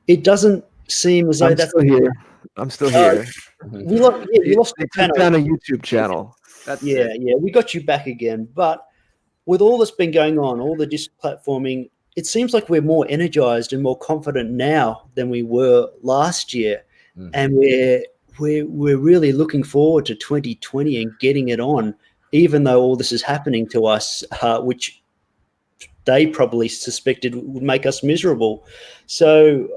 it doesn't seem as though I'm still here. I'm still here. We lost the channel. A YouTube channel. Yeah, we got you back again. But with all that's been going on, all the platforming, it seems like we're more energized and more confident now than we were last year. And we're really looking forward to 2020 and getting it on, even though all this is happening to us, which they probably suspected would make us miserable. So,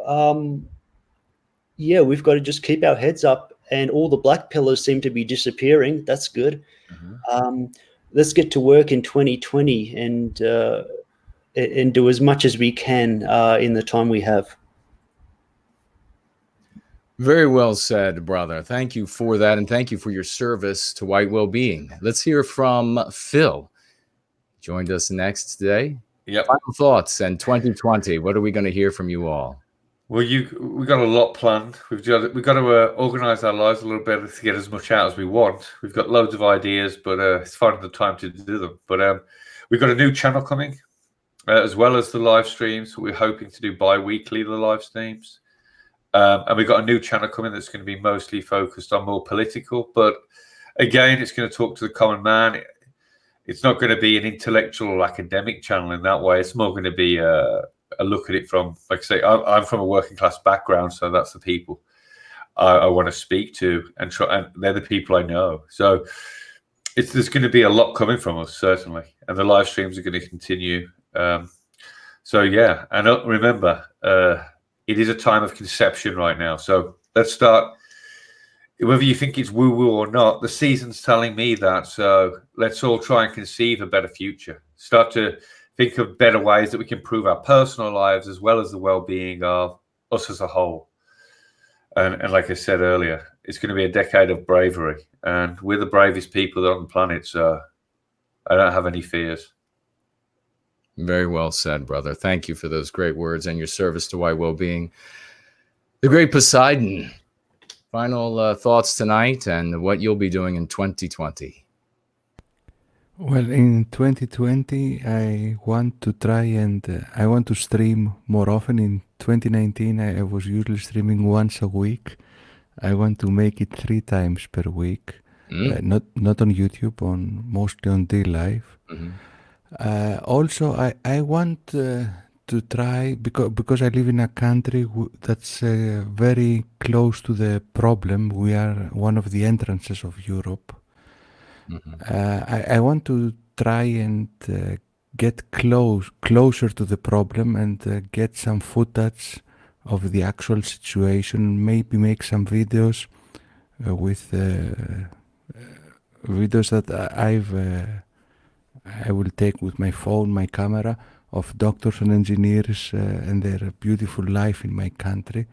we've got to just keep our heads up, and all the black pillars seem to be disappearing. That's good. Let's get to work in 2020 and do as much as we can in the time we have. Very well said, brother. Thank you for that, and thank you for your service to White Wellbeing. Let's hear from Phil. Joined us next today. Yep. Final thoughts and 2020. What are we going to hear from you all? Well, we got a lot planned. We've got to organise our lives a little better to get as much out as we want. We've got loads of ideas, but it's finding the time to do them. But we've got a new channel coming, as well as the live streams. We're hoping to do bi-weekly the live streams. And we've got a new channel coming that's going to be mostly focused on more political. But again, it's going to talk to the common man. It's not going to be an intellectual or academic channel in that way. It's more going to be a look at it from, like I say, I'm from a working class background, so that's the people I want to speak to, and they're the people I know. So there's going to be a lot coming from us, certainly, and the live streams are going to continue. And remember, it is a time of conception right now. So let's start. Whether you think it's woo-woo or not, the season's telling me that. So let's all try and conceive a better future. Start to think of better ways that we can improve our personal lives as well as the well-being of us as a whole. And like I said earlier, it's going to be a decade of bravery. And we're the bravest people on the planet, so I don't have any fears. Very well said, brother. Thank you for those great words and your service to White Wellbeing. The great Poseidon, final thoughts tonight and what you'll be doing in 2020. Well, in 2020, I want to try and I want to stream more often. In 2019, I was usually streaming once a week. I want to make it 3 times per week, not on YouTube, mostly on DLive. Also, I want to try, because I live in a country that's very close to the problem. We are one of the entrances of Europe. I want to try and get closer to the problem and get some footage of the actual situation, maybe make some videos with videos that I will take with my phone, my camera, of doctors and engineers and their beautiful life in my country.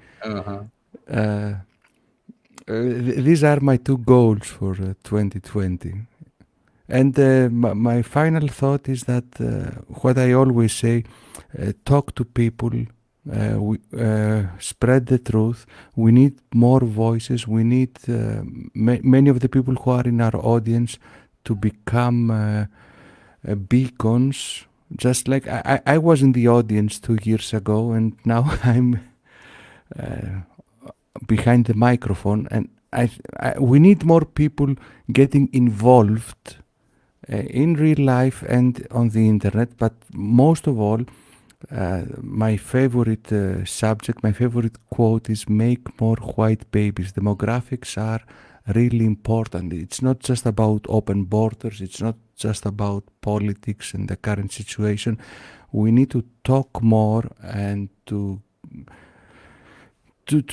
These are my two goals for 2020. And my final thought is that what I always say, talk to people, spread the truth. We need more voices. We need many of the people who are in our audience to become beacons. Just like I was in the audience 2 years ago, and now I'm behind the microphone, and we need more people getting involved in real life and on the internet. But most of all, my favorite subject, my favorite quote is make more white babies. Demographics are really important. It's not just about open borders. It's not just about politics and the current situation. We need to talk more and to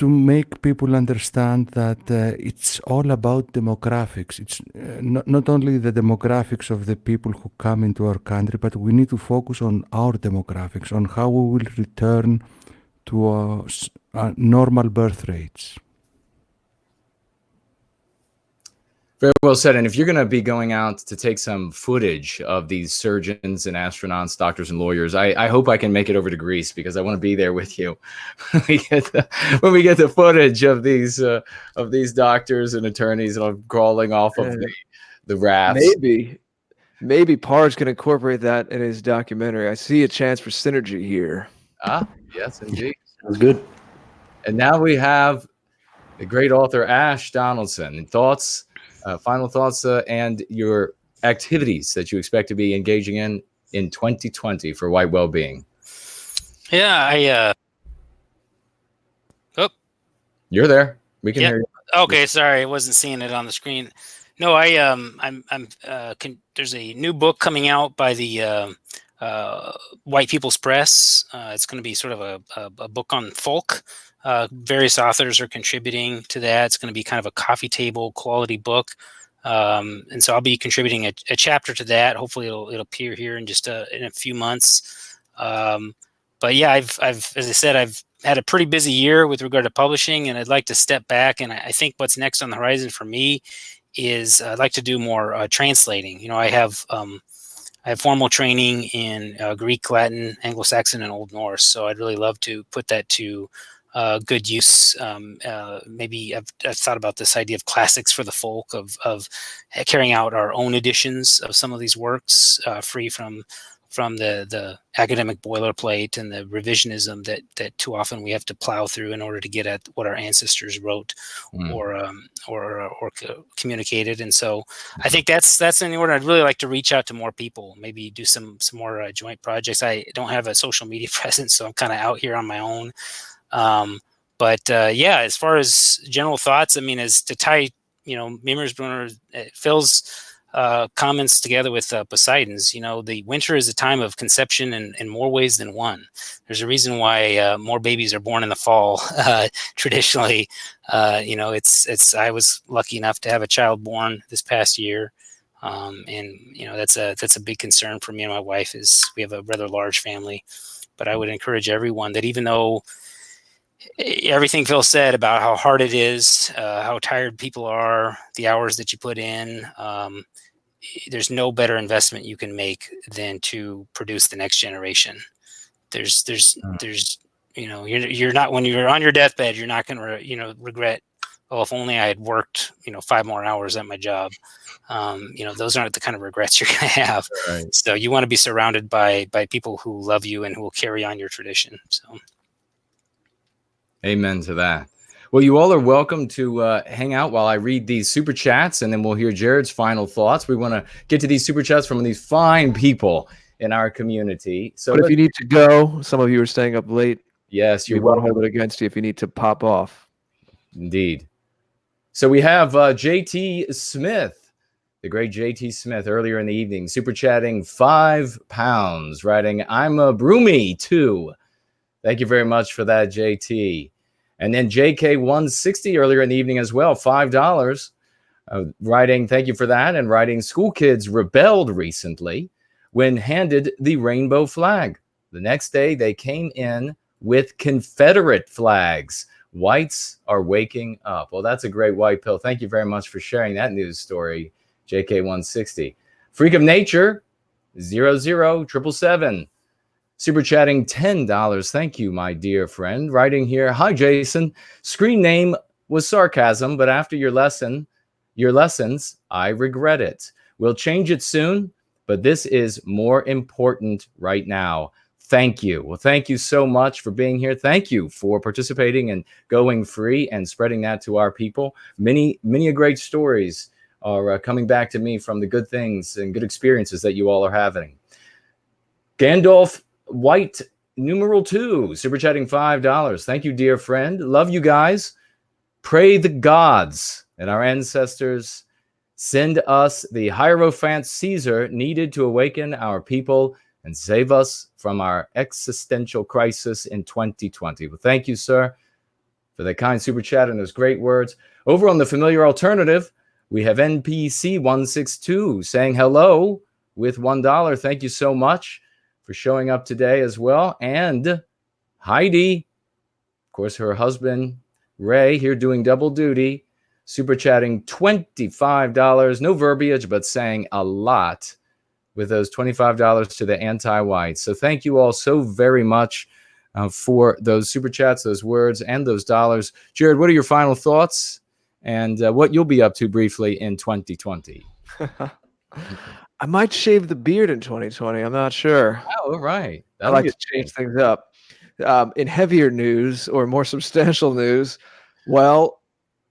make people understand that it's all about demographics. It's not only the demographics of the people who come into our country, but we need to focus on our demographics, on how we will return to normal birth rates. Very well said. And if you're going to be going out to take some footage of these surgeons and astronauts, doctors and lawyers, I hope I can make it over to Greece, because I want to be there with you when we get the footage of these doctors and attorneys crawling off of the rafts. Maybe Parge can incorporate that in his documentary. I see a chance for synergy here. Ah, yes, indeed. Sounds good. And now we have the great author Ash Donaldson. Thoughts? Final thoughts and your activities that you expect to be engaging in 2020 for White Wellbeing. Yeah, You're there. We can hear you. Okay, sorry, I wasn't seeing it on the screen. No, there's a new book coming out by the White People's Press. It's going to be sort of a book on folk. Various authors are contributing to that. It's going to be kind of a coffee table quality book. And so I'll be contributing a chapter to that. Hopefully it'll appear here in just in a few months. But yeah, I've as I said, I've had a pretty busy year with regard to publishing, and I'd like to step back. And I think what's next on the horizon for me is I'd like to do more translating. You know, I have formal training in Greek, Latin, Anglo-Saxon, and Old Norse. So I'd really love to put that to good use. Maybe I've thought about this idea of classics for the folk, of carrying out our own editions of some of these works, free from the academic boilerplate and the revisionism that too often we have to plow through in order to get at what our ancestors wrote or communicated. And so I think that's in the order. I'd really like to reach out to more people, maybe do some more joint projects. I don't have a social media presence, so I'm kind of out here on my own. But yeah, as far as general thoughts, I mean, as to tie, Mimmersbrunner, Phil's comments together with Poseidon's, the winter is a time of conception in more ways than one. There's a reason why more babies are born in the fall. Traditionally, I was lucky enough to have a child born this past year. And that's a big concern for me and my wife, is we have a rather large family. But I would encourage everyone that even though everything Phil said about how hard it is, how tired people are, the hours that you put in, there's no better investment you can make than to produce the next generation. You're not, when you're on your deathbed, you're not going to regret, oh, if only I had worked 5 more hours at my job. Those aren't the kind of regrets you're going to have. Right. So you want to be surrounded by people who love you and who will carry on your tradition. So. Amen to that. Well, you all are welcome to hang out while I read these super chats, and then we'll hear Jared's final thoughts. We want to get to these super chats from these fine people in our community. So, but if you need to go, some of you are staying up late. Yes, you won't hold it against you if you need to pop off. Indeed. So we have JT Smith, the great JT Smith, earlier in the evening, super chatting £5, writing, "I'm a Broomy too." Thank you very much for that, JT. And then JK160 earlier in the evening as well, $5, writing, "Thank you for that," and writing, "School kids rebelled recently. when handed the rainbow flag. The next day, they came in with Confederate flags. Whites are waking up. Well, that's a great white pill. Thank you very much for sharing that news story, JK160. Freak of Nature, 00777. Super chatting $10. Thank you, my dear friend. Writing here, hi, Jason. Screen name was sarcasm, but after your lessons, I regret it. We'll change it soon, but this is more important right now. Thank you. Well, thank you so much for being here. Thank you for participating and going free and spreading that to our people. Many great stories are coming back to me from the good things and good experiences that you all are having. Gandalf White numeral 2, super chatting $5. Thank you, dear friend. Love you guys. Pray the gods and our ancestors send us the Hierophant Caesar needed to awaken our people and save us from our existential crisis in 2020. Well, thank you, sir, for the kind super chat and those great words. Over on the familiar alternative, we have NPC162 saying hello with $1. Thank you so much for showing up today as well. And Heidi, of course, her husband, Ray, here doing double duty, super chatting $25. No verbiage, but saying a lot with those $25 to the anti-whites. So thank you all so very much for those super chats, those words, and those dollars. Jared, what are your final thoughts and what you'll be up to briefly in 2020? I might shave the beard in 2020. I'm not sure. Oh, right. I like to change things up. In heavier news or more substantial news, well,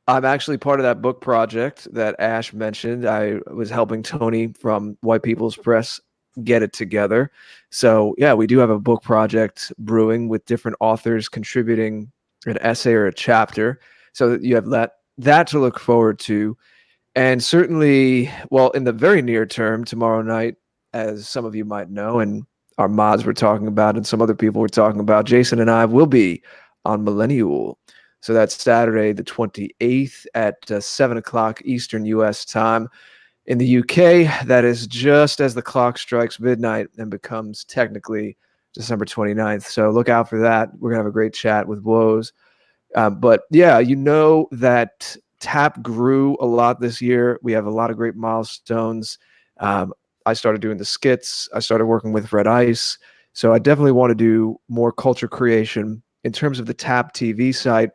I'm actually part of that book project that Ash mentioned. I was helping Tony from White People's Press get it together. So, yeah, we do have a book project brewing with different authors contributing an essay or a chapter. So you have that to look forward to. And certainly, well, in the very near term, tomorrow night, as some of you might know, and our mods were talking about and some other people were talking about, Jason and I will be on Millennial. So that's Saturday, the 28th at 7 o'clock Eastern U.S. time. In the UK, that is just as the clock strikes midnight and becomes technically December 29th. So look out for that. We're going to have a great chat with Woes. But yeah, you know that TAP grew a lot this year. We have a lot of great milestones. I started doing the skits. I started working with Red Ice. So I definitely want to do more culture creation. In terms of the TAP TV site,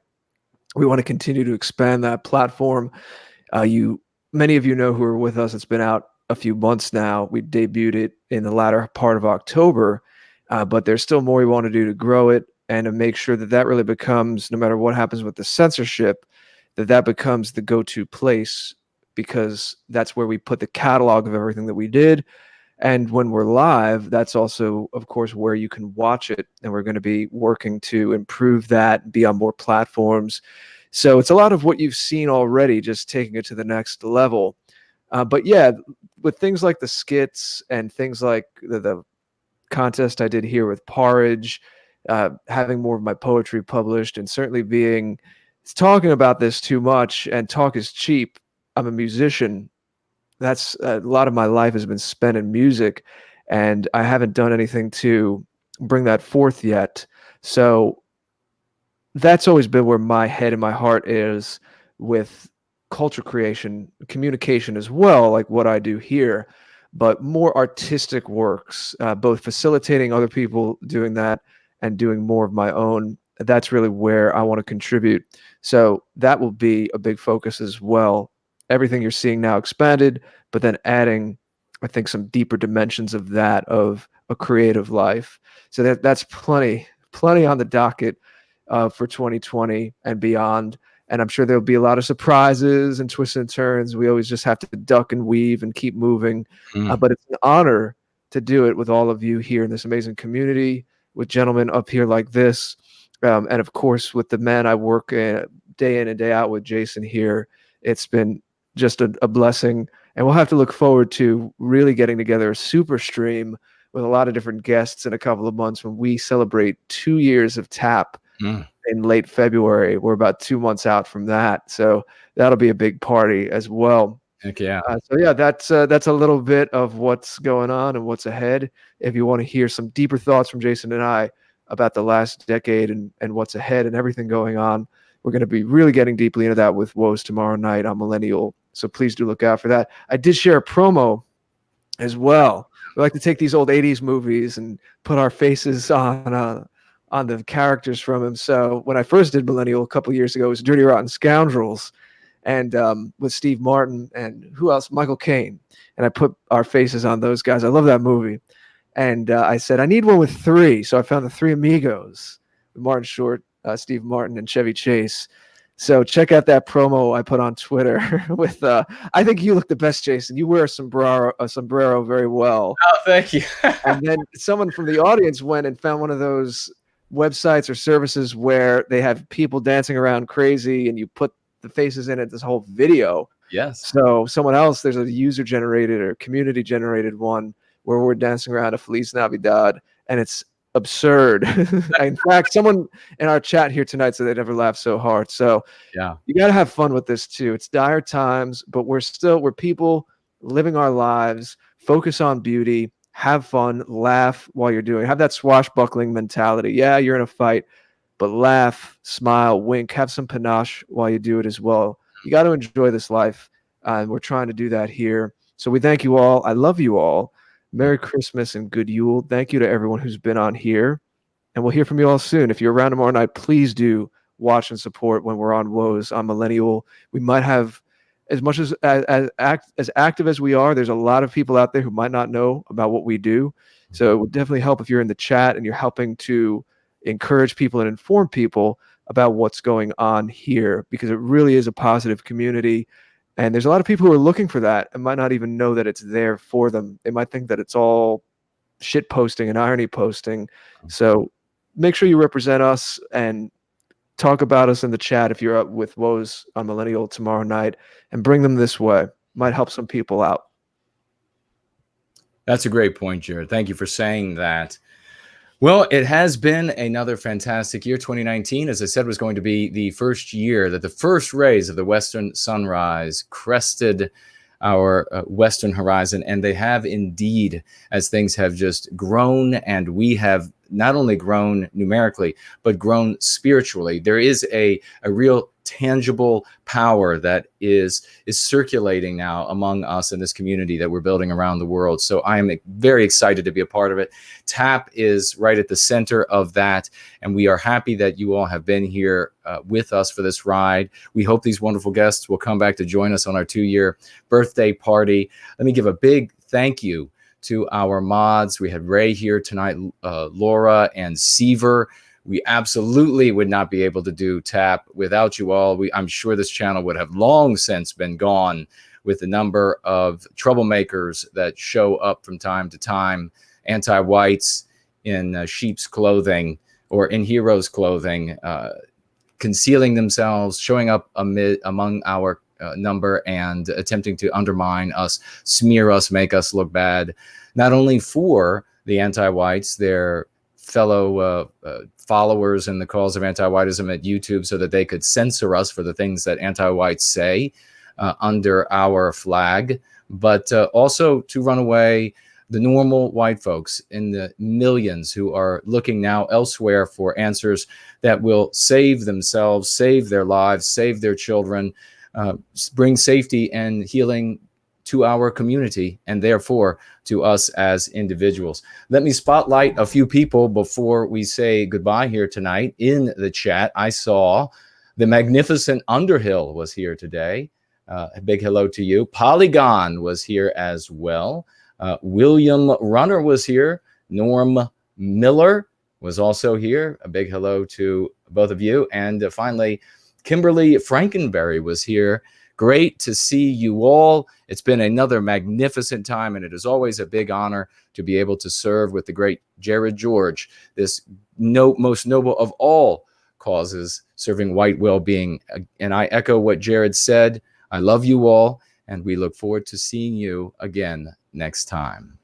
we want to continue to expand that platform. Many of you know who are with us. It's been out a few months now. We debuted it in the latter part of October, but there's still more we want to do to grow it and to make sure that that really becomes, no matter what happens with the censorship, that becomes the go-to place, because that's where we put the catalog of everything that we did. And when we're live, that's also, of course, where you can watch it. And we're going to be working to improve that, be on more platforms. So it's a lot of what you've seen already, just taking it to the next level. But yeah, with things like the skits and things like the contest I did here with Porridge, having more of my poetry published, and certainly talking about this too much, and talk is cheap. I'm a musician. That's a lot of my life has been spent in music, and I haven't done anything to bring that forth yet. So that's always been where my head and my heart is with culture creation, communication as well, like what I do here, but more artistic works, both facilitating other people doing that and doing more of my own. That's really where I want to contribute. So that will be a big focus as well. Everything you're seeing now expanded, but then adding, I think, some deeper dimensions of that, of a creative life. So that's plenty on the docket for 2020 and beyond. And I'm sure there'll be a lot of surprises and twists and turns. We always just have to duck and weave and keep moving. But it's an honor to do it with all of you here in this amazing community, with gentlemen up here like this. And of course, with the man I work day in and day out with, Jason here. It's been just a blessing. And we'll have to look forward to really getting together a super stream with a lot of different guests in a couple of months when we celebrate 2 years of TAP in late February. We're about 2 months out from that. So that'll be a big party as well. Heck yeah. So yeah, that's a little bit of what's going on and what's ahead. If you want to hear some deeper thoughts from Jason and I about the last decade and what's ahead and everything going on, we're going to be really getting deeply into that with Woes tomorrow night on Millennial. So please do look out for that. I did share a promo as well. We like to take these old 80s movies and put our faces on the characters from them. So when I first did Millennial a couple years ago, it was Dirty Rotten Scoundrels, and with Steve Martin and who else? Michael Caine. And I put our faces on those guys. I love that movie. And I said, I need one with three. So I found the Three Amigos, Martin Short, Steve Martin, and Chevy Chase. So check out that promo I put on Twitter with, I think you look the best, Jason. You wear a sombrero very well. Oh, thank you. And then someone from the audience went and found one of those websites or services where they have people dancing around crazy and you put the faces in it, this whole video. Yes. So someone else, there's a user generated or community generated one where we're dancing around a Feliz Navidad, and it's absurd. In fact, someone in our chat here tonight said they never laughed so hard. So Yeah. you got to have fun with this too. It's dire times, but we're people living our lives, focus on beauty, have fun, laugh while you're doing it. Have that swashbuckling mentality. Yeah, you're in a fight, but laugh, smile, wink, have some panache while you do it as well. You got to enjoy this life, and we're trying to do that here. So we thank you all. I love you all. Merry Christmas and good Yule. Thank you to everyone who's been on here, and we'll hear from you all soon. If you're around tomorrow night, please do watch and support when we're on Woes on Millennial. We might have as much as active as we are. There's a lot of people out there who might not know about what we do. So it would definitely help if you're in the chat and you're helping to encourage people and inform people about what's going on here, because it really is a positive community. And there's a lot of people who are looking for that and might not even know that it's there for them. They might think that it's all shit posting and irony posting. So make sure you represent us and talk about us in the chat if you're up with Woes on Millennial tomorrow night, and bring them this way. Might help some people out. That's a great point, Jared. Thank you for saying that. Well, it has been another fantastic year. 2019, as I said, was going to be the first year that the first rays of the Western sunrise crested our Western horizon, and they have indeed, as things have just grown, and we have not only grown numerically, but grown spiritually. There is a real tangible power that is circulating now among us in this community that we're building around the world. So I am very excited to be a part of it. TAP is right at the center of that, and we are happy that you all have been here with us for this ride. We hope these wonderful guests will come back to join us on our 2-year birthday party. Let me give a big thank you to our mods. We had Ray here tonight, Laura and Seaver. We absolutely would not be able to do TAP without you all. I'm sure this channel would have long since been gone with the number of troublemakers that show up from time to time, anti-whites in sheep's clothing or in heroes' clothing, concealing themselves, showing up among our number and attempting to undermine us, smear us, make us look bad, not only for the anti-whites, their fellow followers in the cause of anti-whiteism at YouTube, so that they could censor us for the things that anti-whites say under our flag, but also to run away the normal white folks in the millions who are looking now elsewhere for answers that will save themselves, save their lives, save their children, bring safety and healing to our community, and therefore to us as individuals. Let me spotlight a few people before we say goodbye here tonight. In the chat, I saw the magnificent Underhill was here today. A big hello to you. Polygon was here as well. William Runner was here. Norm Miller was also here. A big hello to both of you. And finally, Kimberly Frankenberry was here. Great to see you all. It's been another magnificent time, and it is always a big honor to be able to serve with the great Jared George, this most noble of all causes, serving white well-being. And I echo what Jared said. I love you all, and we look forward to seeing you again next time.